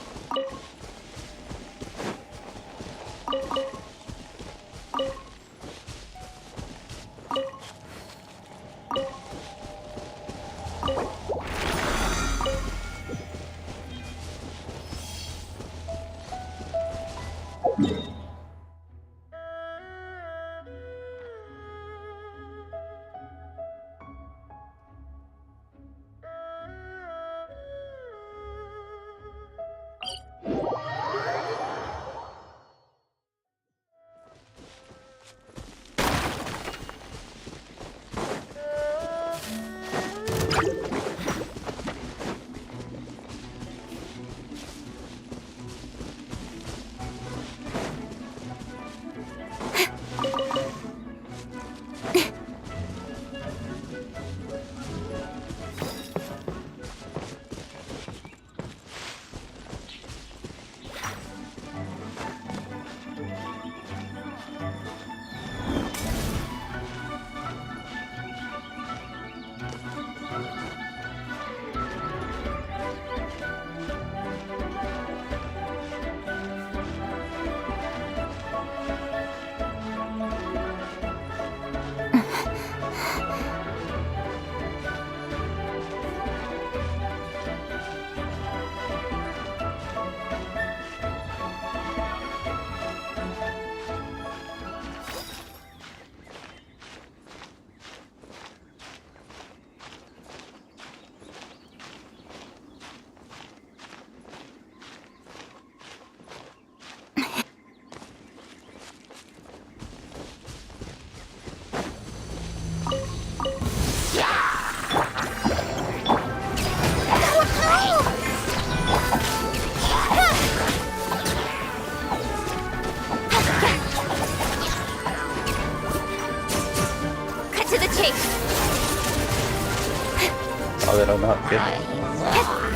Oh, that I'm not good.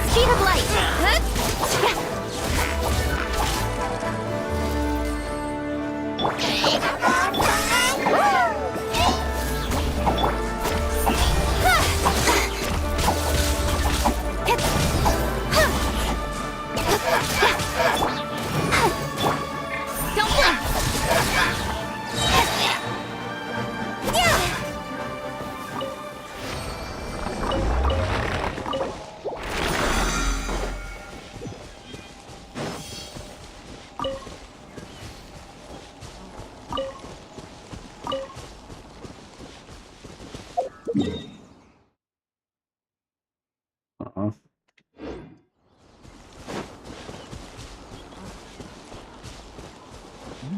Speed of light. Don't blink. Uh-uh.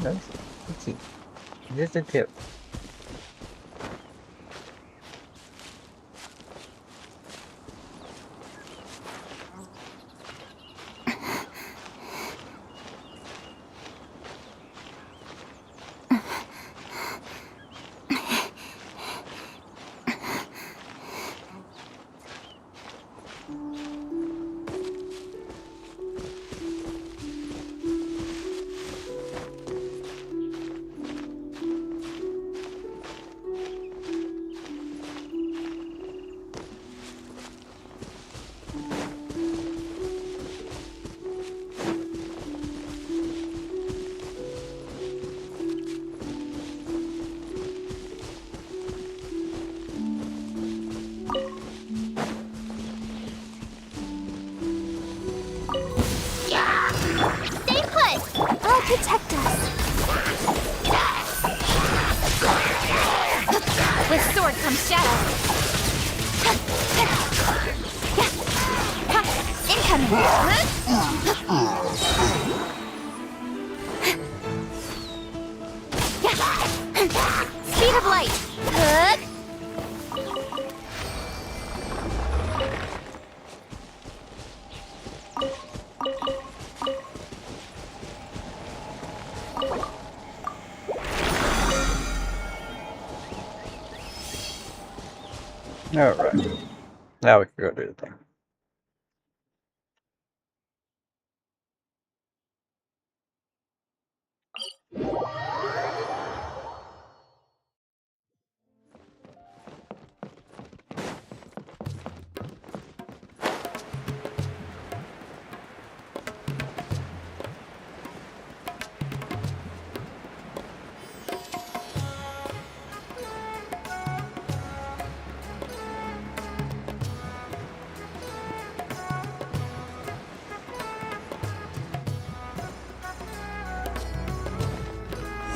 Let's see. Just a tip. Stay put! I'll protect us. With sword comes shadow. Incoming! Speed of light! Good! Alright. Now we can go do the thing.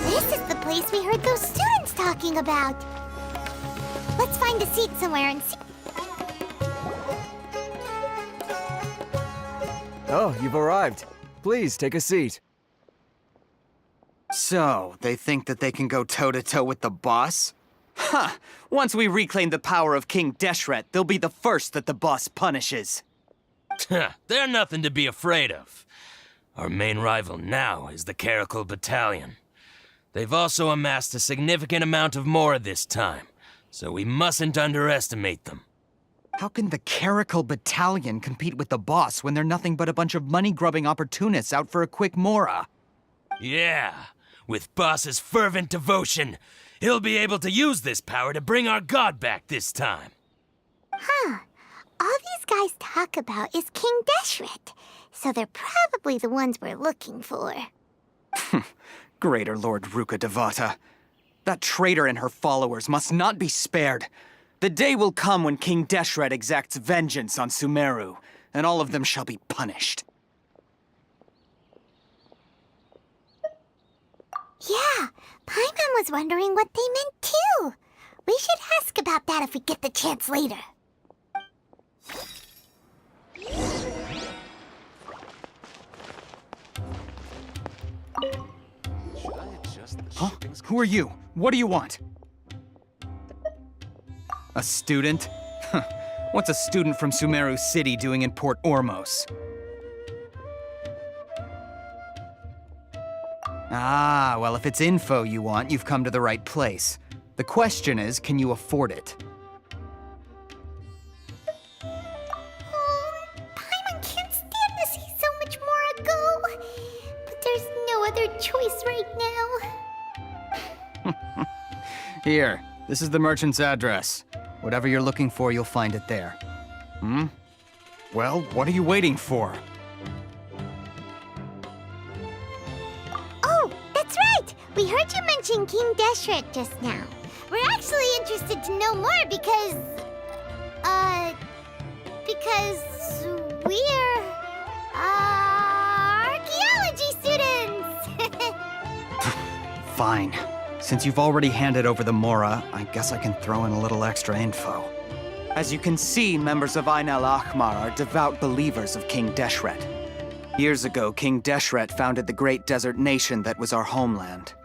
This is the place we heard those students talking about. Let's find a seat somewhere and see. Oh, you've arrived. Please take a seat. So, they think that they can go toe-to-toe with the boss? Ha! Once we reclaim the power of King Deshret, they'll be the first that the boss punishes. They're nothing to be afraid of. Our main rival now is the Caracal Battalion. They've also amassed a significant amount of Mora this time, so we mustn't underestimate them. How can the Caracal Battalion compete with the boss when they're nothing but a bunch of money-grubbing opportunists out for a quick Mora? Yeah, with Boss's fervent devotion, he'll be able to use this power to bring our god back this time. Huh. All these guys talk about is King Deshret, so they're probably the ones we're looking for. Greater Lord Ruka Devata. That traitor and her followers must not be spared. The day will come when King Deshret exacts vengeance on Sumeru, and all of them shall be punished. Yeah, Paimon was wondering what they meant too. We should ask about that if we get the chance later. Huh? Who are you? What do you want? A student? What's a student from Sumeru City doing in Port Ormos? Ah, well, if it's info you want, you've come to the right place. The question is, can you afford it? Paimon can't stand to see so much more go. But there's no other choice right now. Here, this is the merchant's address. Whatever you're looking for, you'll find it there. Hmm? Well, what are you waiting for? Oh, that's right! We heard you mention King Deshret just now. We're actually interested to know more because we're, archaeology students! Fine. Since you've already handed over the Mora, I guess I can throw in a little extra info. As you can see, members of Ain al-Ahmar are devout believers of King Deshret. Years ago, King Deshret founded the great desert nation that was our homeland.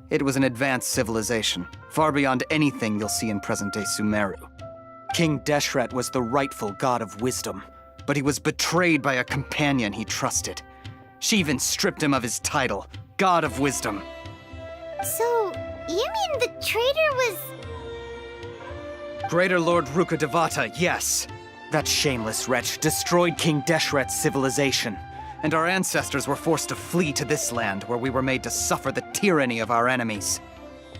It was an advanced civilization, far beyond anything you'll see in present-day Sumeru. King Deshret was the rightful god of wisdom, but he was betrayed by a companion he trusted. She even stripped him of his title, God of Wisdom. So, you mean the traitor was... Greater Lord Ruka Devata, yes. That shameless wretch destroyed King Deshret's civilization, and our ancestors were forced to flee to this land where we were made to suffer the tyranny of our enemies.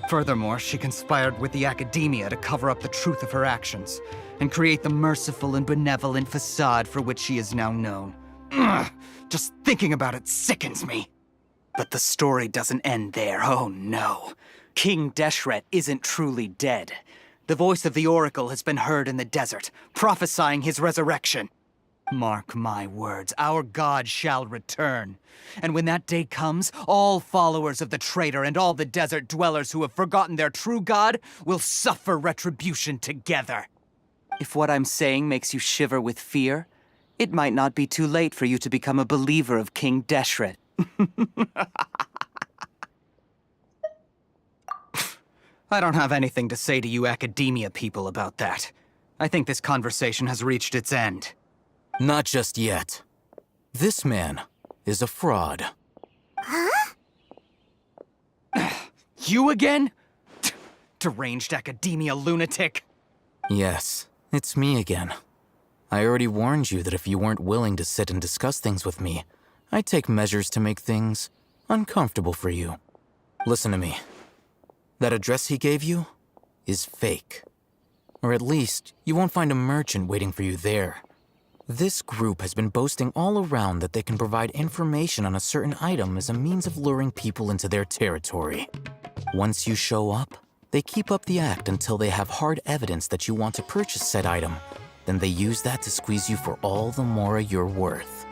Furthermore, she conspired with the Academia to cover up the truth of her actions and create the merciful and benevolent facade for which she is now known. Ugh, just thinking about it sickens me. But the story doesn't end there, oh no. King Deshret isn't truly dead. The voice of the Oracle has been heard in the desert, prophesying his resurrection. Mark my words, our god shall return. And when that day comes, all followers of the traitor and all the desert dwellers who have forgotten their true god will suffer retribution together. If what I'm saying makes you shiver with fear, it might not be too late for you to become a believer of King Deshret. I don't have anything to say to you Academia people about that. I think this conversation has reached its end. Not just yet. This man is a fraud. Huh? You again? Deranged Academia lunatic. Yes, it's me again. I already warned you that if you weren't willing to sit and discuss things with me, I'd take measures to make things uncomfortable for you. Listen to me. That address he gave you is fake. Or at least, you won't find a merchant waiting for you there. This group has been boasting all around that they can provide information on a certain item as a means of luring people into their territory. Once you show up, they keep up the act until they have hard evidence that you want to purchase said item. Then they use that to squeeze you for all the more you're worth.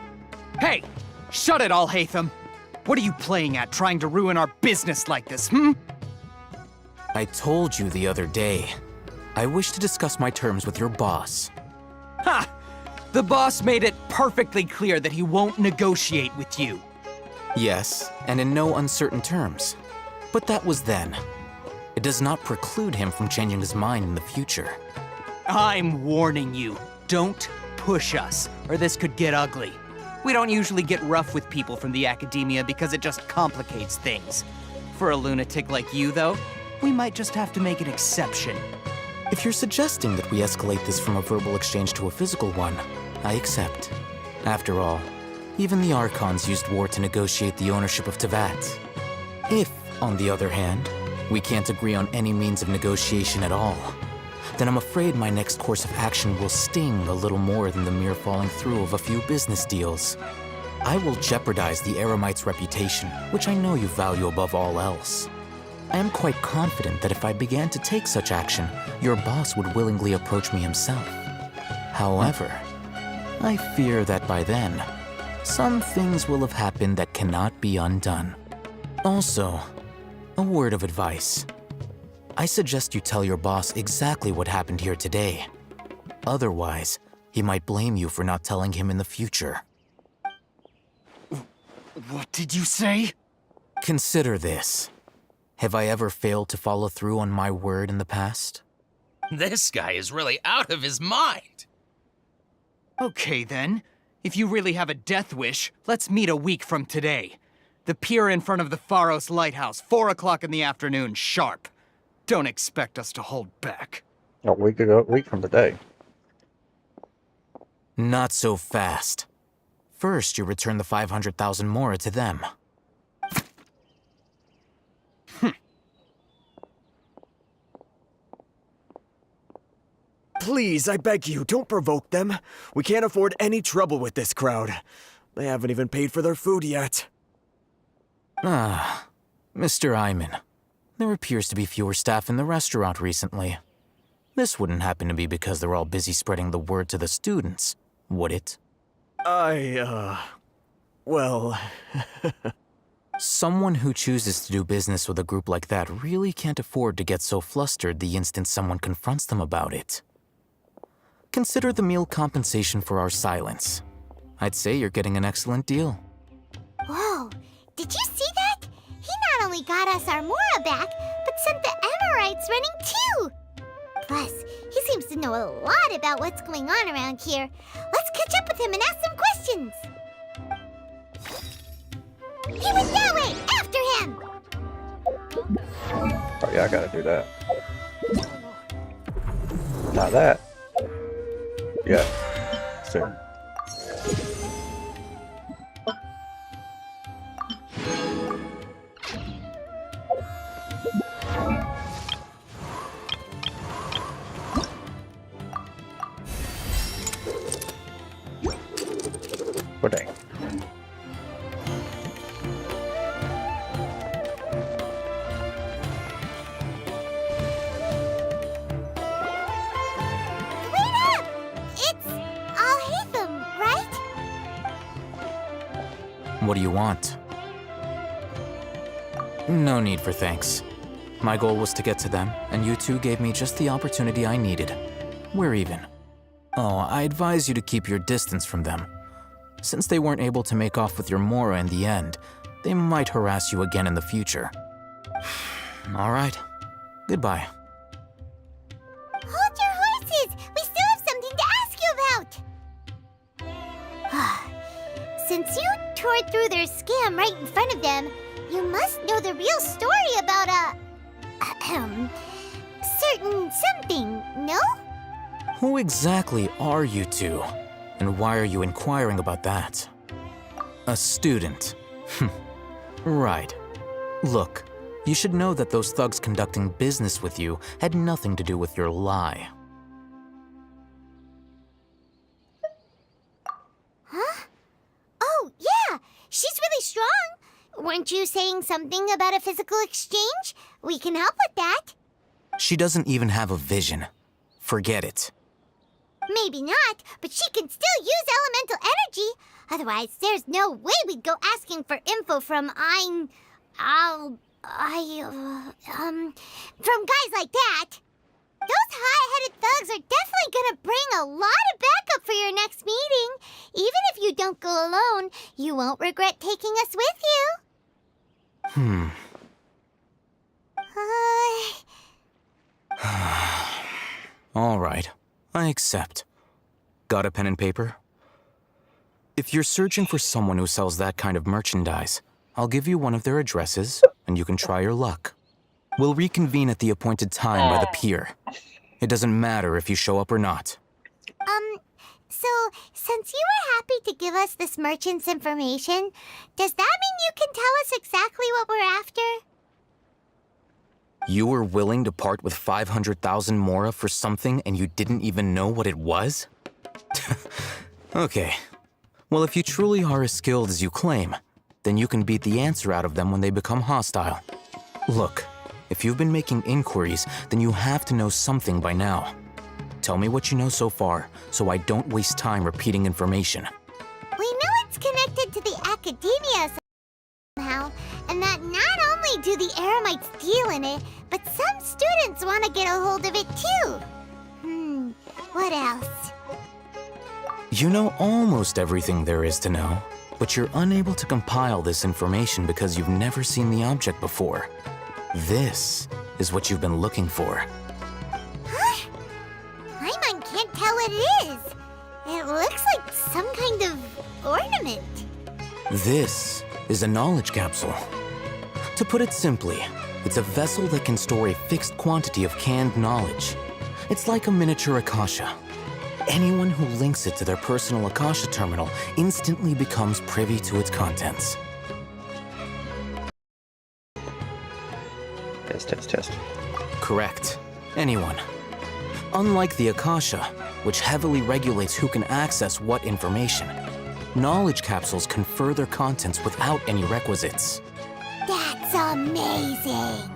Hey! Shut it all, Hatham! What are you playing at, trying to ruin our business like this, hmm? I told you the other day. I wish to discuss my terms with your boss. Ha! The boss made it perfectly clear that he won't negotiate with you. Yes, and in no uncertain terms. But that was then. It does not preclude him from changing his mind in the future. I'm warning you, don't push us, or this could get ugly. We don't usually get rough with people from the academia because it just complicates things. For a lunatic like you, though, we might just have to make an exception. If you're suggesting that we escalate this from a verbal exchange to a physical one, I accept. After all, even the Archons used war to negotiate the ownership of Teyvat. If, on the other hand, we can't agree on any means of negotiation at all, then I'm afraid my next course of action will sting a little more than the mere falling through of a few business deals. I will jeopardize the Eremites' reputation, which I know you value above all else. I am quite confident that if I began to take such action, your boss would willingly approach me himself. However, I fear that by then, some things will have happened that cannot be undone. Also, a word of advice. I suggest you tell your boss exactly what happened here today. Otherwise, he might blame you for not telling him in the future. What did you say? Consider this. Have I ever failed to follow through on my word in the past? This guy is really out of his mind. Okay then. If you really have a death wish, let's meet a week from today. The pier in front of the Pharos Lighthouse, 4 o'clock in the afternoon, sharp. Don't expect us to hold back. A week from today. Not so fast. First, you return the 500,000 mora to them. Please, I beg you, don't provoke them. We can't afford any trouble with this crowd. They haven't even paid for their food yet. Ah, Mr. Iman. There appears to be fewer staff in the restaurant recently. This wouldn't happen to be because they're all busy spreading the word to the students, would it? Well... Someone who chooses to do business with a group like that really can't afford to get so flustered the instant someone confronts them about it. Consider the meal compensation for our silence. I'd say you're getting an excellent deal. Whoa, did you see that? He not only got us our Mora back, but sent the Amorites running too! Plus, he seems to know a lot about what's going on around here. Let's catch up with him and ask some questions! He went that way! After him! Oh yeah, I gotta do that. Not that. Yeah. Soon. Oh dang. What do you want? No need for thanks. My goal was to get to them, and you two gave me just the opportunity I needed. We're even. Oh, I advise you to keep your distance from them. Since they weren't able to make off with your Mora in the end, they might harass you again in the future. All right. Goodbye. Hold your horses! We still have something to ask you about! Since you tore through their scam right in front of them, you must know the real story about certain something, no? Who exactly are you two? And why are you inquiring about that? A student. Right. Look, you should know that those thugs conducting business with you had nothing to do with your lie. Huh? Oh, yeah! She's really strong! Weren't you saying something about a physical exchange? We can help with that. She doesn't even have a vision. Forget it. Maybe not, but she can still use elemental energy. Otherwise, there's no way we'd go asking for info from from guys like that. Those high-headed thugs are definitely gonna bring a lot of backup for your next meeting. Even if you don't go alone, you won't regret taking us with you. All right, I accept. Got a pen and paper? If you're searching for someone who sells that kind of merchandise, I'll give you one of their addresses, and you can try your luck. We'll reconvene at the appointed time by the pier. It doesn't matter if you show up or not. So, since you were happy to give us this merchant's information, does that mean you can tell us exactly what we're after? You were willing to part with 500,000 mora for something and you didn't even know what it was? Okay. Well, if you truly are as skilled as you claim, then you can beat the answer out of them when they become hostile. Look, if you've been making inquiries, then you have to know something by now. Tell me what you know so far, so I don't waste time repeating information. We know it's connected to the academia somehow, and that not only do the Eremites deal in it, but some students want to get a hold of it too. What else? You know almost everything there is to know, but you're unable to compile this information because you've never seen the object before. This is what you've been looking for. Huh? Paimon can't tell what it is. It looks like some kind of ornament. This is a knowledge capsule. To put it simply, it's a vessel that can store a fixed quantity of canned knowledge. It's like a miniature Akasha. Anyone who links it to their personal Akasha terminal instantly becomes privy to its contents. Test. Correct. Anyone. Unlike the Akasha, which heavily regulates who can access what information, knowledge capsules confer their contents without any requisites. That's amazing!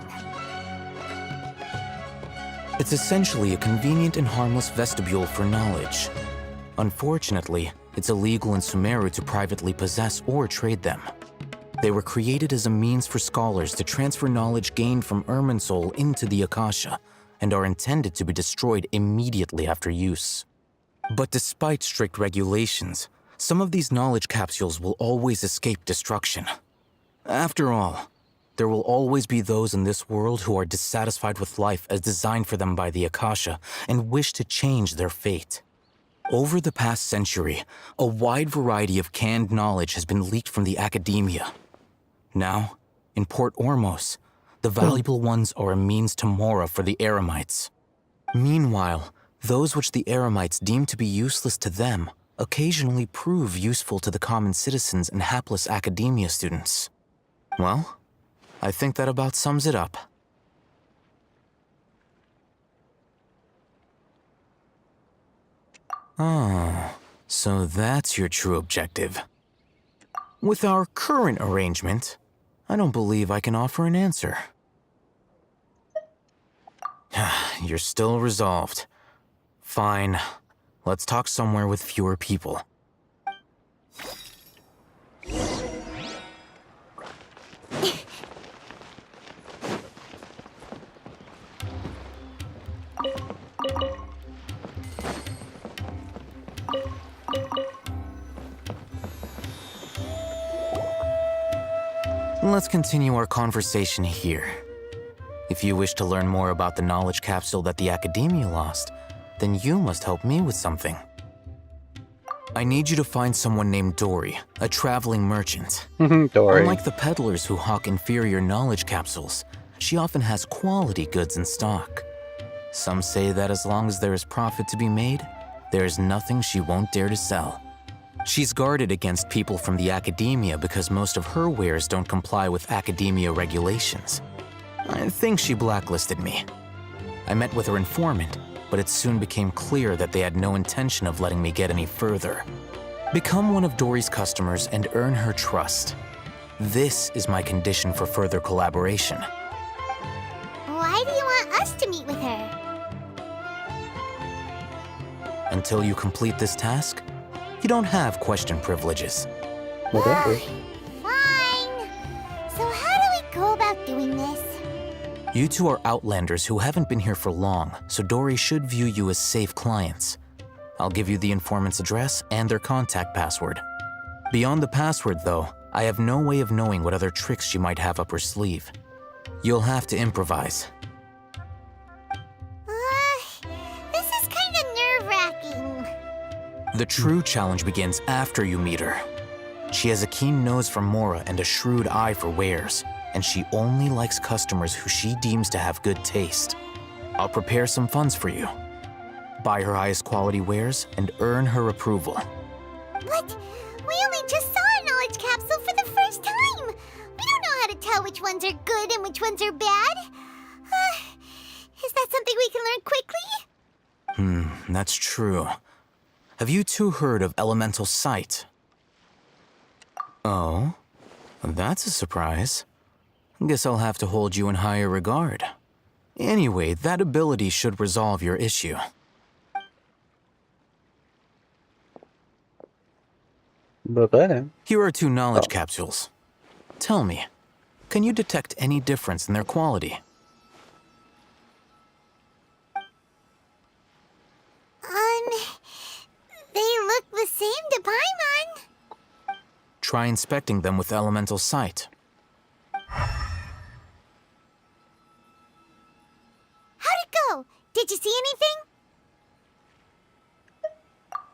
It's essentially a convenient and harmless vestibule for knowledge. Unfortunately, it's illegal in Sumeru to privately possess or trade them. They were created as a means for scholars to transfer knowledge gained from Irminsul into the Akasha, and are intended to be destroyed immediately after use. But despite strict regulations, some of these knowledge capsules will always escape destruction. After all, there will always be those in this world who are dissatisfied with life as designed for them by the Akasha and wish to change their fate. Over the past century, a wide variety of canned knowledge has been leaked from the academia. Now, in Port Ormos, the valuable ones are a means to mora for the Eremites. Meanwhile, those which the Eremites deem to be useless to them occasionally prove useful to the common citizens and hapless academia students. Well, I think that about sums it up. Oh, so that's your true objective. With our current arrangement, I don't believe I can offer an answer. You're still resolved. Fine. Let's talk somewhere with fewer people. Let's continue our conversation here. If you wish to learn more about the knowledge capsule that the Academia lost, then you must help me with something. I need you to find someone named Dory, a traveling merchant. Dory. Unlike the peddlers who hawk inferior knowledge capsules, she often has quality goods in stock. Some say that as long as there is profit to be made, there is nothing she won't dare to sell. She's guarded against people from the academia because most of her wares don't comply with academia regulations. I think she blacklisted me. I met with her informant, but it soon became clear that they had no intention of letting me get any further. Become one of Dory's customers and earn her trust. This is my condition for further collaboration. Why do you want us to meet with her? Until you complete this task, you don't have question privileges. Fine. So how do we go about doing this? You two are outlanders who haven't been here for long, so Dory should view you as safe clients. I'll give you the informant's address and their contact password. Beyond the password, though, I have no way of knowing what other tricks she might have up her sleeve. You'll have to improvise. This is kind of nerve-wracking. The true challenge begins after you meet her. She has a keen nose for Mora and a shrewd eye for wares, and she only likes customers who she deems to have good taste. I'll prepare some funds for you. Buy her highest quality wares and earn her approval. But we only just saw a knowledge capsule for the first time. We don't know how to tell which ones are good and which ones are bad. Is that something we can learn quickly? That's true. Have you two heard of elemental sight? Oh, that's a surprise. Guess I'll have to hold you in higher regard. Anyway, that ability should resolve your issue. Here are 2 knowledge capsules. Tell me, can you detect any difference in their quality? They look the same to Paimon. Try inspecting them with elemental sight. How'd it go? Did you see anything?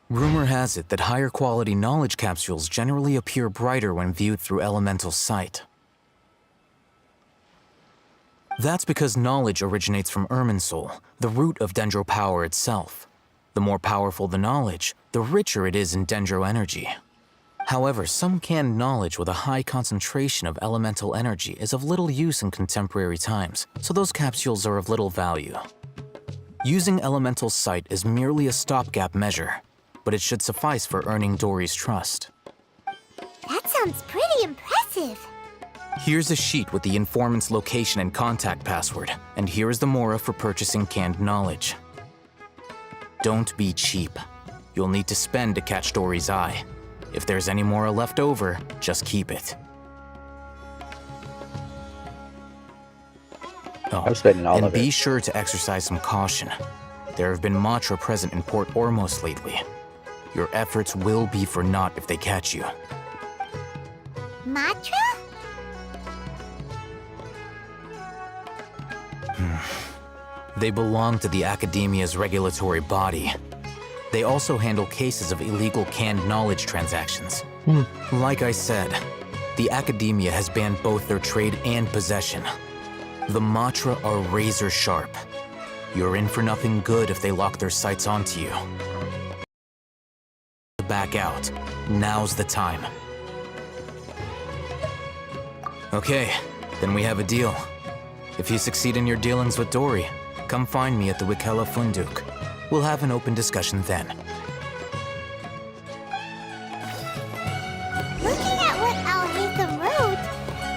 Rumor has it that higher quality knowledge capsules generally appear brighter when viewed through elemental sight. That's because knowledge originates from Irminsul, the root of Dendro power itself. The more powerful the knowledge, the richer it is in Dendro energy. However, some canned knowledge with a high concentration of elemental energy is of little use in contemporary times, so those capsules are of little value. Using elemental sight is merely a stopgap measure, but it should suffice for earning Dory's trust. That sounds pretty impressive. Here's a sheet with the informant's location and contact password, and here is the Mora for purchasing canned knowledge. Don't be cheap. You'll need to spend to catch Dory's eye. If there's any Mora left over, just keep it. Oh, I'm spending all and of it. be sure to exercise some caution. There have been Matra present in Port Ormos lately. Your efforts will be for naught if they catch you. Matra? They belong to the Academia's regulatory body. They also handle cases of illegal canned knowledge transactions. Like I said, the Academia has banned both their trade and possession. The Matra are razor sharp. You're in for nothing good if they lock their sights onto you. Back out. Now's the time. Okay, then we have a deal. If you succeed in your dealings with Dory, come find me at the Wikela Funduk. We'll have an open discussion then. Looking at what Al-Haytham wrote,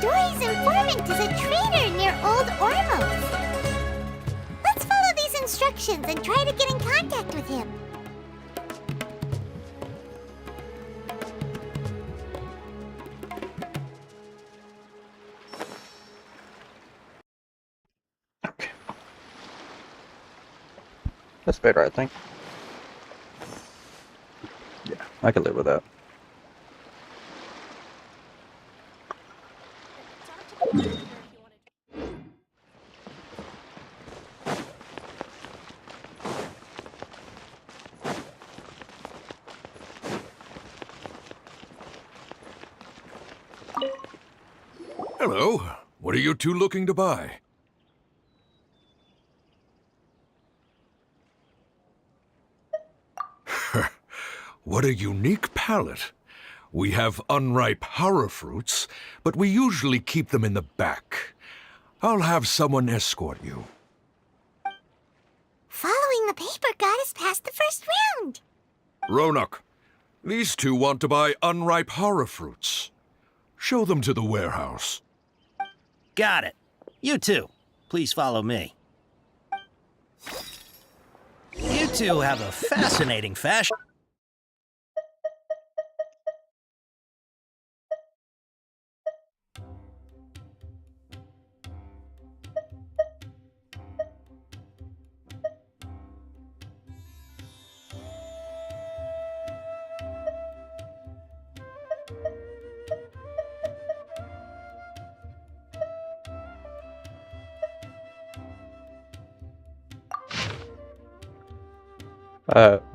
Dory's informant is a trader near Old Ormos. Let's follow these instructions and try to get in contact with him. That's better, I think. Yeah, I can live with that. Hello. What are you two looking to buy? What a unique palate. We have unripe hara fruits, but we usually keep them in the back. I'll have someone escort you. Following the paper got us past the first round. Ronak, these two want to buy unripe hara fruits. Show them to the warehouse. Got it. You two, please follow me. You two have a fascinating fashion.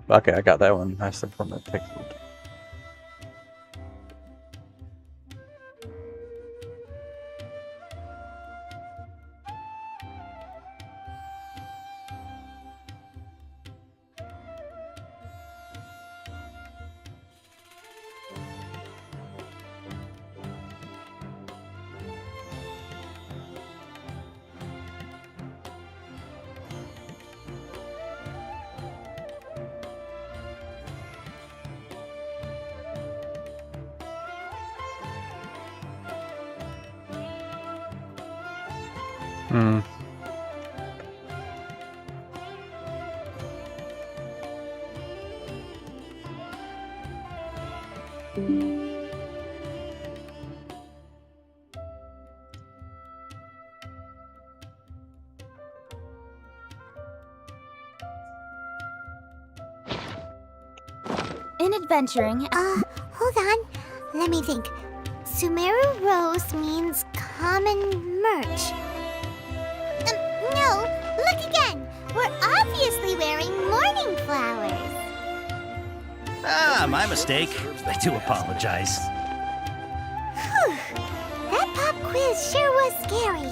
Okay, I got that one. Nice from the pixel. In adventuring, hold on. Let me think. Sumeru Rose means common merch. No, look again. We're obviously wearing morning flowers. Ah, my mistake. I do apologize. Whew. That pop quiz sure was scary.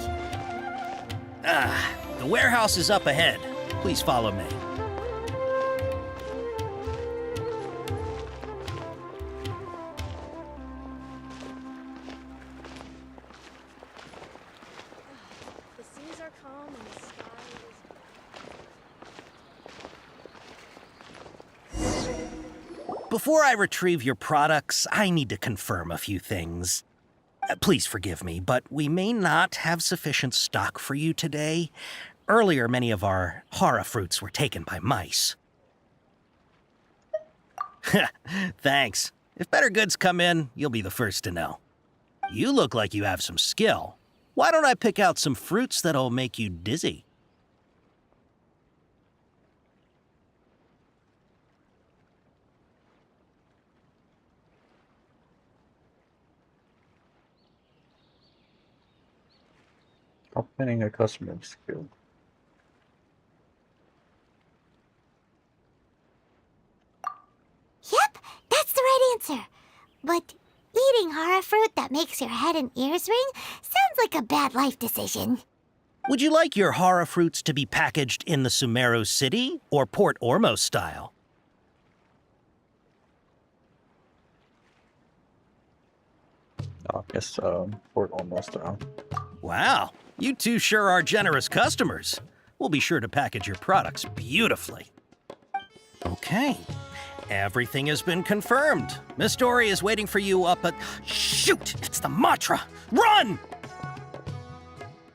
The warehouse is up ahead. Please follow me. Before I retrieve your products, I need to confirm a few things. Please forgive me, but we may not have sufficient stock for you today. Earlier, many of our hara fruits were taken by mice. Thanks. If better goods come in, you'll be the first to know. You look like you have some skill. Why don't I pick out some fruits that'll make you dizzy? Opening a customer skill. Yep, that's the right answer. But eating hara fruit that makes your head and ears ring sounds like a bad life decision. Would you like your hara fruits to be packaged in the Sumeru City or Port Ormos style? I guess Port Ormos style. Wow, you two sure are generous customers. We'll be sure to package your products beautifully. Okay, everything has been confirmed. Miss Dory is waiting for you up at... Shoot, it's the Matra! Run!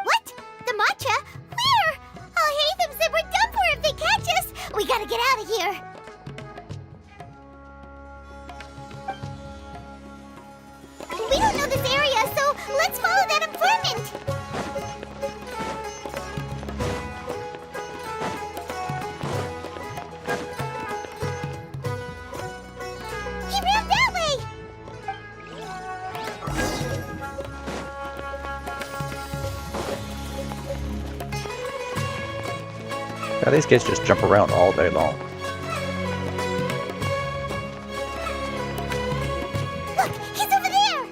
What? The Matra? Where? All Hatham said we're done for if they catch us. We gotta get out of here. We don't know this area, so let's follow that informant. He ran that way. Yeah, these kids just jump around all day long. Look, he's over there.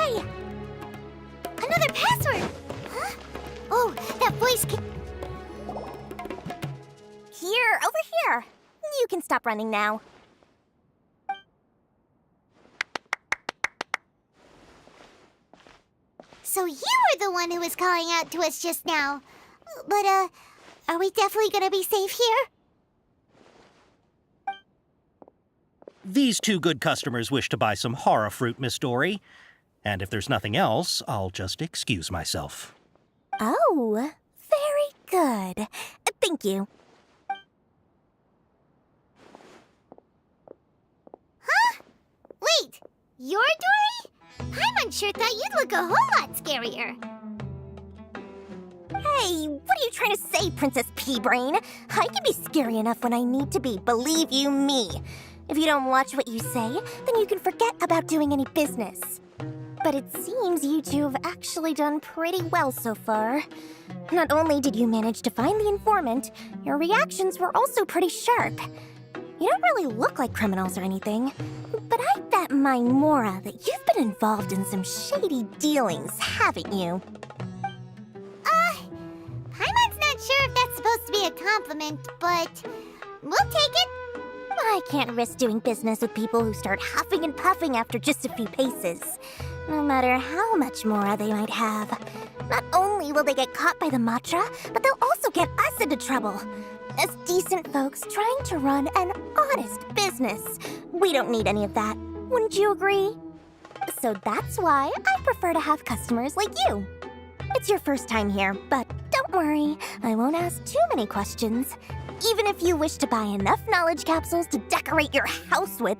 Hey! Another password! Huh? Oh, that voice can... Here, over here. You can stop running now. So you were the one who was calling out to us just now. But, are we definitely gonna be safe here? These two good customers wish to buy some horror fruit, Miss Dory. And if there's nothing else, I'll just excuse myself. Oh, very good. Thank you. Huh? Wait, you're Dory? Paimon sure thought you'd look a whole lot scarier. Hey, what are you trying to say, Princess Pea-Brain? I can be scary enough when I need to be, believe you me. If you don't watch what you say, then you can forget about doing any business. But it seems you two have actually done pretty well so far. Not only did you manage to find the informant, your reactions were also pretty sharp. You don't really look like criminals or anything, but I bet my Mora that you've been involved in some shady dealings, haven't you? Paimon's not sure if that's supposed to be a compliment, but we'll take it. I can't risk doing business with people who start huffing and puffing after just a few paces, no matter how much Mora they might have. Not only will they get caught by the Matra, but they'll also get us into trouble. As decent folks trying to run an honest business, we don't need any of that. Wouldn't you agree? So that's why I prefer to have customers like you. It's your first time here, but don't worry, I won't ask too many questions. Even if you wish to buy enough knowledge capsules to decorate your house with,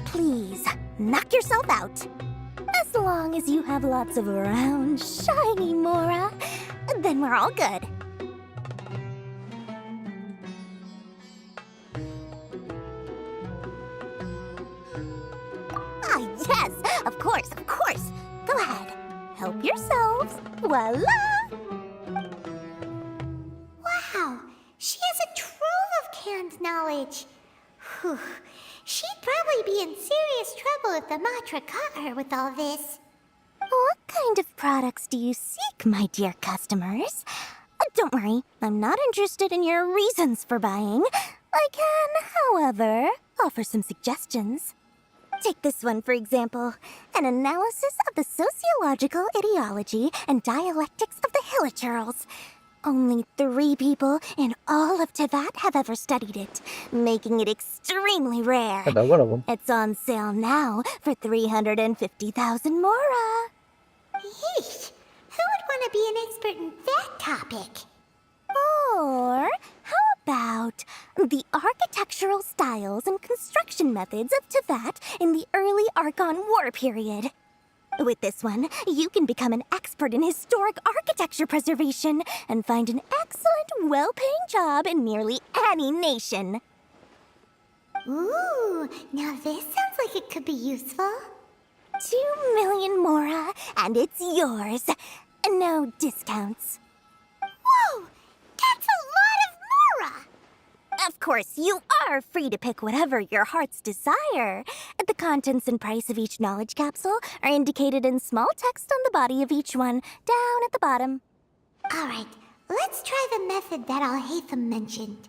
please knock yourself out. As long as you have lots of round, shiny Mora, then we're all good. Ah, yes, of course, of course. Go ahead, help yourselves. Voila! Wow, she has a trove of canned knowledge. Whew. She'd probably be in serious trouble if the Matra caught her with all this. What kind of products do you seek, my dear customers? Don't worry, I'm not interested in your reasons for buying. I can, however, offer some suggestions. Take this one, for example. An analysis of the sociological ideology and dialectics of the Hilichurls. Only 3 people in all of Teyvat have ever studied it, making it extremely rare. I know one of them. It's on sale now for 350,000 Mora. Yeesh, who would want to be an expert in that topic? Or how about the architectural styles and construction methods of Teyvat in the early Archon War period? With this one, you can become an expert in historic architecture preservation and find an excellent, well-paying job in nearly any nation. Ooh, now this sounds like it could be useful. 2 million Mora, and it's yours. No discounts. Whoa, that's a lot of Mora! Of course, you are free to pick whatever your heart's desire. The contents and price of each knowledge capsule are indicated in small text on the body of each one, down at the bottom. All right, let's try the method that Alhaitham mentioned.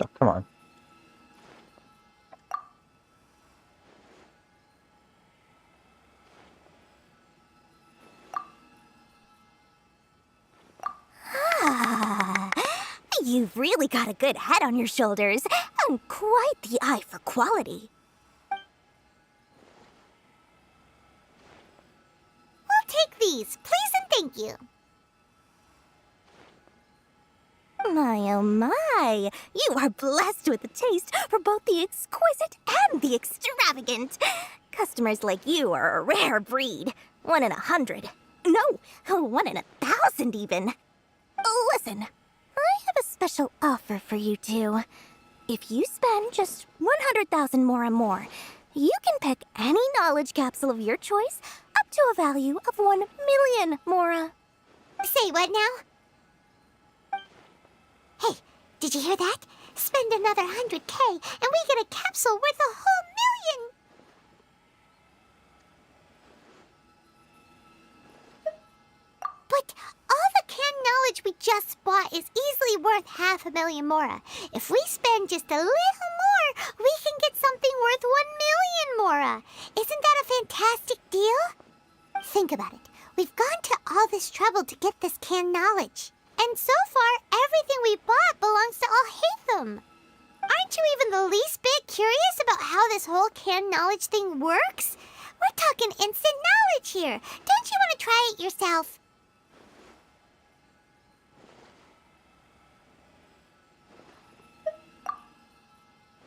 Oh, come on. Ah, you've really got a good head on your shoulders, and quite the eye for quality. We'll take these, please and thank you. My, oh my! You are blessed with a taste for both the exquisite and the extravagant. Customers like you are a rare breed. 1 in 100. No, 1 in 1,000 even. Listen, I have a special offer for you two. If you spend just 100,000 more and more, You can pick any knowledge capsule of your choice up to a value of 1 million Mora. Say what now? Hey, did you hear that? Spend another 100K and we get a capsule worth a whole million! But all the canned knowledge we just bought is easily worth 500,000 Mora. If we spend just a little more, we can get something worth 1 million Mora. Isn't that a fantastic deal? Think about it. We've gone to all this trouble to get this canned knowledge. And so far, everything we bought belongs to Alhaitham. Aren't you even the least bit curious about how this whole canned knowledge thing works? We're talking instant knowledge here. Don't you want to try it yourself?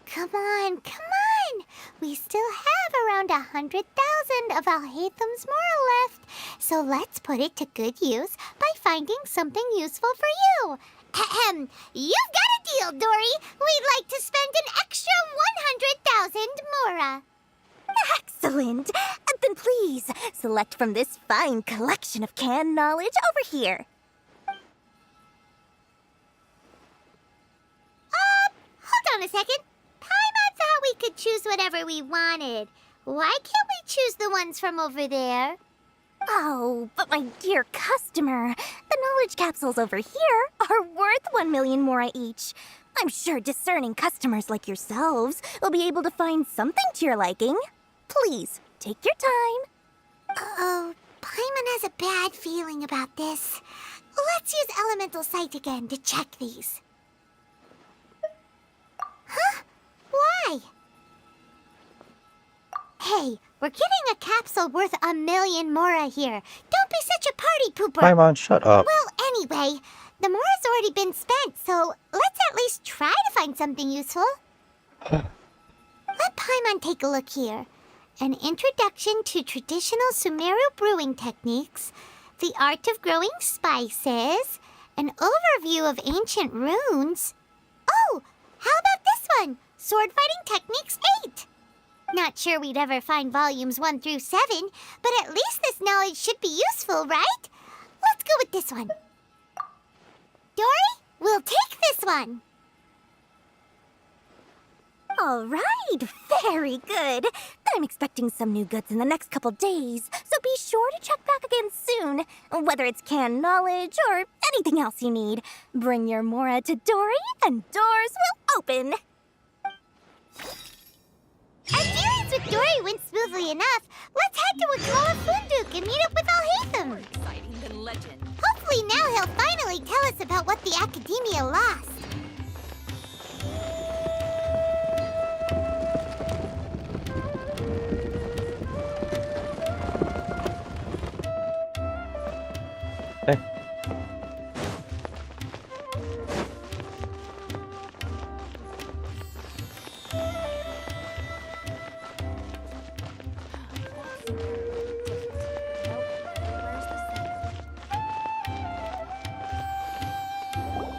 Come on, come on! We still have around 100,000 of Alhaitham's Mora left, so let's put it to good use by finding something useful for you. Ahem! You've got a deal, Dory! We'd like to spend an extra 100,000 Mora. Excellent! Then please, select from this fine collection of canned knowledge over here. Hold on a second. Paimon thought we could choose whatever we wanted. Why can't we choose the ones from over there? Oh, but my dear customer, the knowledge capsules over here are worth 1 million Mora each. I'm sure discerning customers like yourselves will be able to find something to your liking. Please, take your time. Uh-oh, Paimon has a bad feeling about this. Let's use Elemental Sight again to check these. Huh? Why? Hey, we're getting a capsule worth 1 million Mora here. Don't be such a party pooper. Paimon, shut up. Well, anyway, the Mora's already been spent, so let's at least try to find something useful. Let Paimon take a look here. An introduction to traditional Sumeru brewing techniques, the art of growing spices, an overview of ancient runes. Oh, how about this one? Sword Fighting Techniques 8. Not sure we'd ever find volumes 1 through 7, but at least this knowledge should be useful, right? Let's go with this one. Dory, we'll take this one. All right, very good. I'm expecting some new goods in the next couple days, so be sure to check back again soon. Whether it's canned knowledge or anything else you need, bring your Mora to Dory and doors will open. Our dealings with Dory went smoothly enough. Let's head to Wakala Funduk and meet up with Alhaitham. More exciting than legend. Hopefully now he'll finally tell us about what the Academia lost. Hey.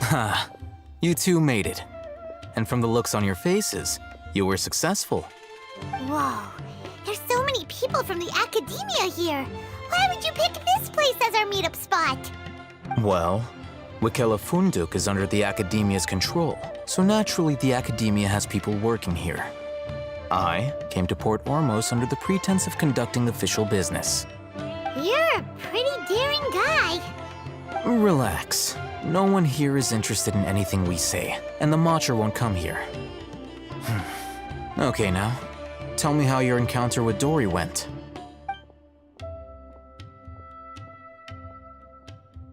Ha! You two made it. And from the looks on your faces, you were successful. Whoa, there's so many people from the Academia here. Why would you pick this place as our meetup spot? Well, Wakela Funduk is under the Academia's control, so naturally the Academia has people working here. I came to Port Ormos under the pretense of conducting official business. You're a pretty daring guy. Relax. No one here is interested in anything we say, and the Matcha won't come here. Okay now, tell me how your encounter with Dory went.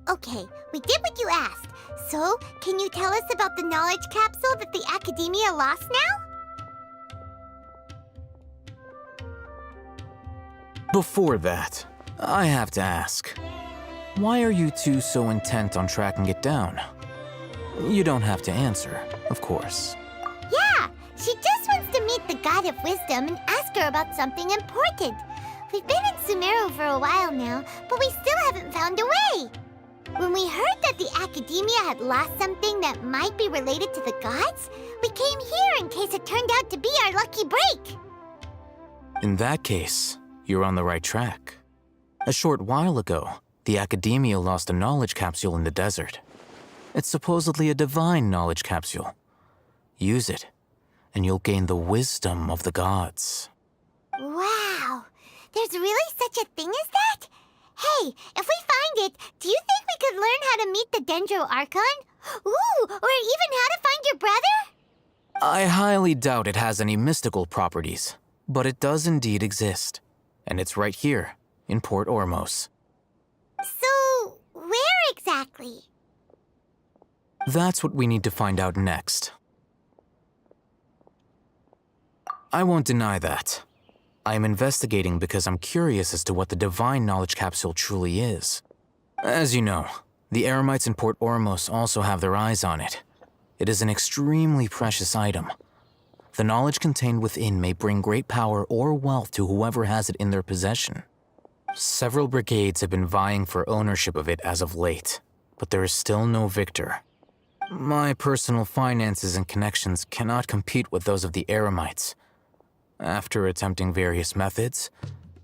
Okay, we did what you asked. So, can you tell us about the knowledge capsule that the Academia lost now? Before that, I have to ask. Why are you two so intent on tracking it down? You don't have to answer, of course. Yeah, she just wants to meet the God of Wisdom and ask her about something important. We've been in Sumeru for a while now, but we still haven't found a way. When we heard that the Academia had lost something that might be related to the gods, we came here in case it turned out to be our lucky break. In that case, you're on the right track. A short while ago, the Academia lost a knowledge capsule in the desert. It's supposedly a divine knowledge capsule. Use it, and you'll gain the wisdom of the gods. Wow! There's really such a thing as that? Hey, if we find it, do you think we could learn how to meet the Dendro Archon? Ooh, or even how to find your brother? I highly doubt it has any mystical properties, but it does indeed exist. And it's right here, in Port Ormos. So, where exactly? That's what we need to find out next. I won't deny that. I am investigating because I'm curious as to what the Divine Knowledge Capsule truly is. As you know, the Eremites in Port Ormos also have their eyes on it. It is an extremely precious item. The knowledge contained within may bring great power or wealth to whoever has it in their possession. Several brigades have been vying for ownership of it as of late, but there is still no victor. My personal finances and connections cannot compete with those of the Eremites. After attempting various methods,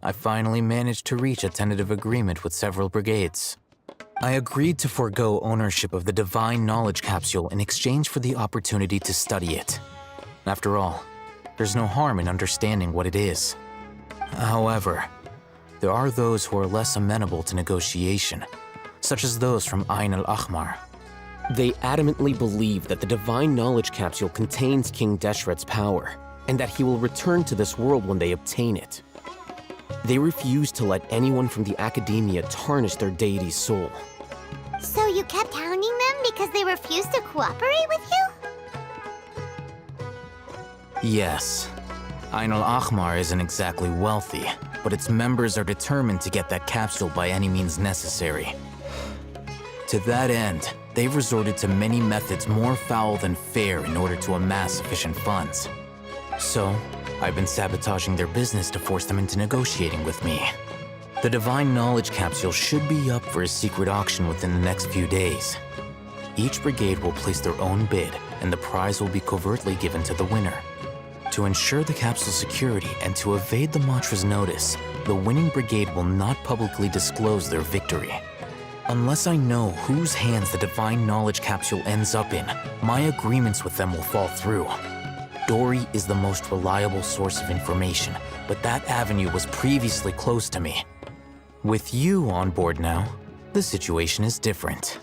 I finally managed to reach a tentative agreement with several brigades. I agreed to forego ownership of the Divine Knowledge Capsule in exchange for the opportunity to study it. After all, there's no harm in understanding what it is. However, there are those who are less amenable to negotiation, such as those from Ain al-Ahmar. They adamantly believe that the Divine Knowledge Capsule contains King Deshret's power, and that he will return to this world when they obtain it. They refuse to let anyone from the Academia tarnish their deity's soul. So you kept hounding them because they refused to cooperate with you? Yes. Ain al-Ahmar isn't exactly wealthy, but its members are determined to get that capsule by any means necessary. To that end, they've resorted to many methods more foul than fair in order to amass sufficient funds. So, I've been sabotaging their business to force them into negotiating with me. The Divine Knowledge Capsule should be up for a secret auction within the next few days. Each brigade will place their own bid, and the prize will be covertly given to the winner. To ensure the capsule's security and to evade the Matra's notice, the winning brigade will not publicly disclose their victory. Unless I know whose hands the Divine Knowledge Capsule ends up in, my agreements with them will fall through. Dory is the most reliable source of information, but that avenue was previously closed to me. With you on board now, the situation is different.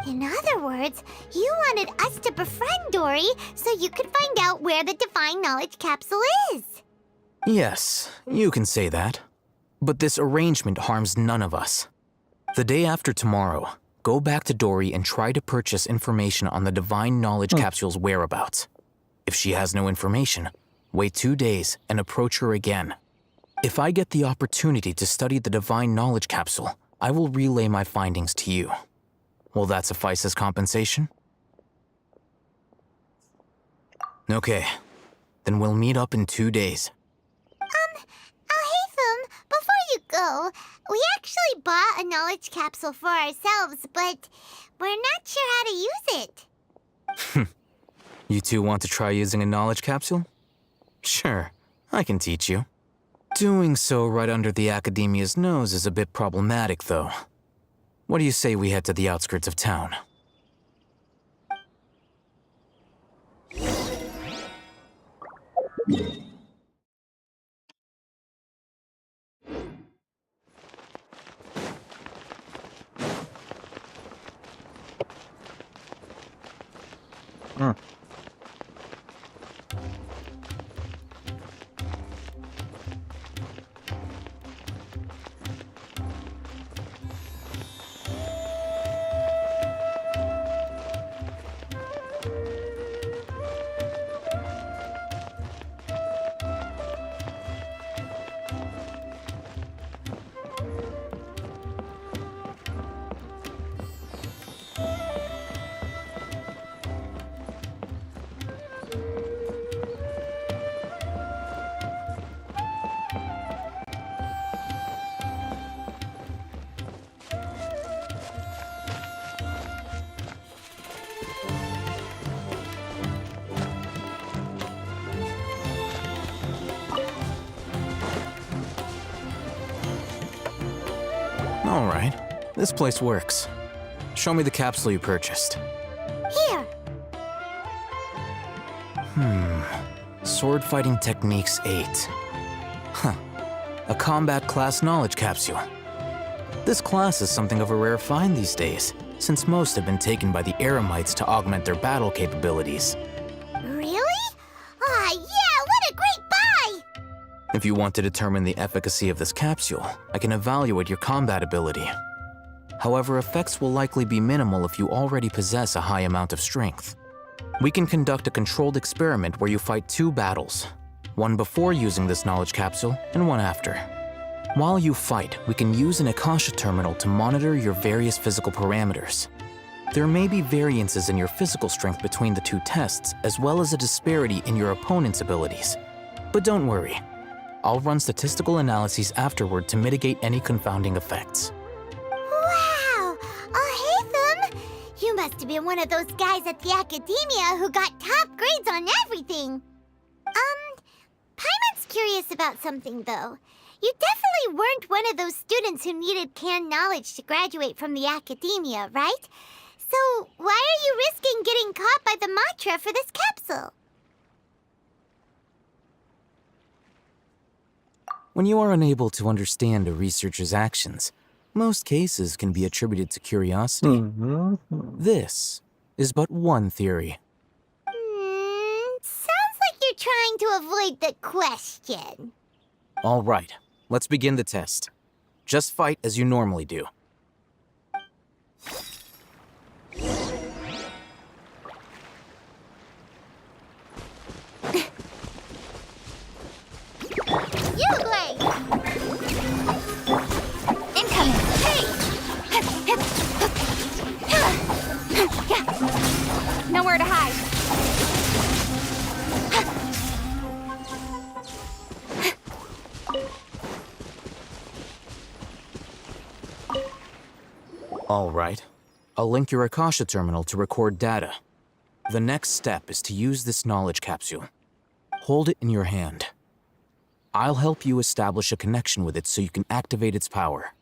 In other words, you wanted us to befriend Dory so you could find out where the Divine Knowledge Capsule is. Yes, you can say that. But this arrangement harms none of us. The day after tomorrow, go back to Dory and try to purchase information on the Divine Knowledge Capsule's whereabouts. If she has no information, wait 2 days and approach her again. If I get the opportunity to study the Divine Knowledge Capsule, I will relay my findings to you. Will that suffice as compensation? Okay, then we'll meet up in 2 days. Alhaitham, before you go, we actually bought a knowledge capsule for ourselves, but we're not sure how to use it. You two want to try using a knowledge capsule? Sure, I can teach you. Doing so right under the Academia's nose is a bit problematic, though. What do you say we head to the outskirts of town? All right, this place works. Show me the capsule you purchased. Here. Sword Fighting Techniques 8. Huh. A combat class knowledge capsule. This class is something of a rare find these days, since most have been taken by the Eremites to augment their battle capabilities. Really? Ah, yeah, what a great buy! If you want to determine the efficacy of this capsule, I can evaluate your combat ability. However, effects will likely be minimal if you already possess a high amount of strength. We can conduct a controlled experiment where you fight 2 battles, one before using this knowledge capsule and one after. While you fight, we can use an Akasha terminal to monitor your various physical parameters. There may be variances in your physical strength between the 2 tests, as well as a disparity in your opponent's abilities. But don't worry, I'll run statistical analyses afterward to mitigate any confounding effects. Wow! Haytham! You must have been one of those guys at the Academia who got top grades on everything. Paimon's curious about something, though. You definitely weren't one of those students who needed canned knowledge to graduate from the Academia, right? So why are you risking getting caught by the Matra for this capsule? When you are unable to understand a researcher's actions, most cases can be attributed to curiosity. This is but one theory. Sounds like you're trying to avoid the question. All right, let's begin the test. Just fight as you normally do. Uglay! Incoming! Hey! Nowhere to hide. All right. I'll link your Akasha terminal to record data. The next step is to use this knowledge capsule. Hold it in your hand. I'll help you establish a connection with it so you can activate its power.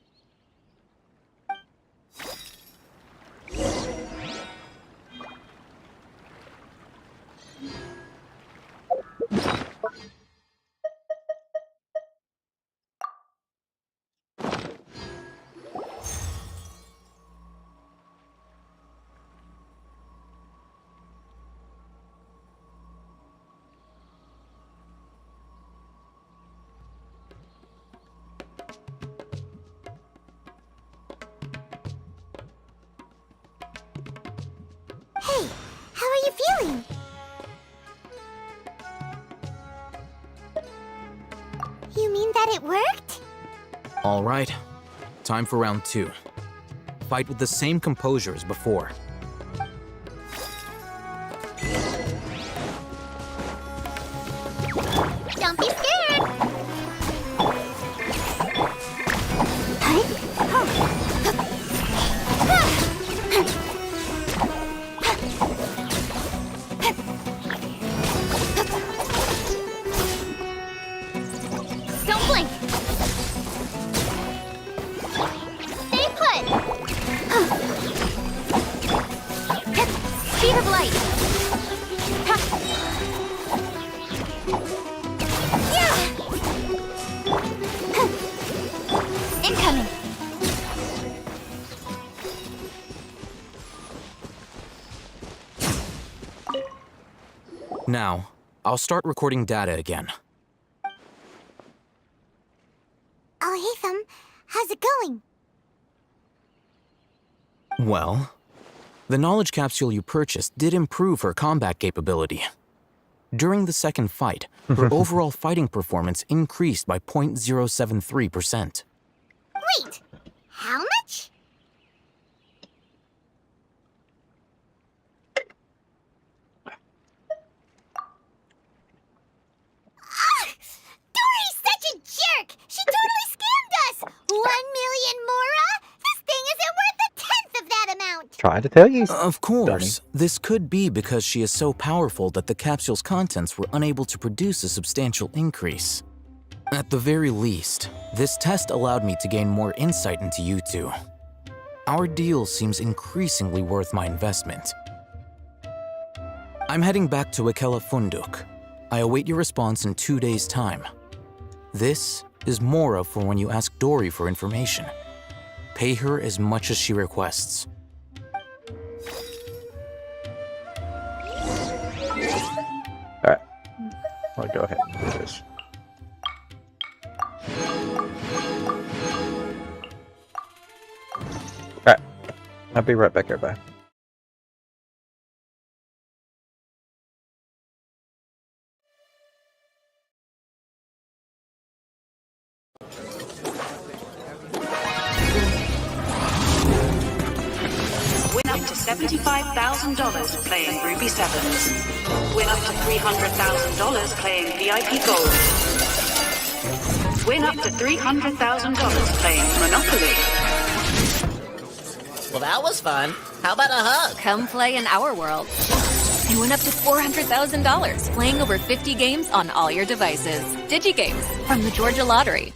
Hey, how are you feeling? You mean that it worked? All right. Time for round 2. Fight with the same composure as before. Don't be scared! Don't blink! Stay put! Speed of light! Incoming! Now, I'll start recording data again. Haytham, how's it going? Well, the knowledge capsule you purchased did improve her combat capability. During the second fight, her overall fighting performance increased by 0.073%. Wait, how much? Dory's such a jerk! She totally scammed us! 1 million mora? This thing isn't worth a tenth of that amount! Trying to tell you. Of course, this could be because she is so powerful that the capsule's contents were unable to produce a substantial increase. At the very least, this test allowed me to gain more insight into you two. Our deal seems increasingly worth my investment. I'm heading back to Akela Funduk. I await your response in 2 days' time. This is Mora for when you ask Dory for information. Pay her as much as she requests. Alright. I'll go ahead and do this. Alright. I'll be right back, everybody. Win up to $75,000 playing Ruby Sevens. Win up to $300,000 playing VIP Gold. Win up to $300,000 playing Monopoly. Well, that was fun. How about a hug? Come play in our world. And win up to $400,000 playing over 50 games on all your devices. DigiGames from the Georgia Lottery.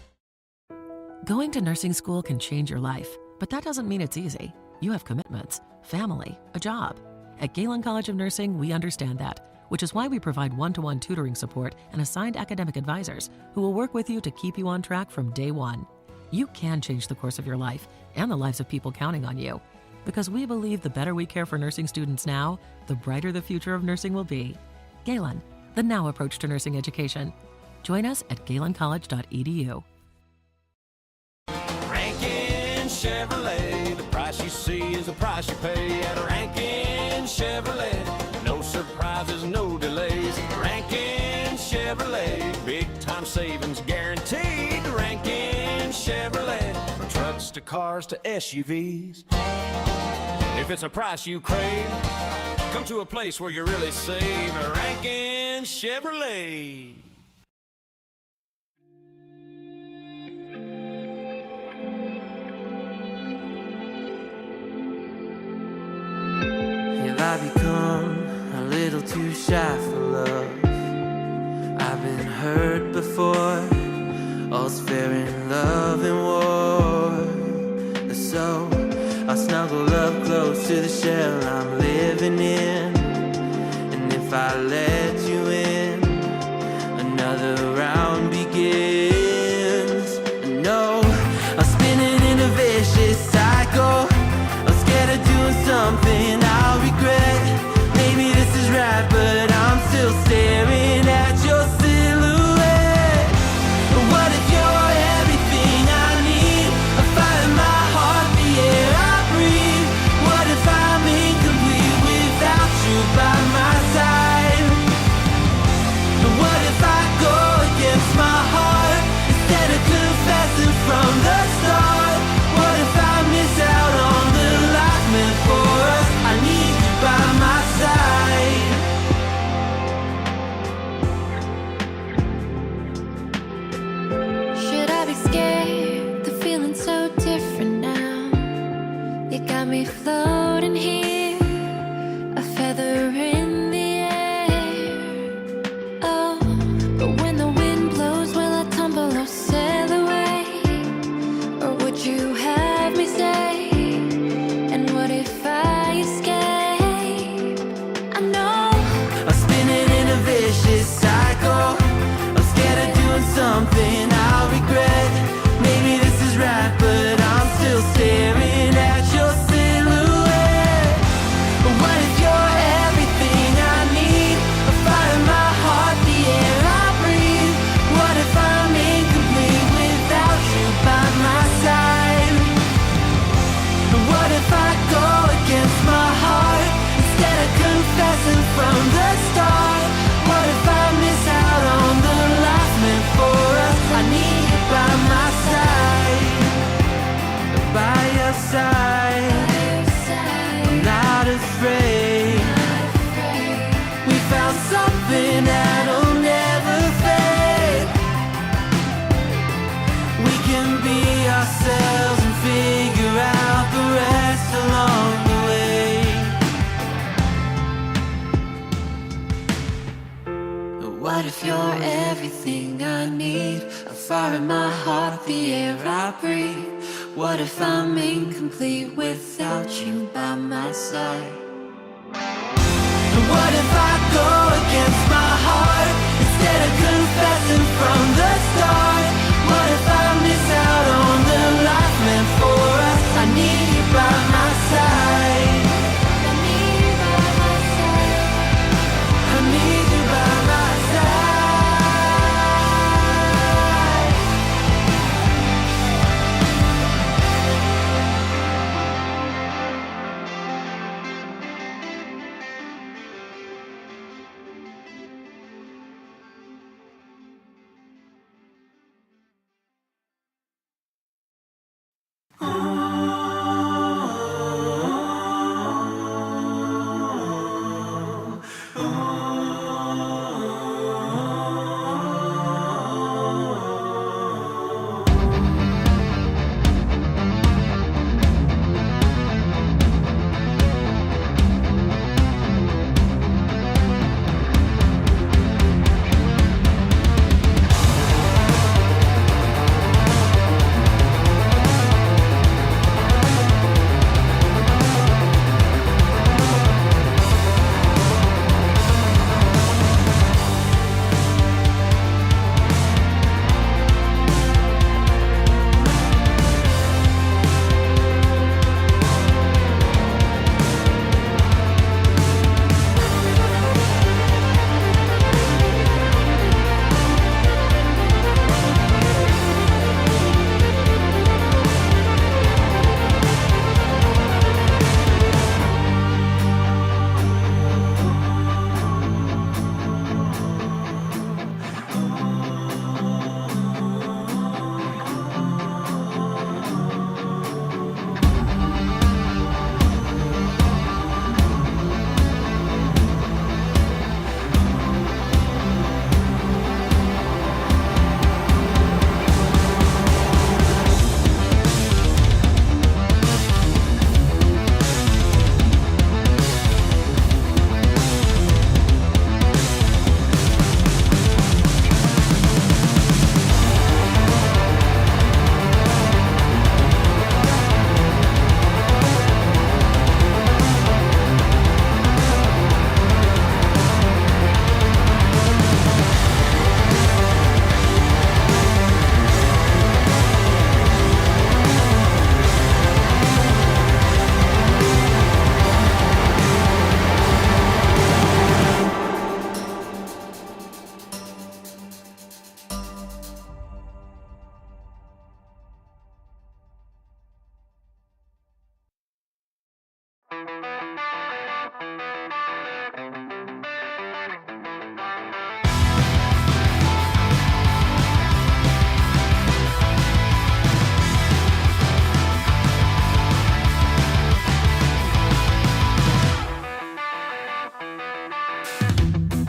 Going to nursing school can change your life, but that doesn't mean it's easy. You have commitments, family, a job. At Galen College of Nursing, we understand that, which is why we provide one-to-one tutoring support and assigned academic advisors who will work with you to keep you on track from day one. You can change the course of your life and the lives of people counting on you. Because we believe the better we care for nursing students now, the brighter the future of nursing will be. Galen, the now approach to nursing education. Join us at galencollege.edu. Rankin Chevrolet, the price you see is the price you pay at Rankin Chevrolet. No surprises, no delays. Rankin Chevrolet, big time savings guaranteed. Rankin Chevrolet, from trucks to cars to SUVs. If it's a price you crave, come to a place where you really save. Rankin Chevrolet. Have I become a little too shy for love? I've been hurt before. All's fair in love and war. So I'll snuggle up close to the shell I'm living in. And if I let you in, another round begins. No, I'm spinning in a vicious cycle. I'm scared of doing something I'll regret. Maybe this is right, but I'm still staring at your silhouette. What if you're everything I need? A fire in my heart, the air I breathe. What if I'm incomplete without you by my side? What if I go against my heart instead of confessing from the start? What if I miss out on the life meant for us? I need you by my side. Should I be scared? The feeling's so different now. You got me floating here, a feather in the air. Oh, but when the wind blows, will I tumble or sail away? Or would you have me stay? And what if I escape? I know I'm spinning in a vicious cycle. I'm scared of doing something I'll regret. Maybe this is right, but I'm still staring at your silhouette. of my heart, the air I breathe. What if I'm incomplete without you by my side? What if I go against my heart instead of confessing from the start? What if I miss out on the life meant for us? I need you by my side. I need you by my side. I need you by my side.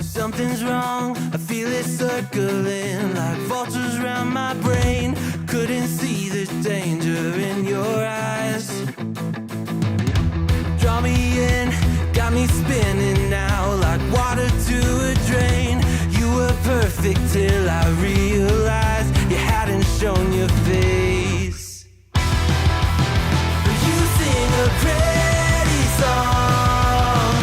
Something's wrong, I feel it circling like vultures around my brain. Couldn't see the danger in your eyes. Draw me in, got me spinning now like water to a drain. You were perfect till I realized you hadn't shown your face. You sing a pretty song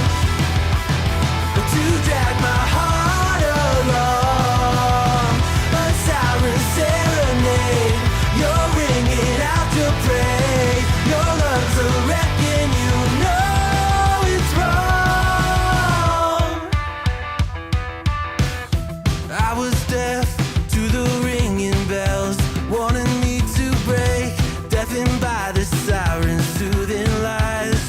to drag my heart along. A siren serenade, you're ringing out your praise. Your lungs are wrecking, you know it's wrong. I was deaf to the ringing bells, warning me to break, deafened by the sirens' soothing lies.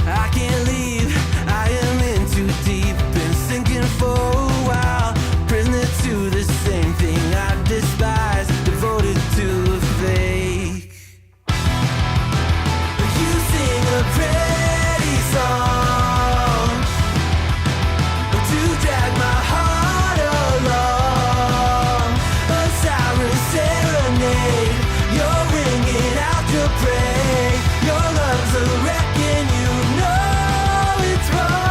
I can't leave, I am in too deep, been sinking for a while, prisoner to the same thing I despise, devoted to a fake. You sing a pretty song to drag my heart along. A siren serenade, you're ringing out your praise. Your lungs are wrecking, you know it's wrong.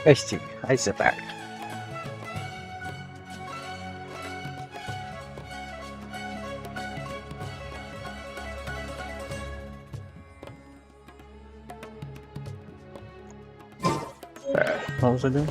I see. I sit back. What was I doing?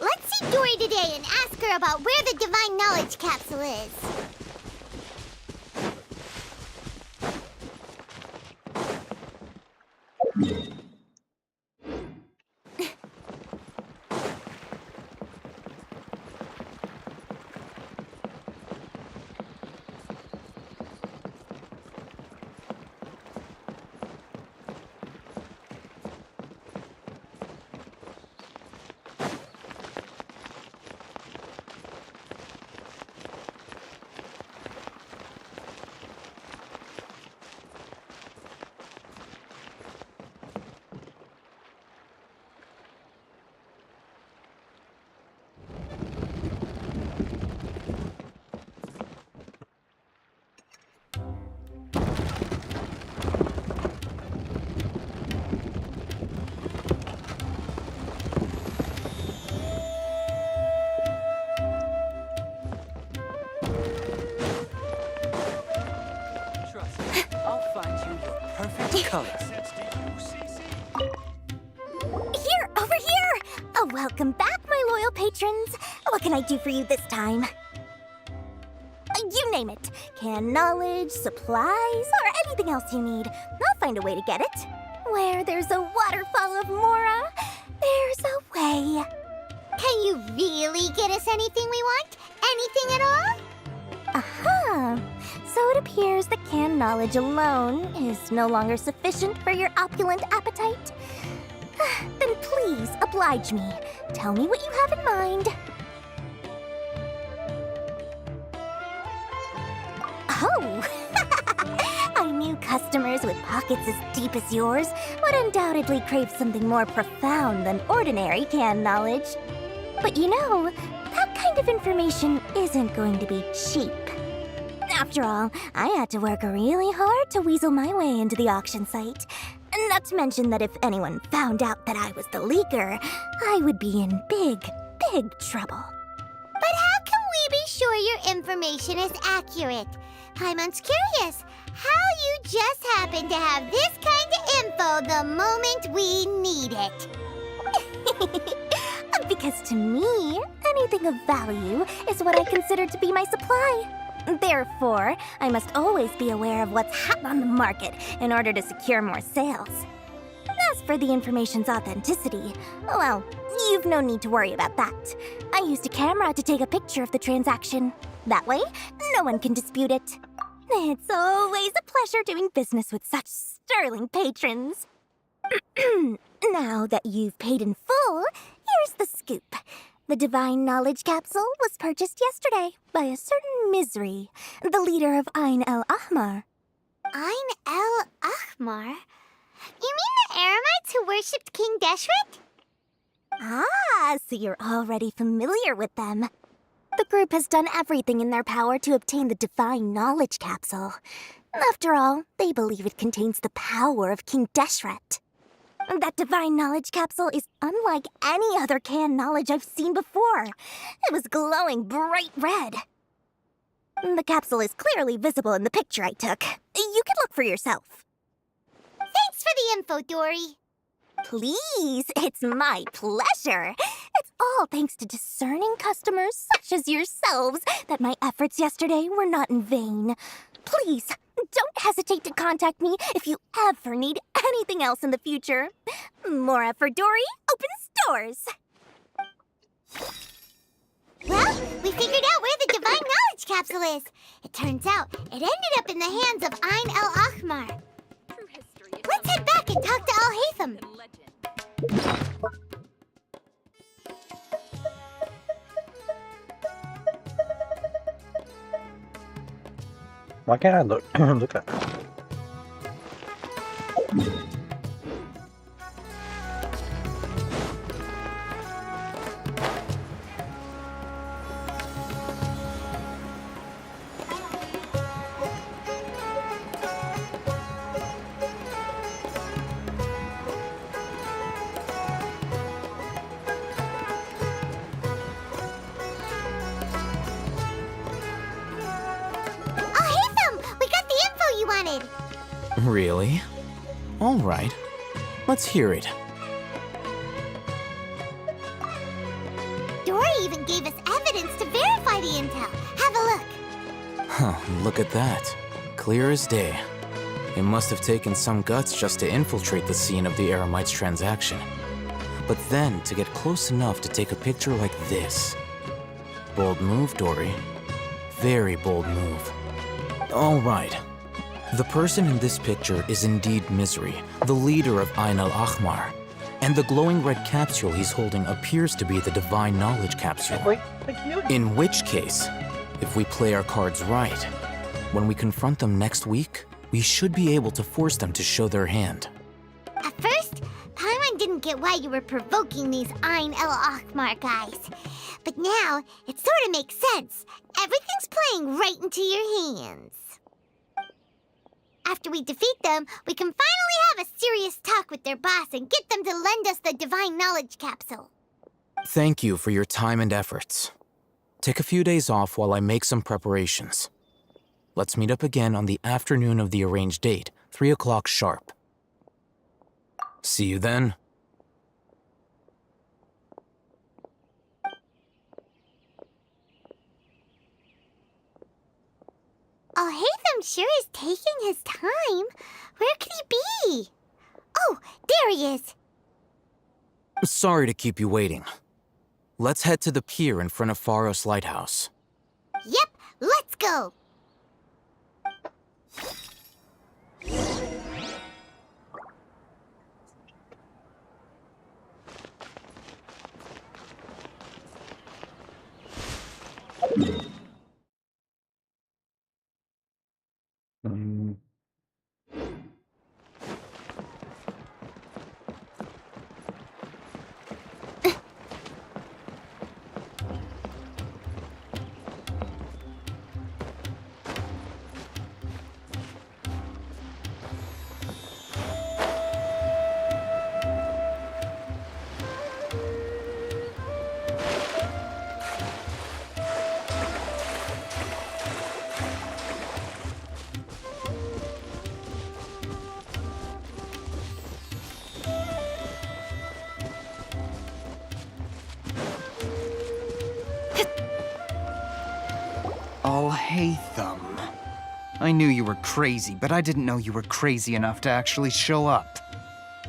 Let's see Dory today and ask her about where the Divine Knowledge Capsule is. color. Here, over here! Oh, welcome back, my loyal patrons. What can I do for you this time? You name it. Canned knowledge, supplies, or anything else you need. I'll find a way to get it. Where there's a waterfall of Mora, there's a way. Can you really get us anything we want? Anything at all? Aha! So it appears that canned knowledge alone is no longer sufficient for your opulent appetite. Then please oblige me. Tell me what you have in mind. Oh! I knew customers with pockets as deep as yours would undoubtedly crave something more profound than ordinary canned knowledge. But you know, that kind of information isn't going to be cheap. After all, I had to work really hard to weasel my way into the auction site. Not to mention that if anyone found out that I was the leaker, I would be in big, big trouble. But how can we be sure your information is accurate? Paimon's curious how you just happen to have this kind of info the moment we need it. Because to me, anything of value is what I consider to be my supply. Therefore, I must always be aware of what's hot on the market in order to secure more sales. As for the information's authenticity, well, you've no need to worry about that. I used a camera to take a picture of the transaction. That way, no one can dispute it. It's always a pleasure doing business with such sterling patrons. Now that you've paid in full, here's the scoop. The Divine Knowledge Capsule was purchased yesterday by a certain Misery, the leader of Ain El Ahmar. Ain El Ahmar? You mean the Eremites who worshipped King Deshret? Ah, so you're already familiar with them. The group has done everything in their power to obtain the Divine Knowledge Capsule. After all, they believe it contains the power of King Deshret. That Divine Knowledge Capsule is unlike any other canned knowledge I've seen before. It was glowing bright red. The capsule is clearly visible in the picture I took. You can look for yourself. Thanks for the info, Dory. Please, it's my pleasure. It's all thanks to discerning customers such as yourselves that my efforts yesterday were not in vain. Please, don't hesitate to contact me if you ever need anything else in the future. Mora for Dory opens doors. Well, we figured out where the Divine Knowledge Capsule is. It turns out it ended up in the hands of Ain El Ahmar. Let's head back and talk to Al-Haytham. Why can't I look look at it? Really? All right. Let's hear it. Dory even gave us evidence to verify the intel. Have a look. Huh, look at that. Clear as day. It must have taken some guts just to infiltrate the scene of the Eremites transaction. But then to get close enough to take a picture like this. Bold move, Dory. Very bold move. All right. The person in this picture is indeed Misery, the leader of Ain al-Ahmar. And the glowing red capsule he's holding appears to be the Divine Knowledge Capsule. In which case, if we play our cards right, when we confront them next week, we should be able to force them to show their hand. At first, Paimon didn't get why you were provoking these Ain al-Ahmar guys. But now, it sort of makes sense. Everything's playing right into your hands. After we defeat them, we can finally have a serious talk with their boss and get them to lend us the Divine Knowledge Capsule. Thank you for your time and efforts. Take a few days off while I make some preparations. Let's meet up again on the afternoon of the arranged date, 3 o'clock sharp. See you then. Alhaitham sure is taking his time. Where could he be? Oh, there he is. Sorry to keep you waiting. Let's head to the pier in front of Pharos Lighthouse. Yep, let's go. Alhaitham. I knew you were crazy, but I didn't know you were crazy enough to actually show up.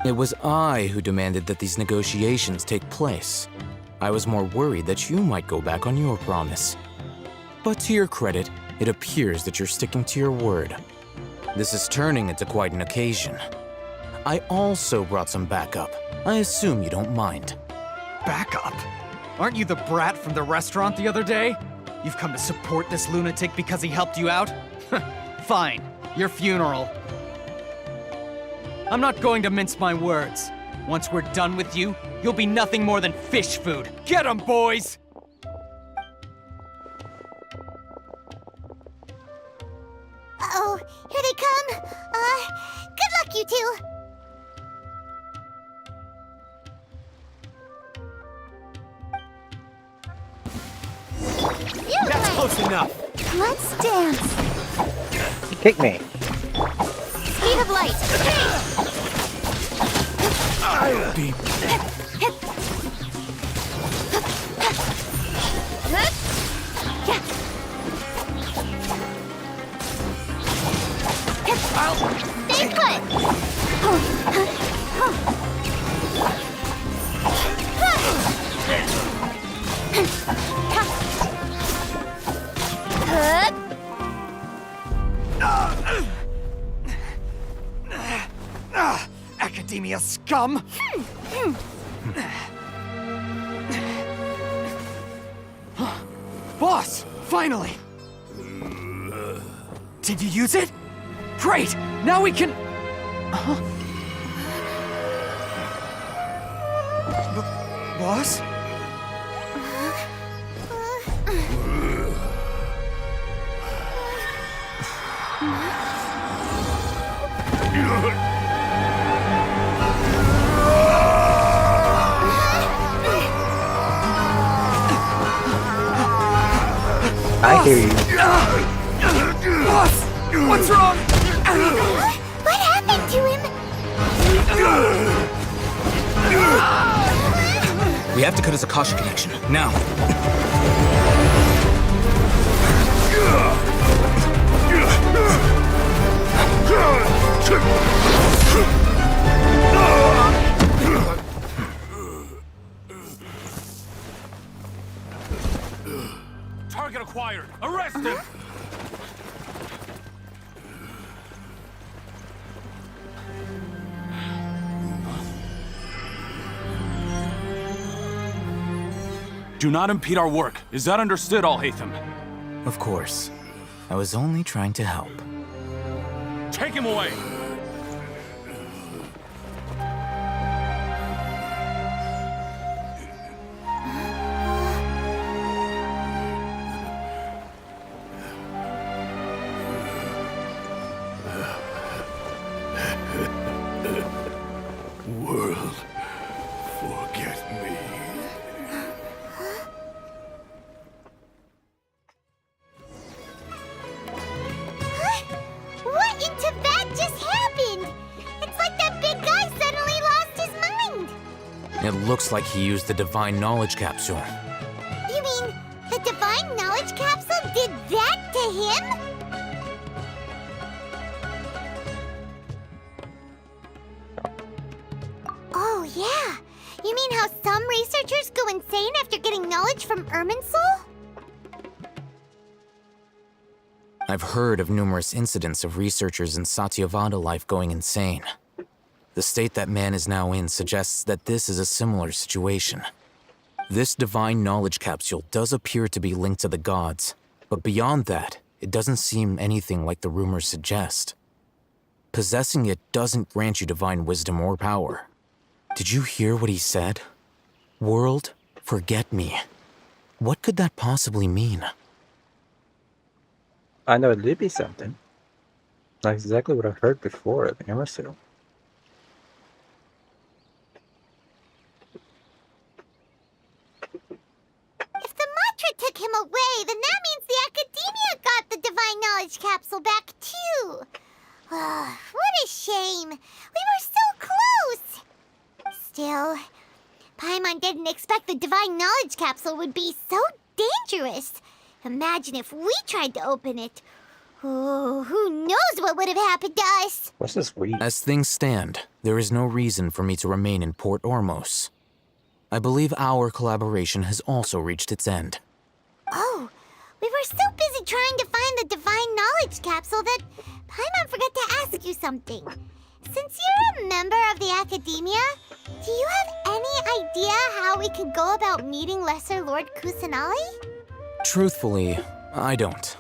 It was I who demanded that these negotiations take place. I was more worried that you might go back on your promise. But to your credit, it appears that you're sticking to your word. This is turning into quite an occasion. I also brought some backup. I assume you don't mind. Backup? Aren't you the brat from the restaurant the other day? You've come to support this lunatic because he helped you out? Fine, your funeral. I'm not going to mince my words. Once we're done with you, you'll be nothing more than fish food. Get 'em, boys! Uh-oh, here they come. Good luck, you two. That's close enough. Let's dance. Kick me. Speed of light. I'll be... Stay Academia scum! Boss, finally! Did you use it? Great! Now we can... Boss? I hear you. Boss! What's wrong? What happened to him? We have to cut his Akasha connection, now. Target acquired. Arrest him. Do not impede our work. Is that understood, Al-Haytham? Of course. I was only trying to help. Take him away. World, forget me. What in Tibet just happened? It's like that big guy suddenly lost his mind. It looks like he used the Divine Knowledge Capsule. You mean the Divine Knowledge Capsule did that to him? Oh, yeah. You mean how some researchers go insane after getting knowledge from Irminsul? I've heard of numerous incidents of researchers in Satyavada life going insane. The state that man is now in suggests that this is a similar situation. This Divine Knowledge Capsule does appear to be linked to the gods, but beyond that, it doesn't seem anything like the rumors suggest. Possessing it doesn't grant you divine wisdom or power. Did you hear what he said? World, forget me. What could that possibly mean? I know it did be something. Like exactly what I've heard before at the Emersil. If the mantra took him away, then that means the Academia got the Divine Knowledge Capsule back too. What a shame. We were so close. Still, Paimon didn't expect the Divine Knowledge Capsule would be so dangerous. Imagine if we tried to open it. Oh, who knows what would have happened to us? What's this weed? As things stand, there is no reason for me to remain in Port Ormos. I believe our collaboration has also reached its end. Oh, we were so busy trying to find the Divine Knowledge Capsule that Paimon forgot to ask you something. Since you're a member of the Academia, do you have any idea how we can go about meeting Lesser Lord Kusanali? Truthfully, I don't.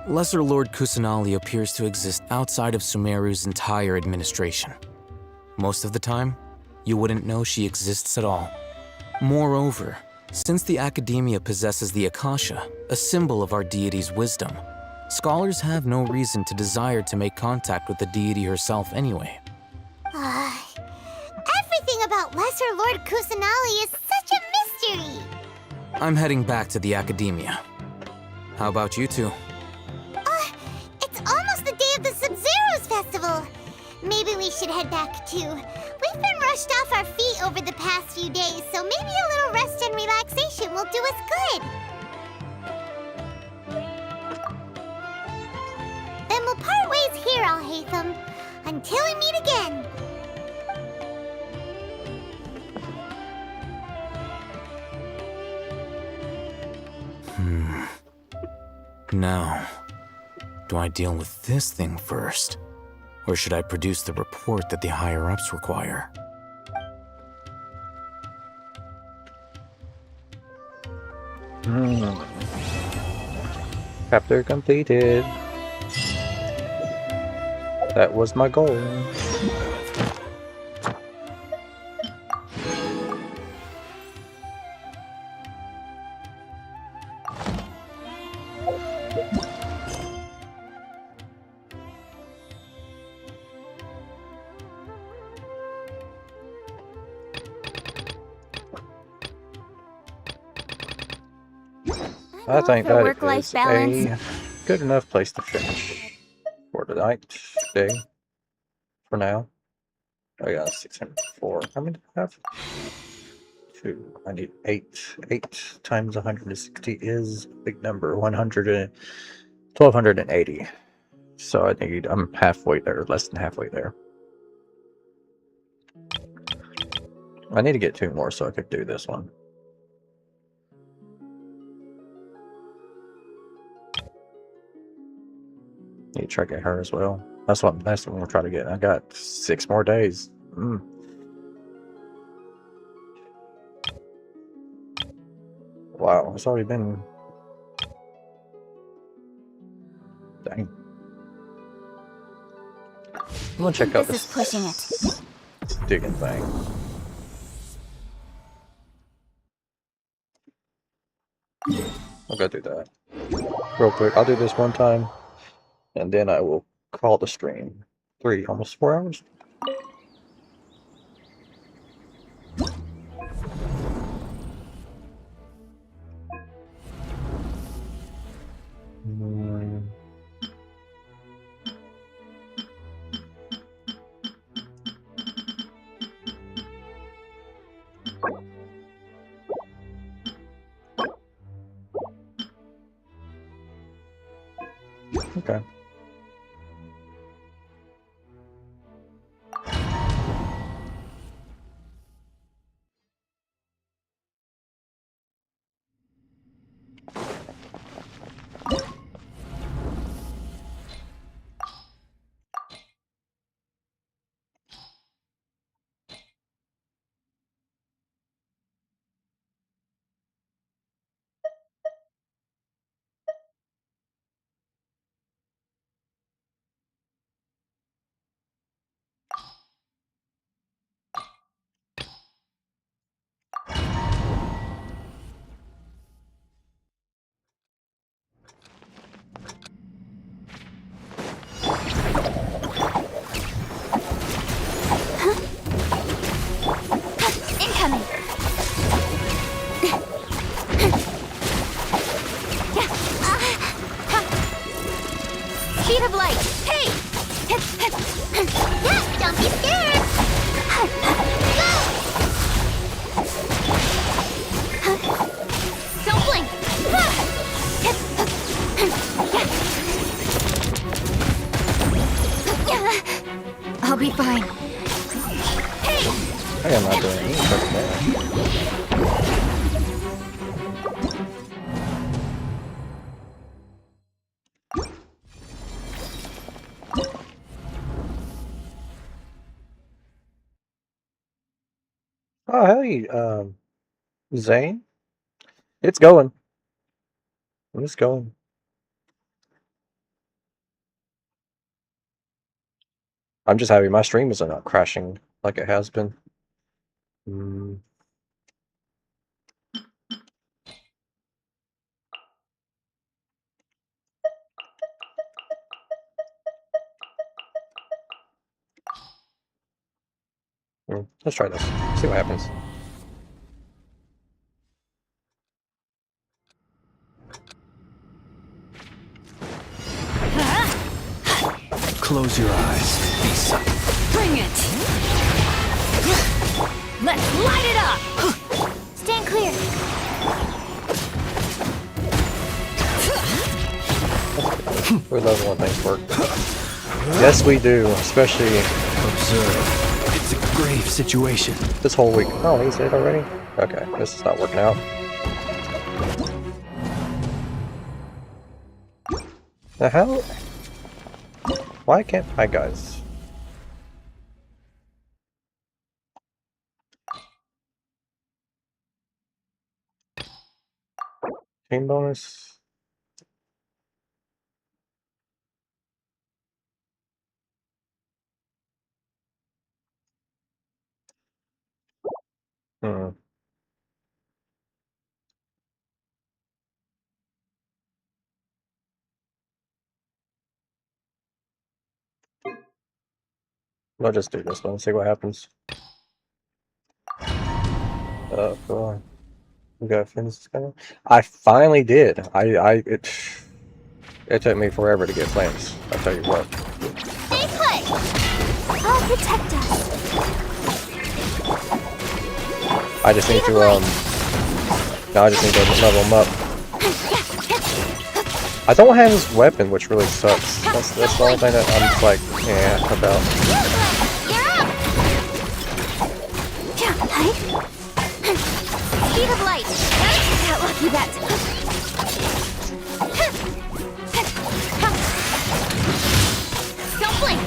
Lesser Lord Kusanali appears to exist outside of Sumeru's entire administration. Most of the time, you wouldn't know she exists at all. Moreover, since the Academia possesses the Akasha, a symbol of our deity's wisdom, scholars have no reason to desire to make contact with the deity herself anyway. Everything about Lesser Lord Kusanali is such a mystery! I'm heading back to the Academia. How about you two? It's almost the day of the Sub-Zero's festival. Maybe we should head back too. We've been rushed off our feet over the past few days, so maybe a little rest and relaxation will do us good. Then we'll part ways here, Al-Haytham, until we meet again. Now, do I deal with this thing first? Or should I produce the report that the higher-ups require? Chapter completed. That was my goal. I think for that work-life is balance. a good enough place to finish for tonight, today, for now. I got 604. How many do I have? 2. I need 8. 8 times 160 is a big number. 1280. So I'm halfway there, less than halfway there. I need to get 2 more so I could do this one. Need to try to get her as well. That's what we'll try to get. I got 6 more days. Wow, it's already been... Dang. I'm gonna check out This is pushing it. digging thing. I'll go do that. Real quick, I'll do this one time, and then I will call the stream. Almost 4 hours? Okay. Incoming! Speed of light! Hey! Don't be scared! Don't blink! I'll be fine. Hey! I am not doing any fucking damage. Oh, hey, Zane. It's going. It's going. I'm just happy my stream is not crashing like it has been. Let's try this. See what happens. Close your eyes. Be silent. Bring it! Let's light it up! Stand clear! We love when things work. Yes, we do, especially... Observe. It's a grave situation. This whole week. Oh, he's hit already? Okay, this is not working out. The hell? Why can't I, guys? Team bonus. Hmm. I'll just do this one and see what happens. Cool. We got finish this guy. I finally did. It took me forever to get flames. I'll tell you what. Stay put! I'll protect us. I just need to I just need to level him up. I don't have his weapon, which really sucks. That's the only thing that I'm just like, yeah, about. Speed of light. Got lucky that. Don't blink.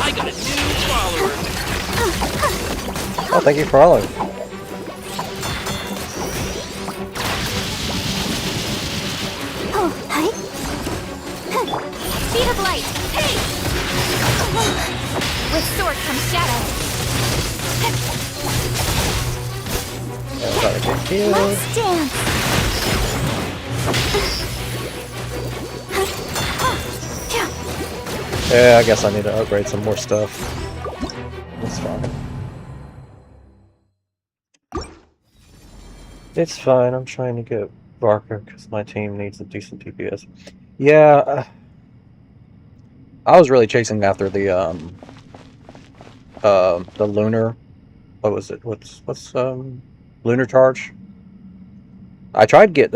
I got a new follower. Oh, thank you for following. Oh, hi. Speed of light. Hey. With sword comes shadow. Yeah, gotta get killed. Let's dance. Yeah, I guess I need to upgrade some more stuff. That's fine. It's fine. I'm trying to get Barker because my team needs a decent DPS. Yeah, I was really chasing after the lunar. What was it? What's lunar charge? I tried to get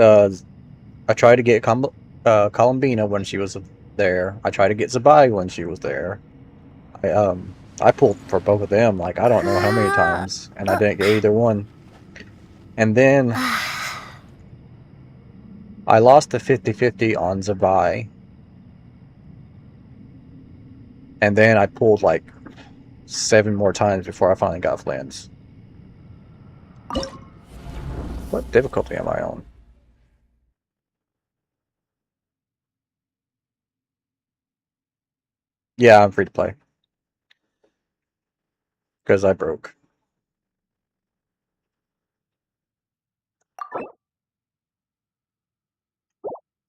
Columbina when she was there. I tried to get Zabai when she was there. I pulled for both of them like I don't know how many times, and I didn't get either one. And then I lost the 50-50 on Zabai. And then I pulled like 7 more times before I finally got Flans. What difficulty am I on? Yeah, I'm free to play. Because I broke.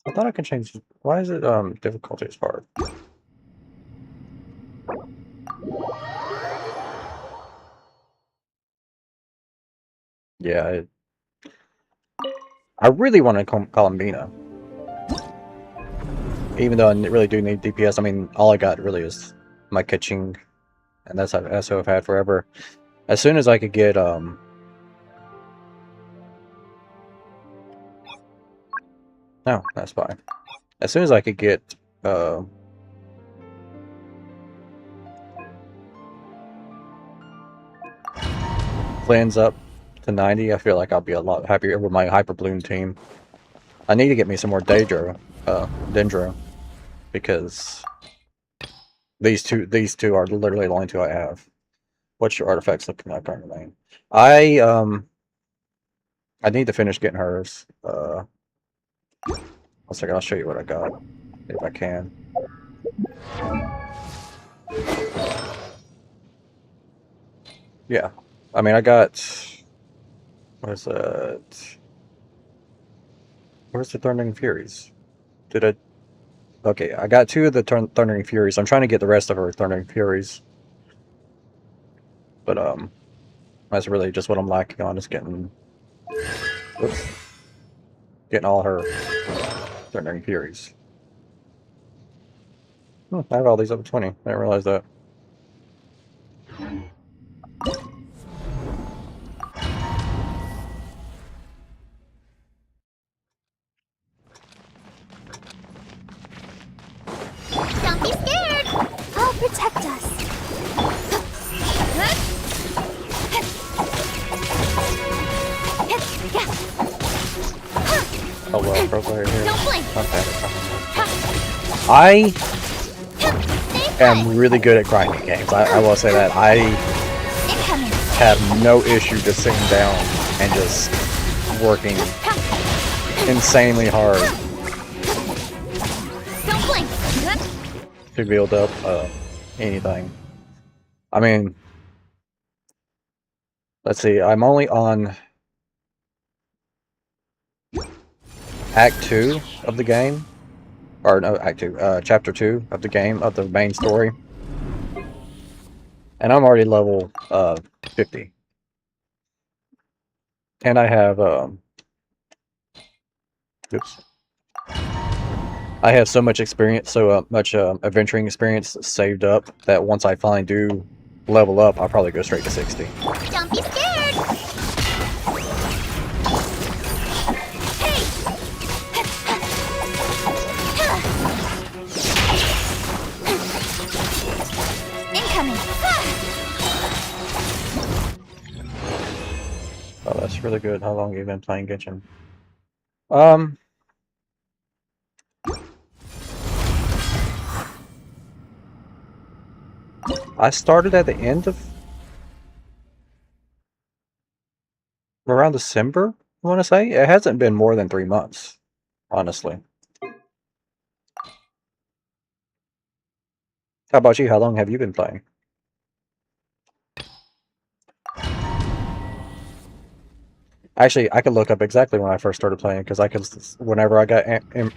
I thought I could change. Why is it difficulty is hard? Yeah, I really want to Columbina. Even though I really do need DPS. I mean, all I got really is my catching, and that's who I've had forever. As soon as I could get no, that's fine. As soon as I could get plans up to 90, I feel like I'll be a lot happier with my Hyper Bloom team. I need to get me some more Dendro, because these two are literally the only two I have. What's your artifacts looking like on your lane? I need to finish getting hers. One second, I'll show you what I got if I can. Yeah, I mean I got. What is that? Where's the Thundering Furies? Did I? Okay, I got 2 of the Thundering Furies. I'm trying to get the rest of her Thundering Furies. But, that's really just what I'm lacking on, is getting... Whoops. Getting all her Thundering Furies. I have all these up to 20. I didn't realize that. Don't be scared. I'll protect us. Oh well, pro player here. Don't blink. Okay. I am really good at grinding games. I will say that. I have no issue just sitting down and just working insanely hard Don't blink. to build up anything. I mean, let's see, I'm only on Act 2 of the game. Or no, Act 2, Chapter 2 of the game, of the main story. And I'm already level 50. And I have, oops. I have so much experience, so much adventuring experience saved up that once I finally do level up, I'll probably go straight to 60. Don't be scared! Incoming! Oh, that's really good. How long have you been playing Genshin? I started at the end of around December, I want to say. It hasn't been more than 3 months, honestly. How about you? How long have you been playing? Actually, I could look up exactly when I first started playing, because I could, whenever I got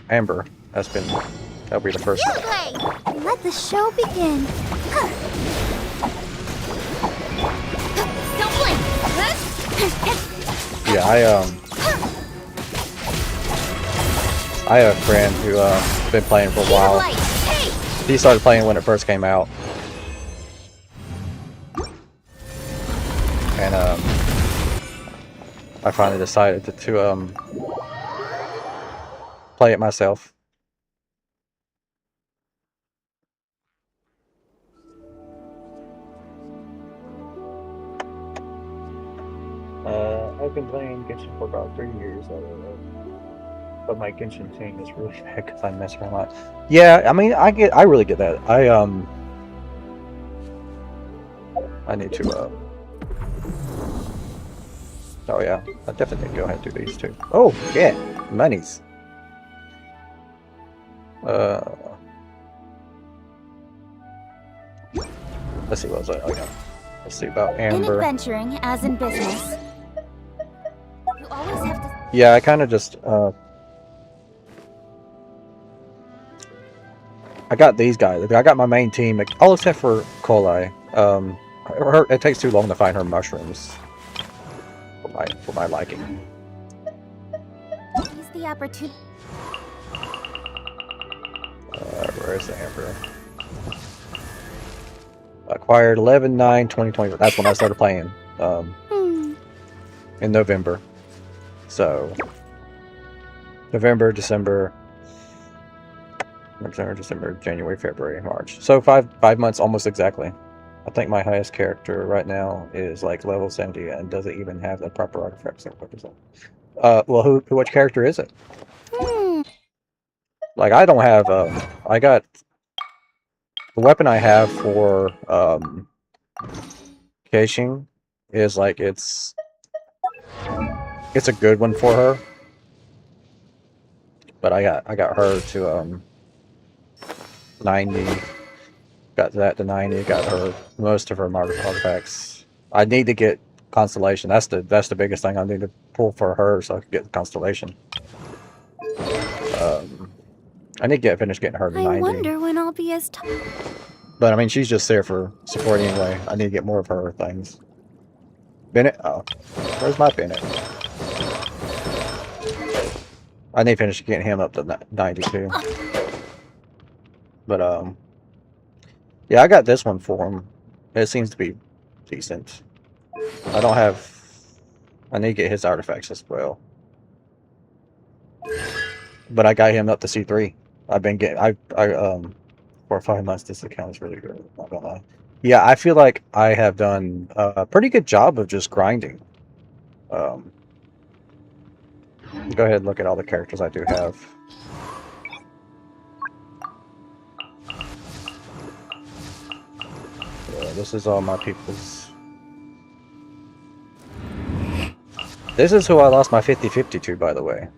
Amber, that'll be the first one. Let the show begin. Don't blink! Yeah, I have a friend who been playing for a while. He started playing when it first came out, and I finally decided to play it myself. I've been playing Genshin for about 3 years, but my Genshin team is really bad because I mess around a lot. Yeah, I mean, I really get that. I need to oh yeah, I definitely need to go ahead and do these too. Oh yeah, monies. Let's see what was I got. Let's see about In Amber. adventuring, as in business, you always have to. Yeah, I kind of just I got these guys. I got my main team, all except for Kolai. It takes too long to find her mushrooms for my liking. Use the opportunity. Where is the Amber? Acquired 11/9/2020. That's when I started playing. In November. So November, December, January, February, March. So five months almost exactly. I think my highest character right now is like level 70 and doesn't even have the proper artifacts. Well, which character is it? Like, I don't have, I got, the weapon I have for, Keishin is like, it's a good one for her. But I got her to, 90. Got that to 90. Got her most of her artifacts. I need to get Constellation. That's the biggest thing I need to pull for her, so I can get the Constellation. I need to finish getting her to 90. I wonder when I'll be as tall. But I mean, she's just there for support anyway. I need to get more of her things. Bennett? Oh, where's my Bennett? I need to finish getting him up to 92. But yeah, I got this one for him. It seems to be decent. I don't have. I need to get his artifacts as well. But I got him up to C3. I've been getting. I 4 or 5 months. This account is really good. Not gonna lie. Yeah, I feel like I have done a pretty good job of just grinding. Go ahead and look at all the characters I do have. Yeah, this is all my people's. This is who I lost my 50-50 to, by the way.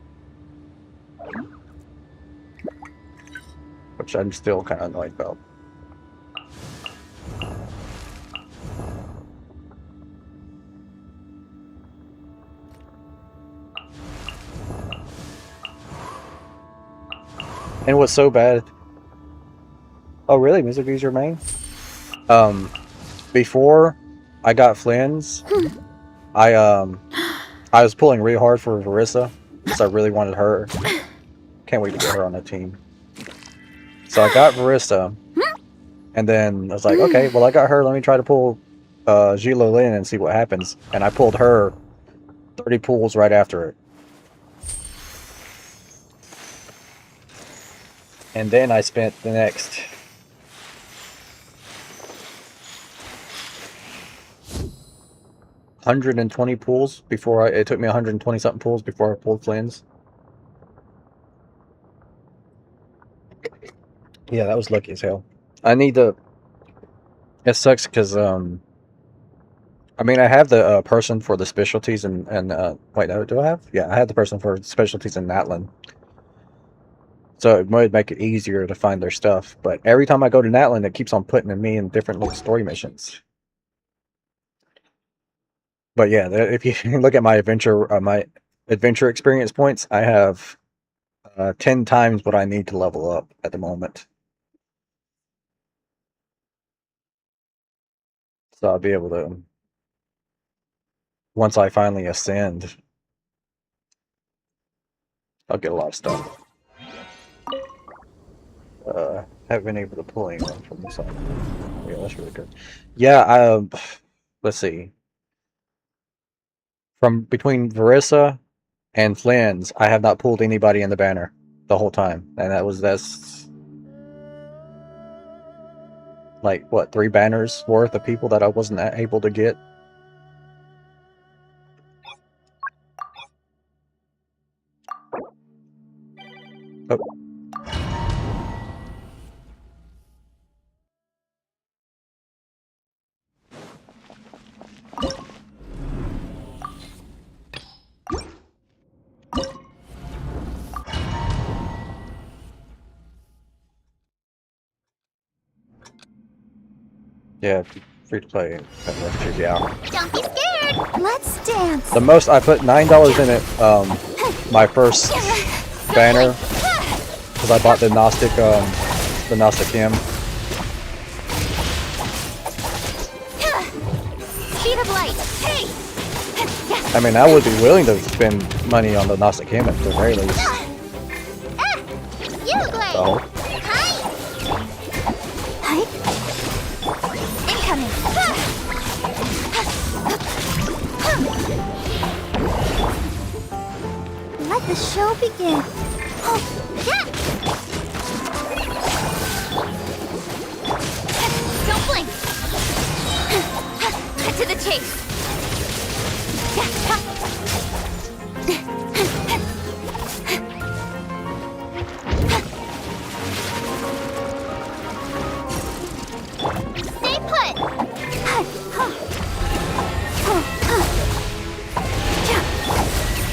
Which I'm still kind of annoyed about. And what's so bad? Oh, really? Mizuki's your main? Before I got Flynn's, I was pulling really hard for Verissa because I really wanted her. Can't wait to get her on the team. So I got Verissa, and then I was like, okay, well I got her. Let me try to pull Zhilo Lin and see what happens. And I pulled her 30 pulls right after it. And then I spent the next 120 pulls before it took me 120 something pulls before I pulled Flynn's. Yeah, that was lucky as hell. I need to. It sucks because I mean I have the person for the specialties and wait, no, do I have? Yeah, I have the person for specialties in Natlan. So it might make it easier to find their stuff. But every time I go to Natlan, it keeps on putting me in different little story missions. But yeah, if you look at my adventure experience points, I have 10 times what I need to level up at the moment. So I'll be able to, once I finally ascend, I'll get a lot of stuff. Haven't been able to pull anyone from this side. Yeah, that's really good. Yeah, let's see. From between Verissa and Flynn's, I have not pulled anybody in the banner the whole time, and that's like what, 3 banners worth of people that I wasn't able to get. Oh. Yeah, free to play. Yeah. Don't be scared. Let's dance. The most I put $9 in it. My first banner, because I bought the Gnostic hymn. Speed of light. Hey. I mean, I would be willing to spend money on the Gnostic hymn at the very least. You Glade. So. Let the show begin. Oh, yeah. Don't blink. Cut to the chase. Stay put.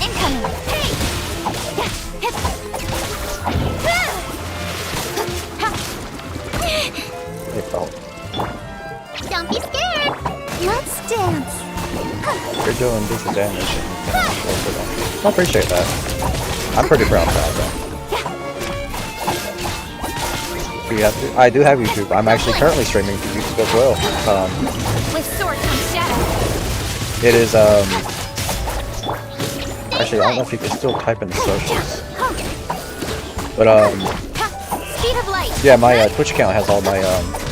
Incoming. Hey. Don't be scared. Let's dance. You're doing decent damage. I appreciate that. I'm pretty proud of that. I do have YouTube. I'm actually currently streaming to YouTube as well. With sword comes shadow. It is actually, I don't know if you can still type in the socials. But Speed of light. yeah, my Twitch account has all my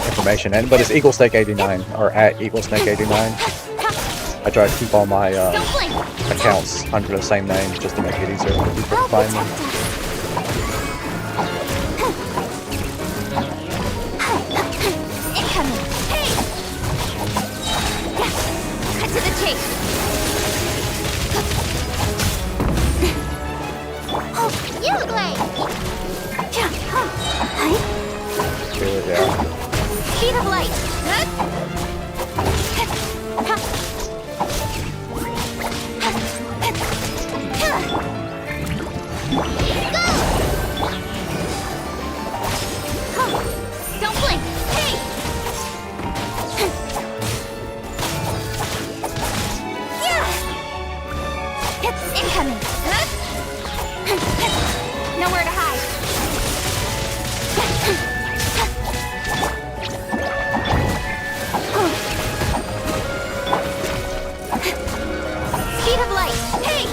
information, but it's EagleSnake89 or at EagleSnake89. I try to keep all my accounts under the same name just to make it easier for people to find me. Incoming. Hey. Cut to the chase. Oh, you Glade. Yeah. Speed of light. Don't blink. Hey. Yeah. Incoming. Nowhere to hide. Speed of light. Hey!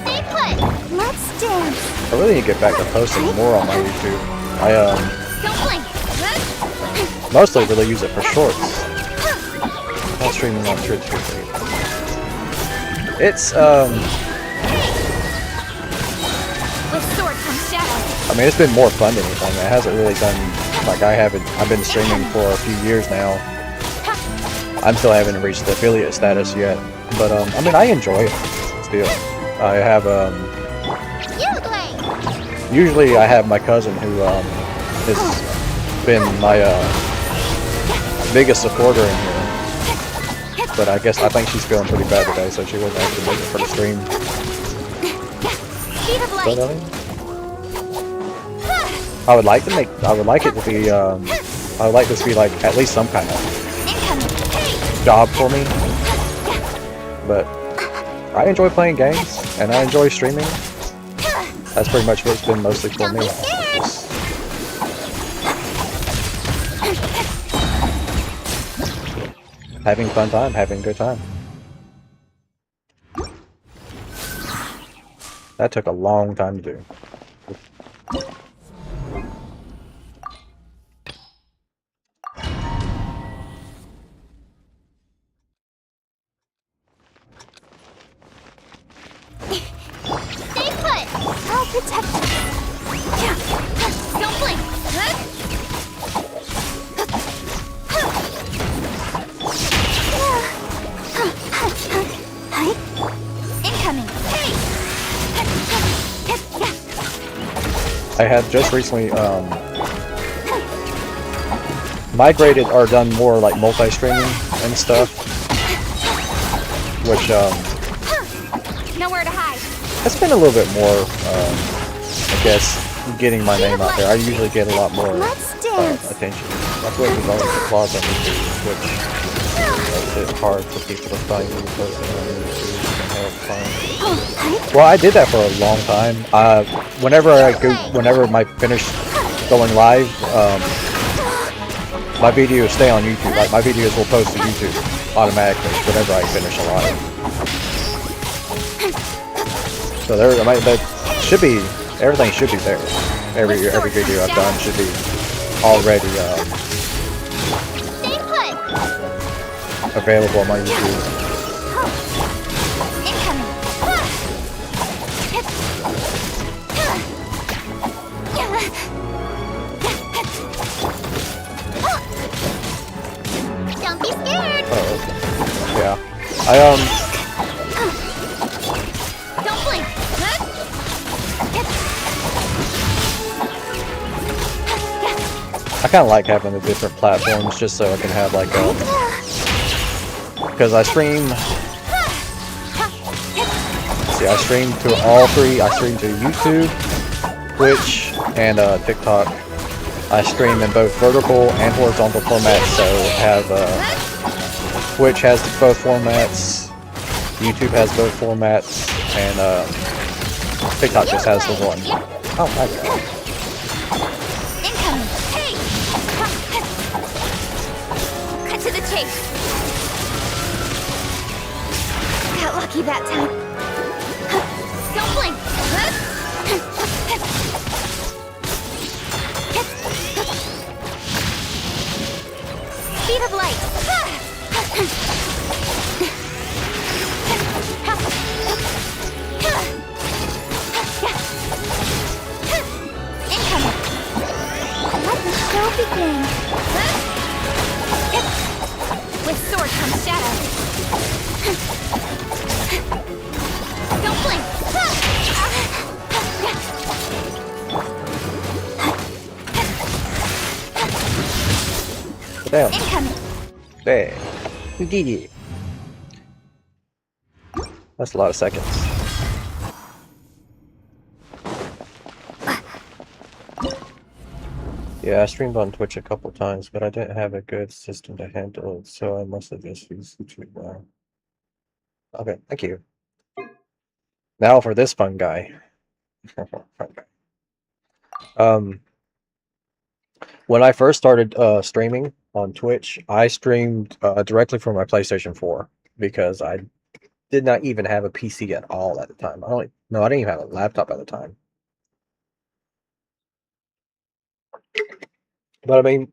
Stay put. Let's dance. I really need to get back to posting more on my YouTube. I Don't blink. mostly really use it for shorts. Not streaming on Twitch. It's With sword comes shadow. I mean, it's been more fun than anything. It hasn't really done, like, I've been streaming for a few years now. I still haven't reached the affiliate status yet. But, I mean, I enjoy it still. I have, usually I have my cousin who, has been my, biggest supporter in here. But I think she's feeling pretty bad today, so she wasn't actually making for the stream. But, I would like it to be, I would like this to be like at least some kind of job for me. But I enjoy playing games and I enjoy streaming. That's pretty much what it's been mostly for me. Having fun time, having a good time. That took a long time to do. Stay put. I'll protect you. Don't blink. Incoming. I have just recently migrated or done more like multi-streaming and stuff, which Nowhere to hide. it's been a little bit more, I guess, getting my name out there. I usually get a lot more attention. That's what was always the clause on YouTube, which makes it hard for people to find me posting on YouTube and have fun. Well, I did that for a long time. Whenever I finish going live, my videos stay on YouTube. Like my videos will post to YouTube automatically whenever I finish a live. So that should be, everything should be there. Every video I've done should be already available on my YouTube. Don't be scared. Oh, okay. Yeah. Don't blink. I kind of like having the different platforms just so I can have like a, because I stream to all three. I stream to YouTube, Twitch, and TikTok. I stream in both vertical and horizontal formats, so have Twitch has both formats, YouTube has both formats, and TikTok just has the one. Oh my god. Cut to the chase. Got lucky that time. Don't blink. Speed of light. Incoming. Let the show begin. With sword comes shadow. Don't blink. Damn. Incoming. Dang. We did it. That's a lot of seconds. Yeah, I streamed on Twitch a couple times, but I didn't have a good system to handle it, so I must have just used YouTube now. Okay, thank you. Now for this fun guy. Fun guy. when I first started streaming on Twitch, I streamed directly from my PlayStation 4 because I did not even have a PC at all at the time. I didn't even have a laptop at the time. But I mean,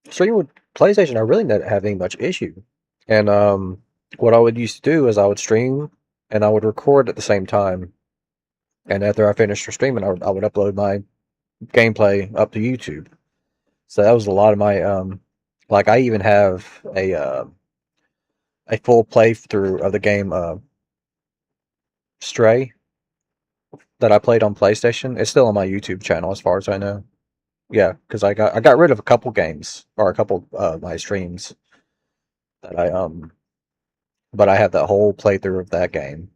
streaming with PlayStation, I really didn't have any much issue. And what I would used to do is I would stream and I would record at the same time. And after I finished streaming, I would upload my gameplay up to YouTube. So that was a lot of my like I even have a full playthrough of the game Stray that I played on PlayStation. It's still on my YouTube channel as far as I know. Yeah, because I got rid of a couple games or a couple my streams that but I have that whole playthrough of that game.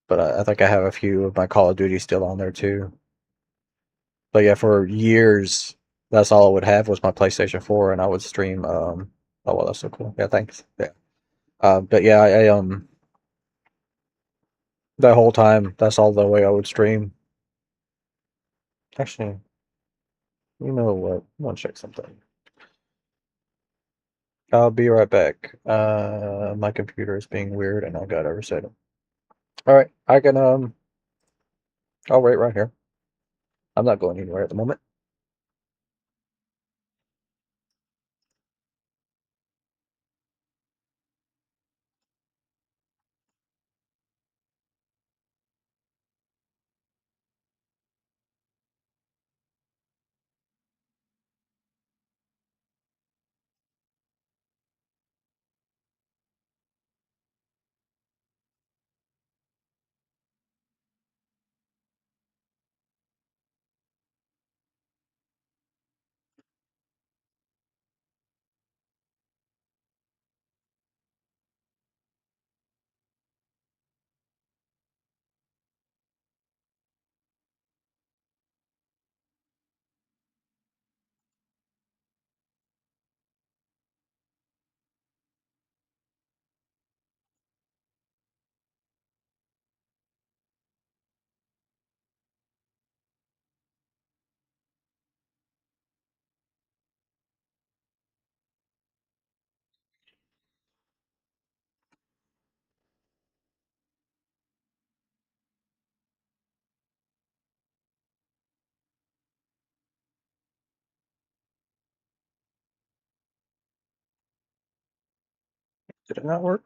But I think I have a few of my Call of Duty still on there too. But yeah, for years, that's all I would have was my PlayStation 4, and I would stream. Oh well, that's so cool. Yeah, thanks. Yeah. But yeah, I that whole time, that's all the way I would stream. Actually, you know what? I want to check something. I'll be right back. My computer is being weird, and I gotta reset it. All right, I can I'll wait right here. I'm not going anywhere at the moment. Did it not work?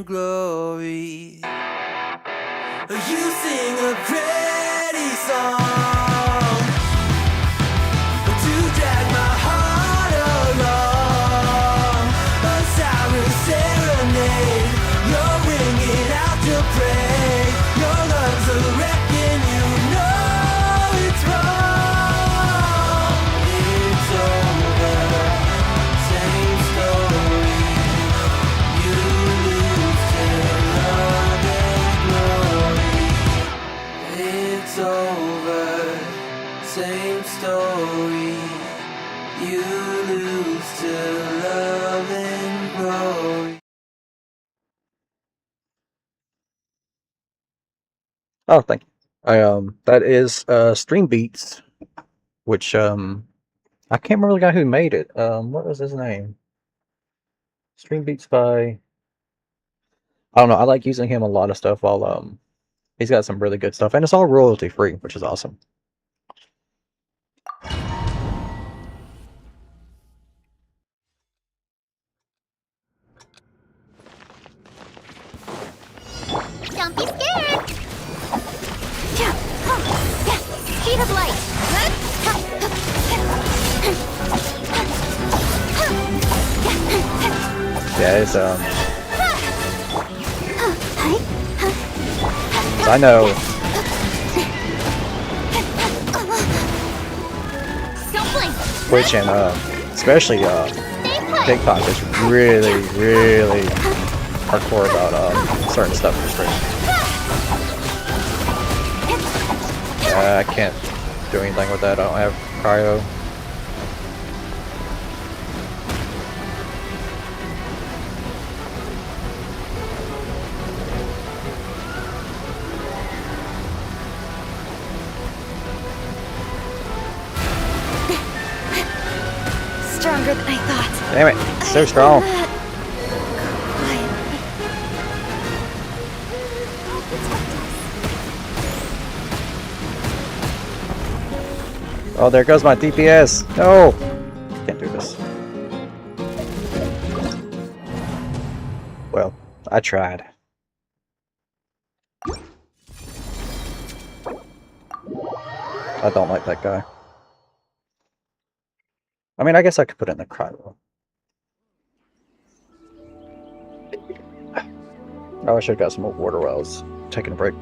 Glory. You sing a pretty song to drag my heart along. A siren serenade. You're ringing out to pray. Your love's a wrecking. You know it's wrong. It's over. Same story. You lose till love and glory. It's over. Same story. You lose till love and glory. Oh, thank you. That is Stream Beats, which I can't remember the guy who made it. What was his name? Stream Beats by I don't know. I like using him a lot of stuff while He's got some really good stuff, and it's all royalty free, which is awesome. Don't be scared! Speed of light! Yeah, it's I know Twitch and especially TikTok is really hardcore about certain stuff for stream. I can't do anything with that. I don't have cryo. Stronger than I thought. Damn it, so strong. Oh, there goes my DPS. No, can't do this. Well, I tried. I don't like that guy. I mean, I guess I could put it in the cryo. Oh, I should have got some more water while I was taking a break.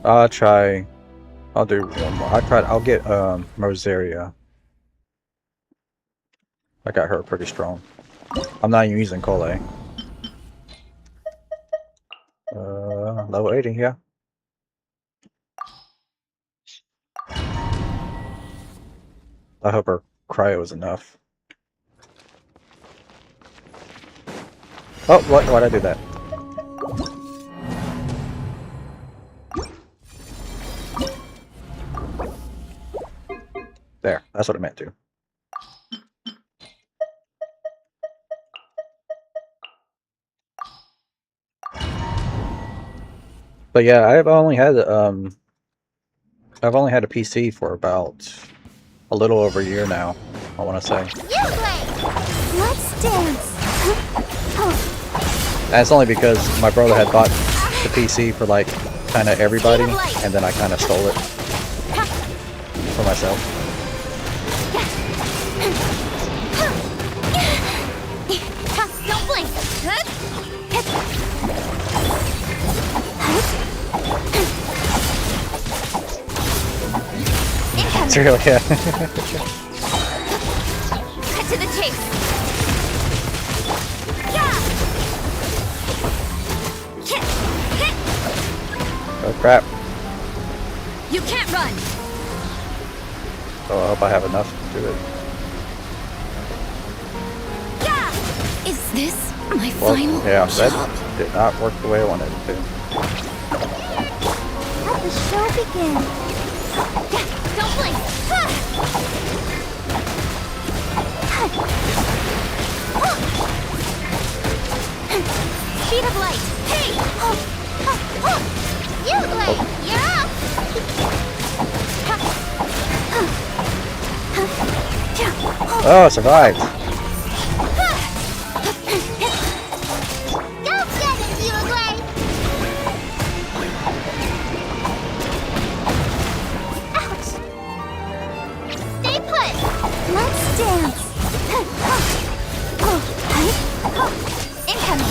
I'll do one more. I'll get Rosaria. I got her pretty strong. I'm not even using Cole. Level 80, yeah. I hope her cryo is enough. Oh, why'd I do that? There, that's what I meant to. But yeah, I've only had a PC for about a little over a year now, I want to say. Let's dance. That's only because my brother had bought the PC for like kind of everybody, and then I kind of stole it for myself. Don't blink. It's really Cut to the chase. Oh crap. You can't run. So I hope I have enough to do it. Is this my Well, final yeah, job? that did not work the way I wanted it to. Let the show begin. Don't blink. Speed of light. Hey! You, Blade! You're up! Oh, I survived. Go get it, you, Blade! Ouch! Stay put! Let's dance! Incoming!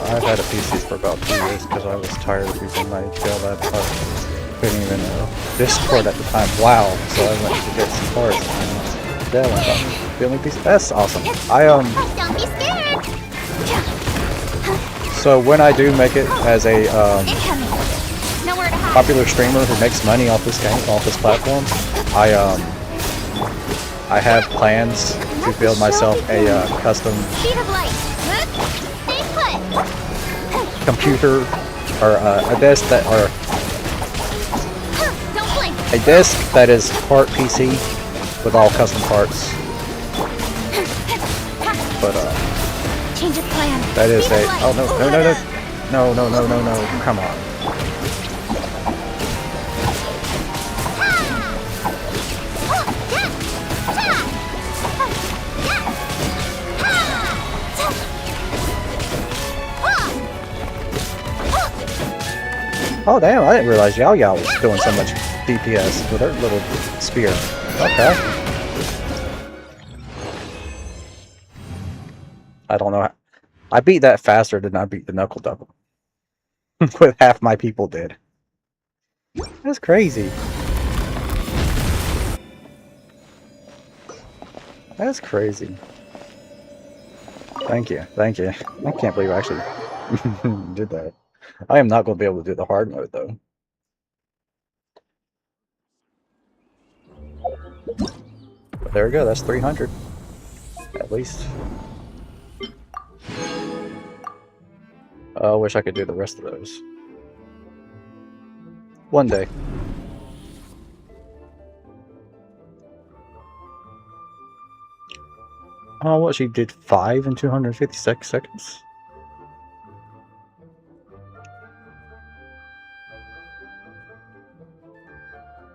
I've had a PC for about 2 years because I was tired of using my tail laptop. I couldn't even Discord at the time. Wow! So I went to get some parts and Dell and got the only PC. That's awesome. Don't be scared! So when I do make it as a Nowhere to hide. popular streamer who makes money off this game, off this platform, I have plans to build myself a custom Speed of light. Stay put. computer or a desk that Don't blink. a desk that is part PC with all custom parts. But Change of plan. that is Speed a. of light. Oh no no no no no no no no no! Come on. Oh damn! I didn't realize Yao Yao was doing so much DPS with her little spear. Okay. I don't know. I beat that faster than I beat the Knuckle Double. With half my people did. That's crazy. That's crazy. Thank you. Thank you. I can't believe I actually did that. I am not going to be able to do the hard mode though. But there we go. That's 300. At least. I wish I could do the rest of those. One day. Oh, what, she did 5 in 256 seconds?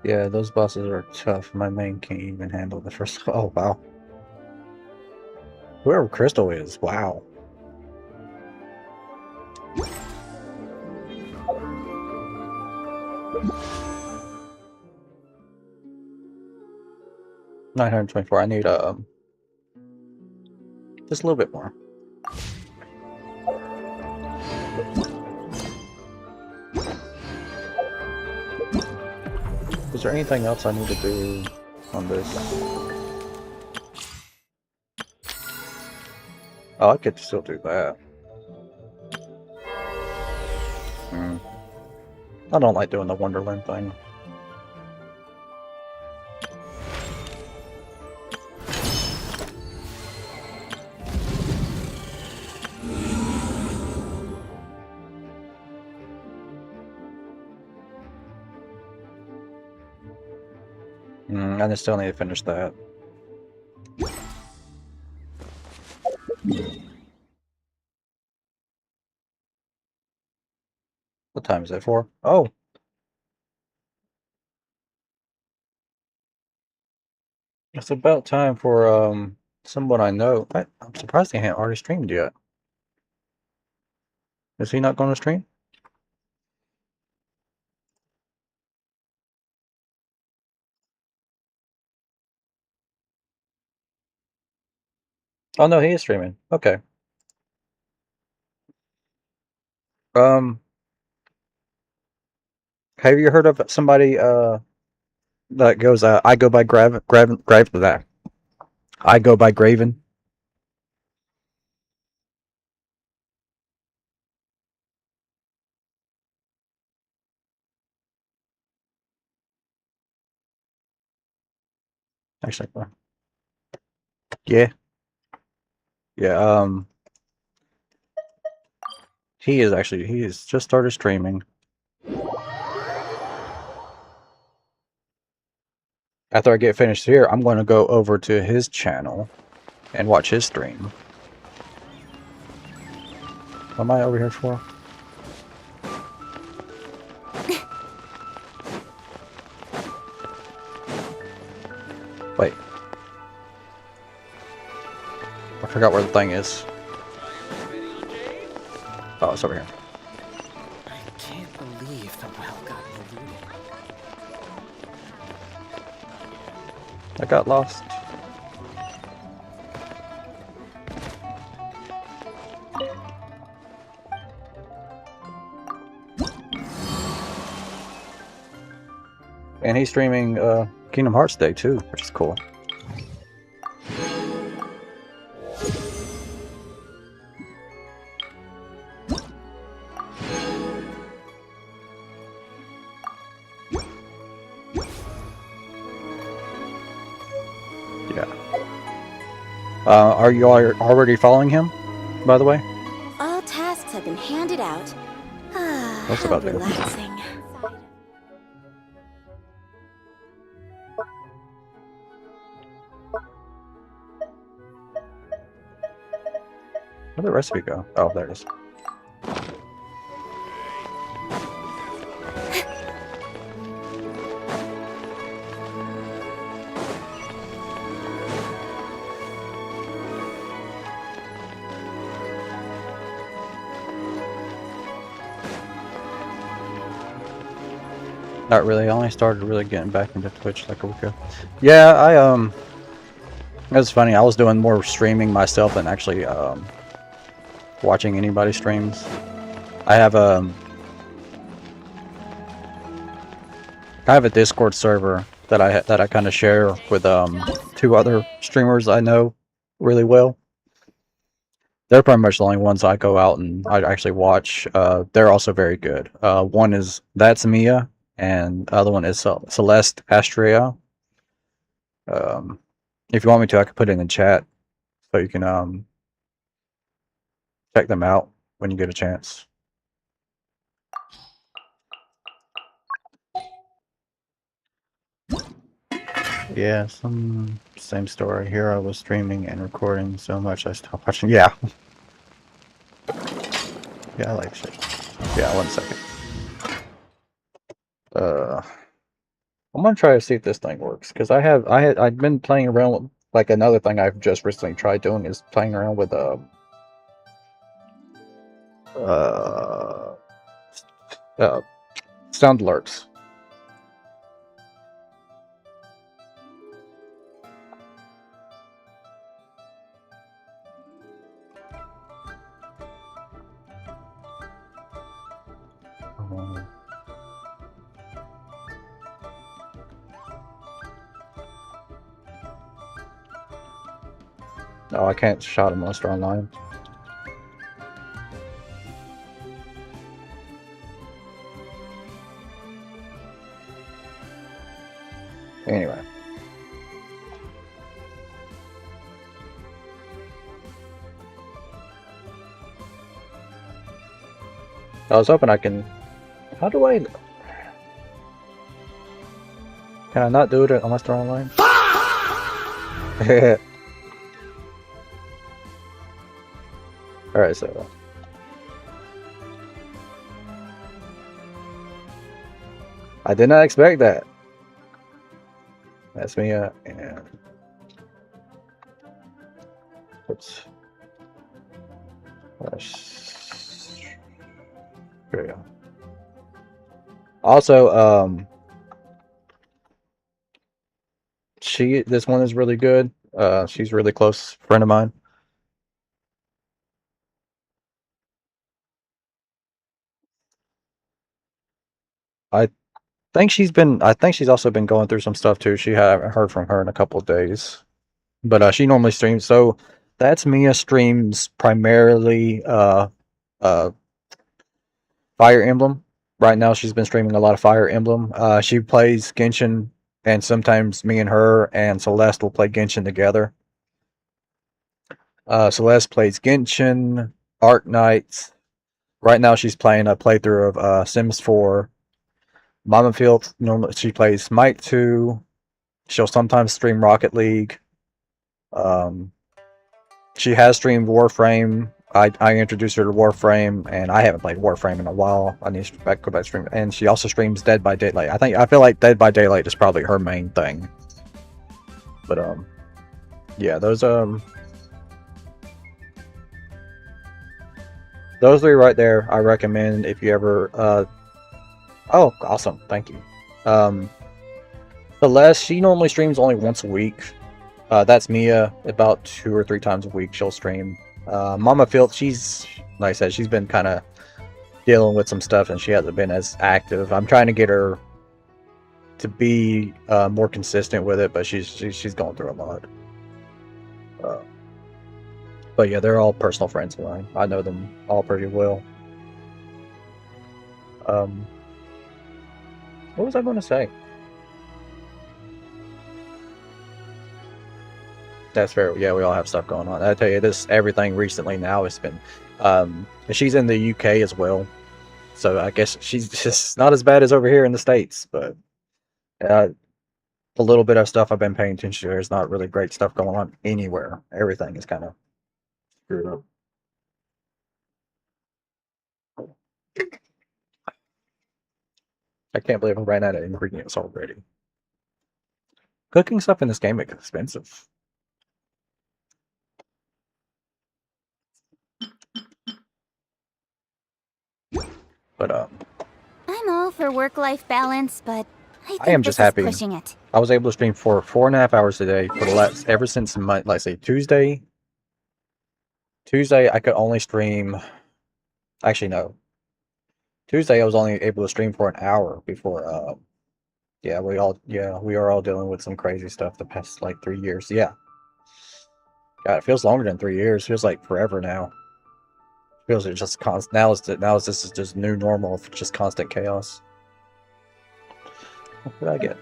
Yeah, those bosses are tough. My main can't even handle the first. Oh, wow. Whoever Crystal is, wow. $924. I need just a little bit more. Is there anything else I need to do on this? Oh, I could still do that. I don't like doing the Wonderland thing. I still need to finish that. What time is it for? Oh! It's about time for, someone I know. I'm surprised he hasn't already streamed yet. Is he not going to stream? Oh no, he is streaming. Okay. Have you heard of somebody, that goes, I go by that. I go by Graven. Actually, yeah. Yeah, he has just started streaming. After I get finished here, I'm going to go over to his channel and watch his stream. What am I over here for? Wait. I forgot where the thing is. Oh, it's over here. I can't believe the well got polluted. I got lost. And he's streaming Kingdom Hearts Day too, which is cool. Yeah. Are you already following him, by the way? All tasks have been handed out. Ah, What's how about there? relaxing. Where'd the recipe go? Oh, there it is. Not really. I only started really getting back into Twitch like a week ago. Yeah, it was funny. I was doing more streaming myself than actually watching anybody's streams. I have a Discord server that I kind of share with 2 other streamers I know really well. They're pretty much the only ones I go out and I actually watch. They're also very good. One is That's Mia, and the other one is Celeste Astrea. If you want me to, I can put it in the chat so you can check them out when you get a chance. Yeah, same story. Here I was streaming and recording so much I stopped watching. Yeah. Yeah, I like shit. Yeah, 1 second. I'm gonna try to see if this thing works, because I've been playing around with, like, another thing I've just recently tried doing is playing around with sound alerts. Oh, I can't shot a monster online. Anyway. I was hoping I can... How do I... Can I not do it unless they're online? Alright, so... I did not expect that. That's me, and... Oops. There we go. Also, this one is really good. She's a really close friend of mine. I think she's also been going through some stuff too. I haven't heard from her in a couple of days. But she normally streams, so That's Mia streams primarily Fire Emblem. Right now she's been streaming a lot of Fire Emblem. She plays Genshin, and sometimes me and her and Celeste will play Genshin together. Celeste plays Genshin, Arc Knights. Right now she's playing a playthrough of Sims 4. Mama Field, normally she plays Smite 2. She'll sometimes stream Rocket League. She has streamed Warframe. I introduced her to Warframe, and I haven't played Warframe in a while. I need to go back stream. And she also streams Dead by Daylight. I feel like Dead by Daylight is probably her main thing. But yeah, those three right there, I recommend if you ever oh, awesome, thank you. Celeste, she normally streams only once a week. That's Mia, about 2 or 3 times a week she'll stream. Mama Field, she's, like I said, she's been kind of dealing with some stuff and she hasn't been as active. I'm trying to get her to be more consistent with it, but she's going through a lot. But yeah, they're all personal friends of mine. I know them all pretty well. What was I going to say? That's fair. Yeah, we all have stuff going on. I tell you, everything recently now has been. She's in the UK as well, so I guess she's just not as bad as over here in the States. But the little bit of stuff I've been paying attention to, there's not really great stuff going on anywhere. Everything is kind of screwed up. I can't believe I ran out of ingredients already. Cooking stuff in this game is expensive. But I'm all for work-life balance, but I think I am this just happy. is pushing it. I was able to stream for 4.5 hours a day for the last ever since let's say Tuesday. Tuesday I could only stream. Actually, no. Tuesday I was only able to stream for an hour before. Yeah, we are all dealing with some crazy stuff the past like 3 years. Yeah. God, it feels longer than 3 years. It feels like forever now. It feels like just constant. This is just new normal of just constant chaos. What did I get?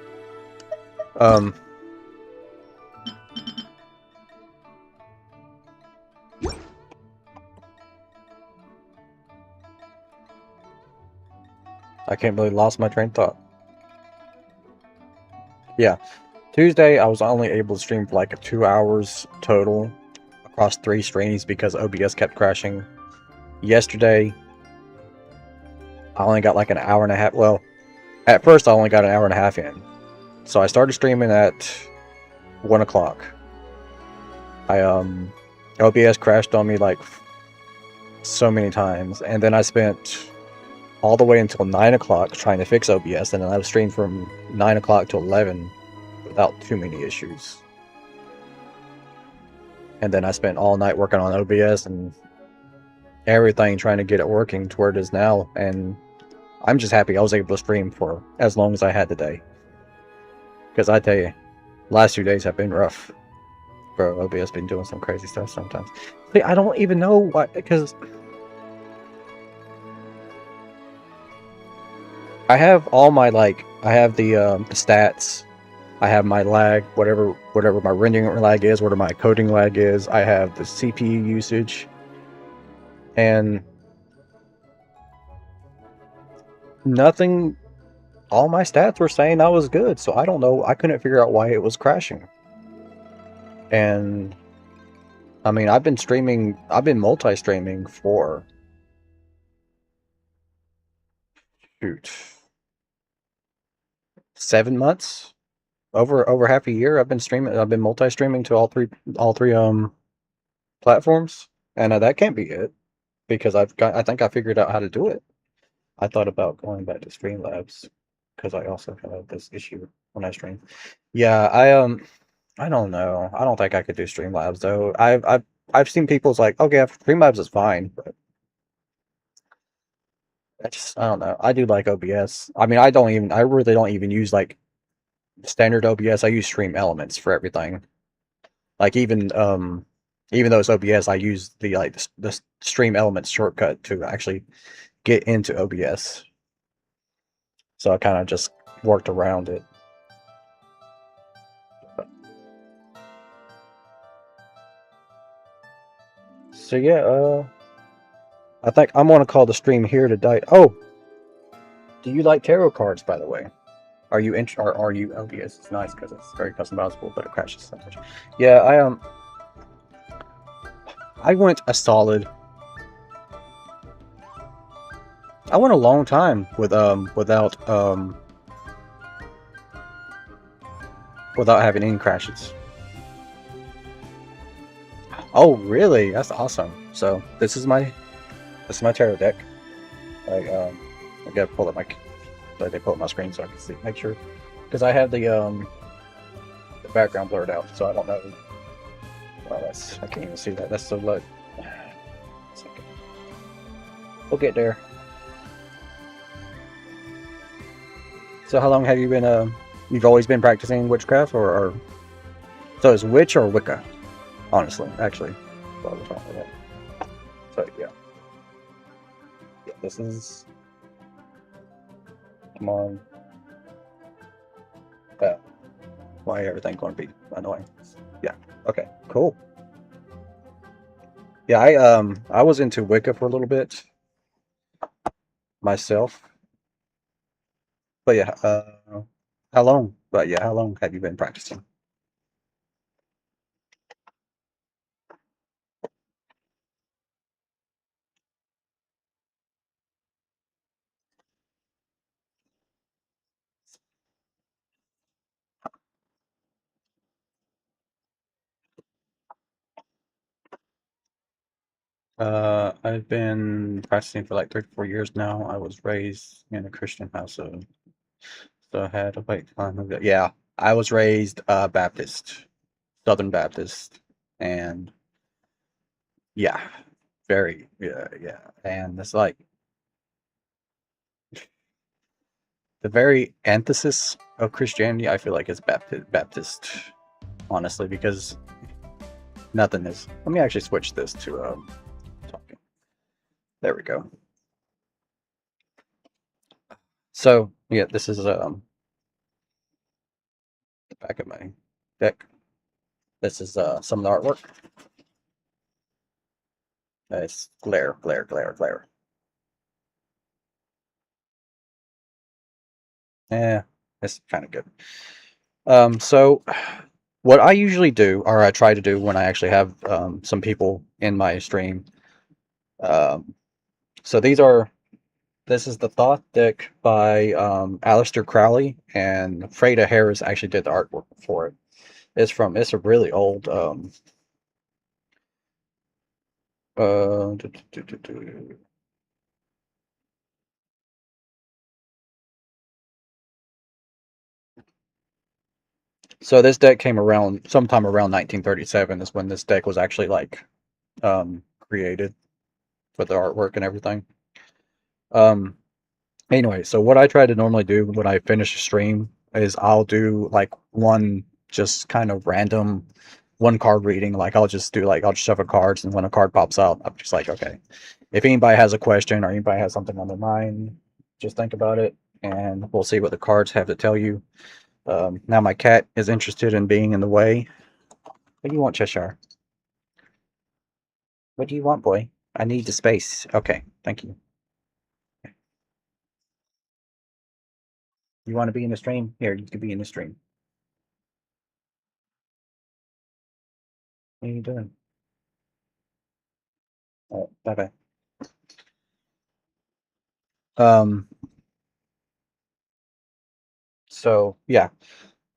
I can't believe I lost my train of thought. Yeah. Tuesday, I was only able to stream for like 2 hours total across 3 streams because OBS kept crashing. Yesterday, I only got like an hour and a half. Well, at first, I only got an hour and a half in. So I started streaming at 1 o'clock. OBS crashed on me like so many times, and then I spent all the way until 9 o'clock trying to fix OBS, and then I was streamed from 9 o'clock to 11 without too many issues. And then I spent all night working on OBS and everything trying to get it working to where it is now, and I'm just happy I was able to stream for as long as I had today. Because I tell you, last 2 days have been rough. Bro, OBS been doing some crazy stuff sometimes. See, I don't even know what, because I have all my, like, I have the stats, I have my lag, whatever my rendering lag is, whatever my coding lag is, I have the CPU usage, and nothing, all my stats were saying I was good, so I don't know, I couldn't figure out why it was crashing. And, I mean, I've been multi-streaming for, shoot, 7 months, over half a year. I've been multi-streaming to all three platforms, and that can't be it because I think I figured out how to do it. I thought about going back to Streamlabs because I also have this issue when I stream. Yeah, I don't know. I don't think I could do Streamlabs though. I've seen people's like, okay, Streamlabs is fine, but I don't know. I do like OBS. I mean, I really don't even use like standard OBS. I use Stream Elements for everything. Like even though it's OBS, I use the Stream Elements shortcut to actually get into OBS. So I kind of just worked around it. So yeah, I think I'm gonna call the stream here today. Oh, do you like tarot cards, by the way? Are you OBS? It's nice because it's very customizable, but it crashes so much. Yeah, I went a solid. I went a long time without having any crashes. Oh, really? That's awesome. So this is my tarot deck. I gotta pull up my screen so I can see, make sure, because I have the background blurred out, so I don't know. Well, I can't even see that. That's so low. We'll get there. So how long have you been you've always been practicing witchcraft, or so is witch or Wicca? Honestly, actually, what we're talking about. So yeah, this is. Come on. Why everything going to be annoying? Yeah. Okay. Cool. Yeah, I was into Wicca for a little bit myself. But yeah, how long? But yeah, how long have you been practicing? I've been practicing for like 3 to 4 years now. I was raised in a Christian household, so I had to wait till I moved out. Yeah, I was raised Baptist, Southern Baptist, and yeah, yeah, and it's like the very antithesis of Christianity. I feel like is Baptist, honestly, because nothing is. Let me actually switch this to talking. There we go. So yeah, this is the back of my deck. This is some of the artwork. It's glare. Yeah, it's kind of good. So what I usually do, or I try to do when I actually have some people in my stream. So this is the Thoth deck by Aleister Crowley, and Freda Harris actually did the artwork for it. It's a really old So this deck came around sometime around 1937 is when this deck was actually like created with the artwork and everything. Anyway, so what I try to normally do when I finish a stream is I'll do like one just kind of random one card reading. Like I'll just shuffle cards, and when a card pops out, I'm just like, okay. If anybody has a question or anybody has something on their mind, just think about it, and we'll see what the cards have to tell you. Now my cat is interested in being in the way. What do you want, Cheshire? What do you want, boy? I need the space. Okay, thank you. You want to be in the stream? Here, you can be in the stream. What are you doing? Oh, bye-bye. So yeah,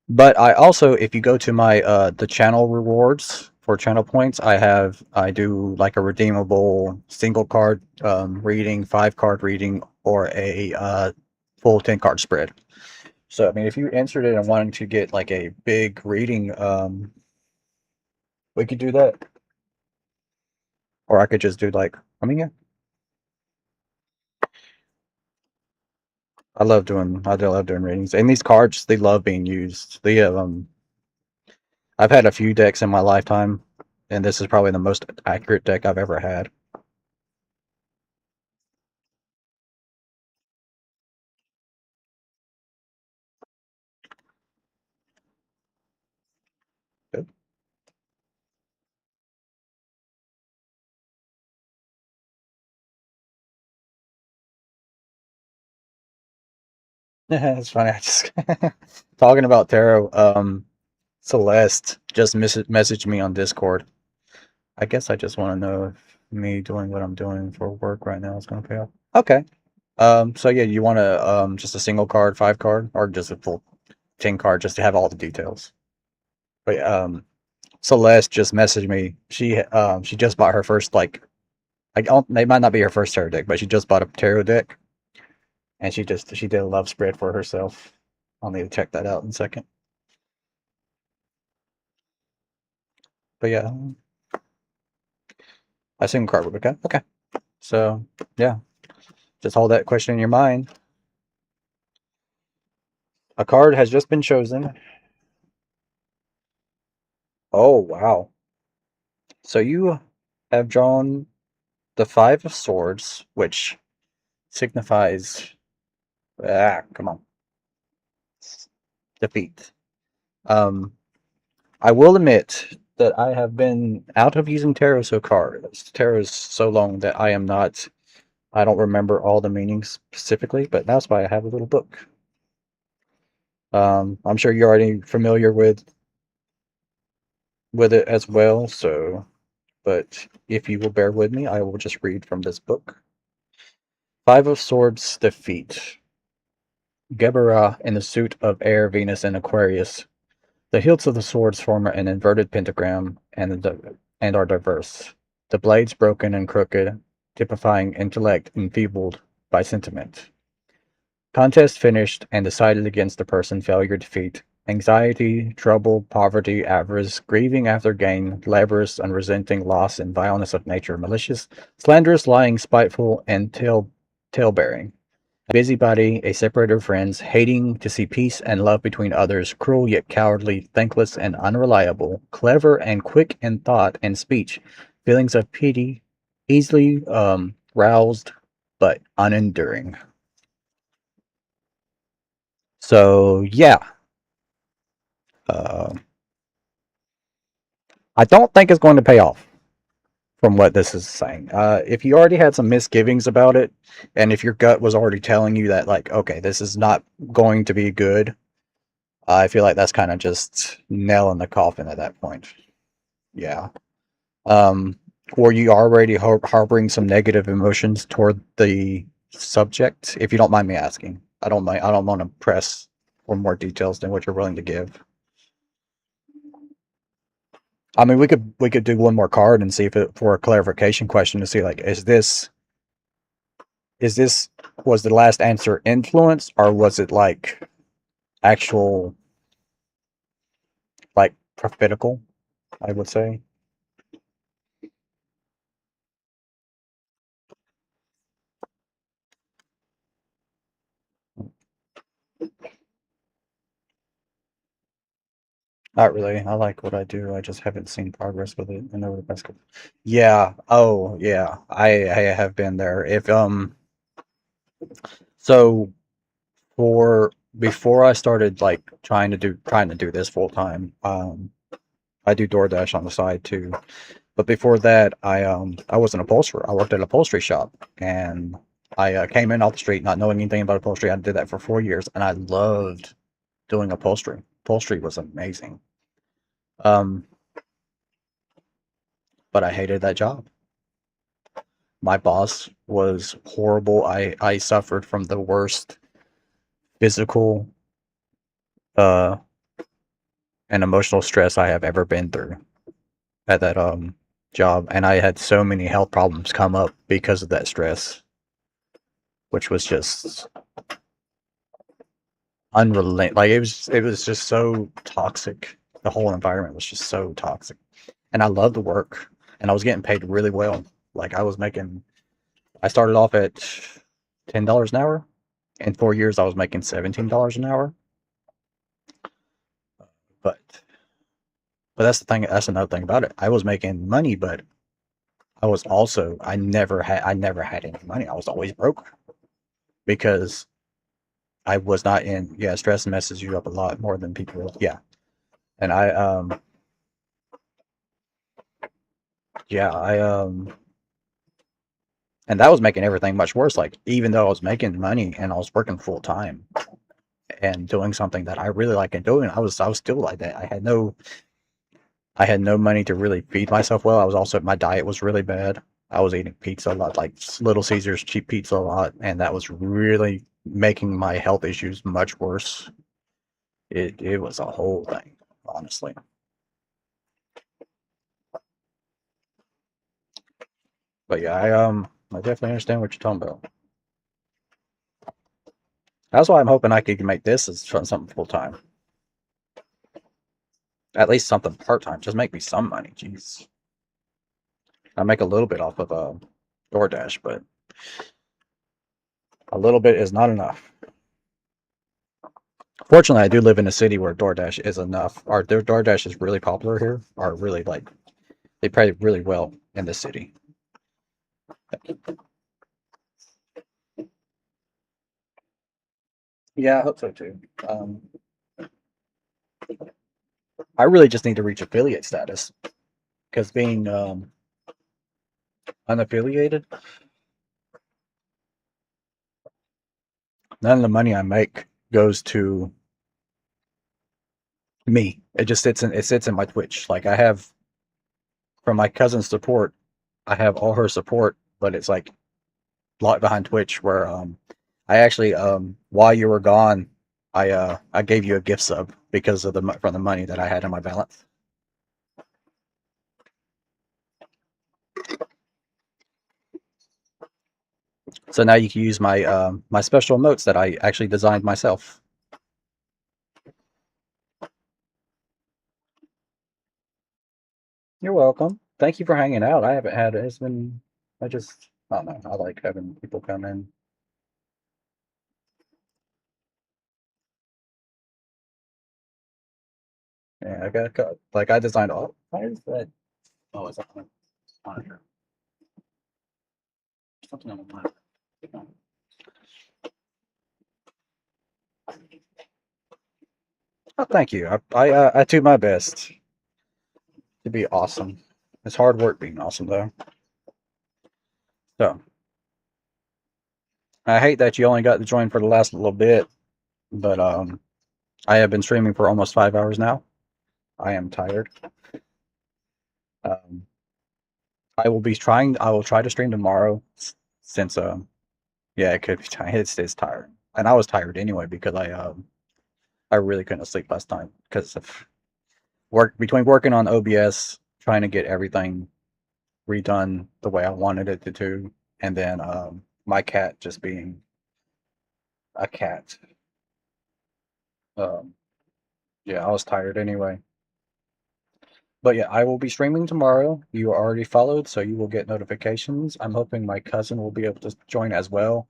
but I also, if you go to my the channel rewards for channel points, I do like a redeemable single card reading, 5-card reading, or a full 10-card spread. So I mean, if you entered it and wanting to get like a big reading, we could do that, or I could just do like, I mean, yeah. I love doing readings, and these cards, they love being used. They have I've had a few decks in my lifetime, and this is probably the most accurate deck I've ever had. Good. It's funny. I just talking about tarot. Celeste just messaged me on Discord. I guess I just want to know if me doing what I'm doing for work right now is going to pay off. Okay. So yeah, you want to just a single card, 5-card, or just a full 10-card, just to have all the details. But Celeste just messaged me. She just bought her first, like, they might not be her first tarot deck, but she just bought a tarot deck, and she did a love spread for herself. I'll need to check that out in a second. But yeah, I assume card would okay. Okay, so yeah, just hold that question in your mind. A card has just been chosen. Oh wow! So you have drawn the 5 of Swords, which signifies come on, defeat. I will admit that I have been out of using tarot so long that I don't remember all the meanings specifically, but that's why I have a little book. I'm sure you're already familiar with it as well, but if you will bear with me, I will just read from this book. 5 of Swords, defeat. Geburah in the suit of air, Venus, and Aquarius. The hilts of the swords form an inverted pentagram and are diverse. the blades broken and crooked, typifying intellect enfeebled by sentiment. Contest finished and decided against the person failure defeat. Anxiety, trouble, poverty, avarice, grieving after gain, laborious, unresenting loss and vileness of nature, malicious, slanderous, lying, spiteful, and tale-bearing. A busybody, a separator of friends, hating to see peace and love between others, cruel yet cowardly, thankless and unreliable, clever and quick in thought and speech, feelings of pity, easily roused but unenduring. So, yeah. I don't think it's going to pay off from what this is saying. If you already had some misgivings about it, and if your gut was already telling you that, like, okay, this is not going to be good, I feel like that's kind of just nail in the coffin at that point. Yeah. Or you already harboring some negative emotions toward the subject, if you don't mind me asking. I don't want to press for more details than what you're willing to give. I mean, we could do one more card and see if it for a clarification question to see, like, was the last answer influence, or was it like actual, like, prophetical, I would say. Not really. I like what I do. I just haven't seen progress with it. I know the best. Yeah. Oh, yeah. I have been there. So before I started like trying to do this full time, I do DoorDash on the side too. But before that, I was an upholsterer. I worked at an upholstery shop, and I came in off the street not knowing anything about upholstery. I did that for 4 years, and I loved doing upholstery. Upholstery was amazing. But I hated that job. My boss was horrible. I suffered from the worst physical and emotional stress I have ever been through at that job, and I had so many health problems come up because of that stress, which was just unrelenting. Like it was just so toxic. The whole environment was just so toxic, and I loved the work, and I was getting paid really well. Like I started off at $10 an hour. In 4 years, I was making $17 an hour. But that's the thing. That's another thing about it. I was making money, but I never had any money. I was always broke because I was not in. Yeah, stress messes you up a lot more than people. Yeah, and and that was making everything much worse. Like even though I was making money and I was working full time and doing something that I really like and doing, I was still like that. I had no money to really feed myself well. My diet was really bad. I was eating pizza a lot, like Little Caesars cheap pizza a lot, and that was really making my health issues much worse. It was a whole thing, honestly. But yeah, I definitely understand what you're talking about. That's why I'm hoping I could make this as something full time. At least something part time. Just make me some money. Jeez. I make a little bit off of DoorDash, but a little bit is not enough. Fortunately, I do live in a city where DoorDash is enough. DoorDash is really popular here. Or really they pay really well in the city. Yeah, I hope so too. I really just need to reach affiliate status, because being unaffiliated, none of the money I make goes to me. It just sits in my Twitch. Like I have from my cousin's support, I have all her support, but it's like locked behind Twitch where I actually while you were gone, I gave you a gift sub because of from the money that I had in my balance. So now you can use my my special emotes that I actually designed myself. You're welcome. Thank you for hanging out. I haven't had it's been I just I don't know. I like having people come in. Yeah, I got like I designed all. Why is that? Oh, it's on the monitor. Something on the monitor. Oh, thank you. I do my best to be awesome. It's hard work being awesome though. So I hate that you only got to join for the last little bit, but I have been streaming for almost 5 hours now. I am tired. Um, I will be trying. I will try to stream tomorrow, since yeah, it could be tired. It's tired, and I was tired anyway because I really couldn't sleep last night because of work between working on OBS, trying to get everything redone the way I wanted it to do, and then my cat just being a cat. Um, yeah, I was tired anyway. But yeah, I will be streaming tomorrow. You are already followed, so you will get notifications. I'm hoping my cousin will be able to join as well.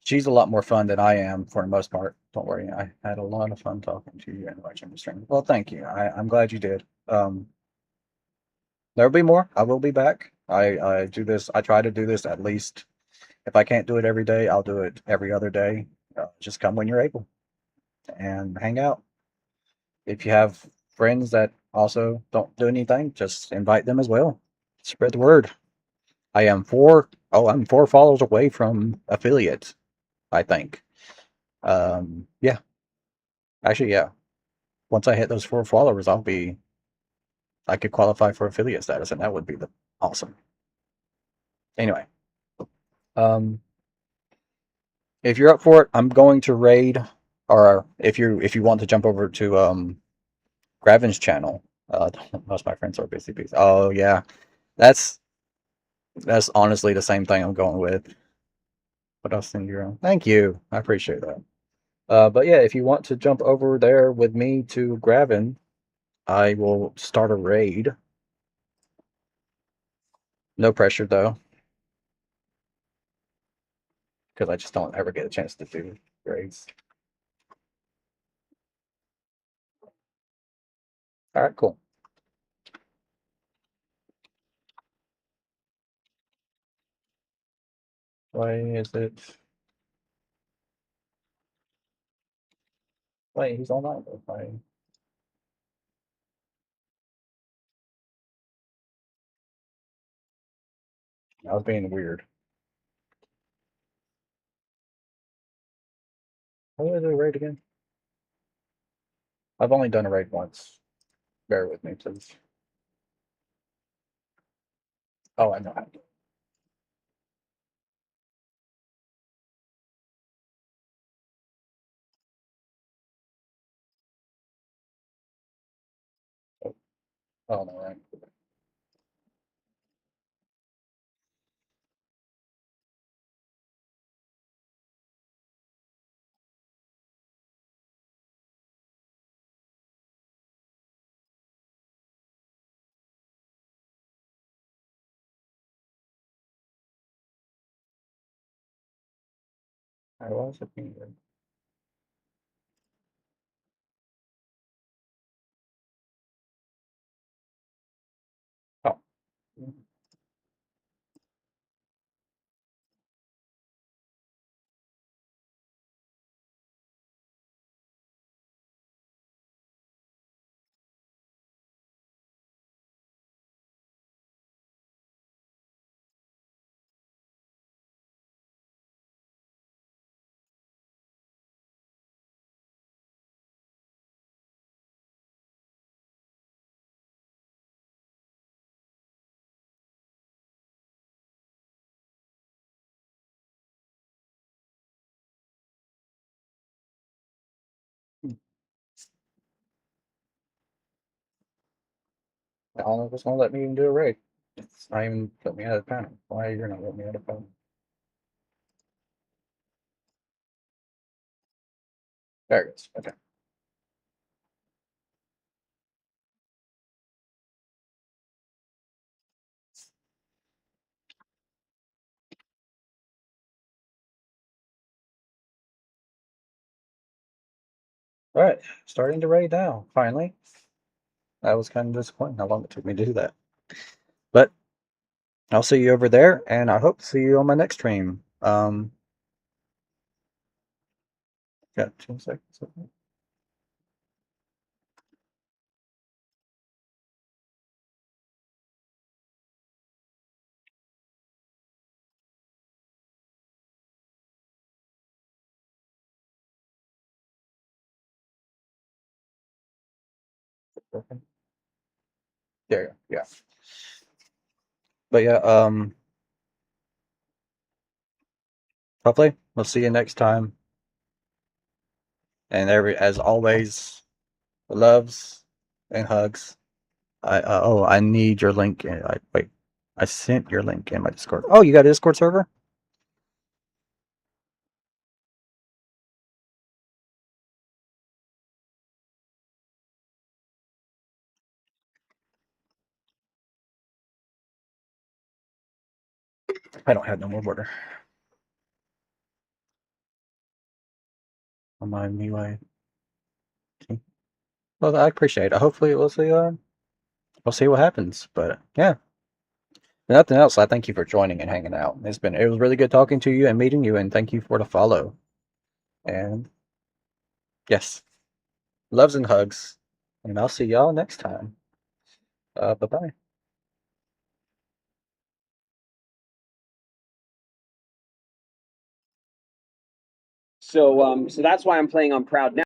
She's a lot more fun than I am for the most part. Don't worry, I had a lot of fun talking to you and watching the stream. Well, thank you. I'm glad you did. There'll be more. I will be back. I do this. I try to do this at least. If I can't do it every day, I'll do it every other day. Just come when you're able and hang out. If you have friends that also don't do anything, just invite them as well. Spread the word. I'm 4 followers away from affiliate, I think. Yeah. Actually, yeah. Once I hit those 4 followers, I could qualify for affiliate status, and that would be awesome. Anyway, if you're up for it, I'm going to raid, or if you want to jump over to Graven's channel. Most of my friends are busy bees. Oh yeah, that's honestly the same thing I'm going with. What else in your own? Thank you, I appreciate that. But yeah, if you want to jump over there with me to Graven, I will start a raid. No pressure though, because I just don't ever get a chance to do raids. All right, cool. Why is it? Wait, he's online. Why? I was being weird. How do I do a raid again? I've only done a raid once. Bear with me, please. Oh, I know how to do it. Oh, no, right. I was being weird. Oh. I don't know if it's gonna let me even do a raid. It's not even let me out of the panel. Why you're not letting me out of the panel? There it is. Okay. All right, starting to raid now. Finally, that was kind of disappointing how long it took me to do that. But I'll see you over there, and I hope to see you on my next stream. Got 2 seconds. Okay. Okay. There you go. Yeah. But yeah, hopefully we'll see you next time. And as always, loves and hugs. I need your link. Wait, I sent your link in my Discord. Oh, you got a Discord server? I don't have no more border on my MIUI. Okay. Well, I appreciate it. Hopefully, we'll see what happens. But yeah, if nothing else. I thank you for joining and hanging out. It was really good talking to you and meeting you, and thank you for the follow. And yes, loves and hugs, and I'll see y'all next time. Bye bye. So that's why I'm playing on Proud now.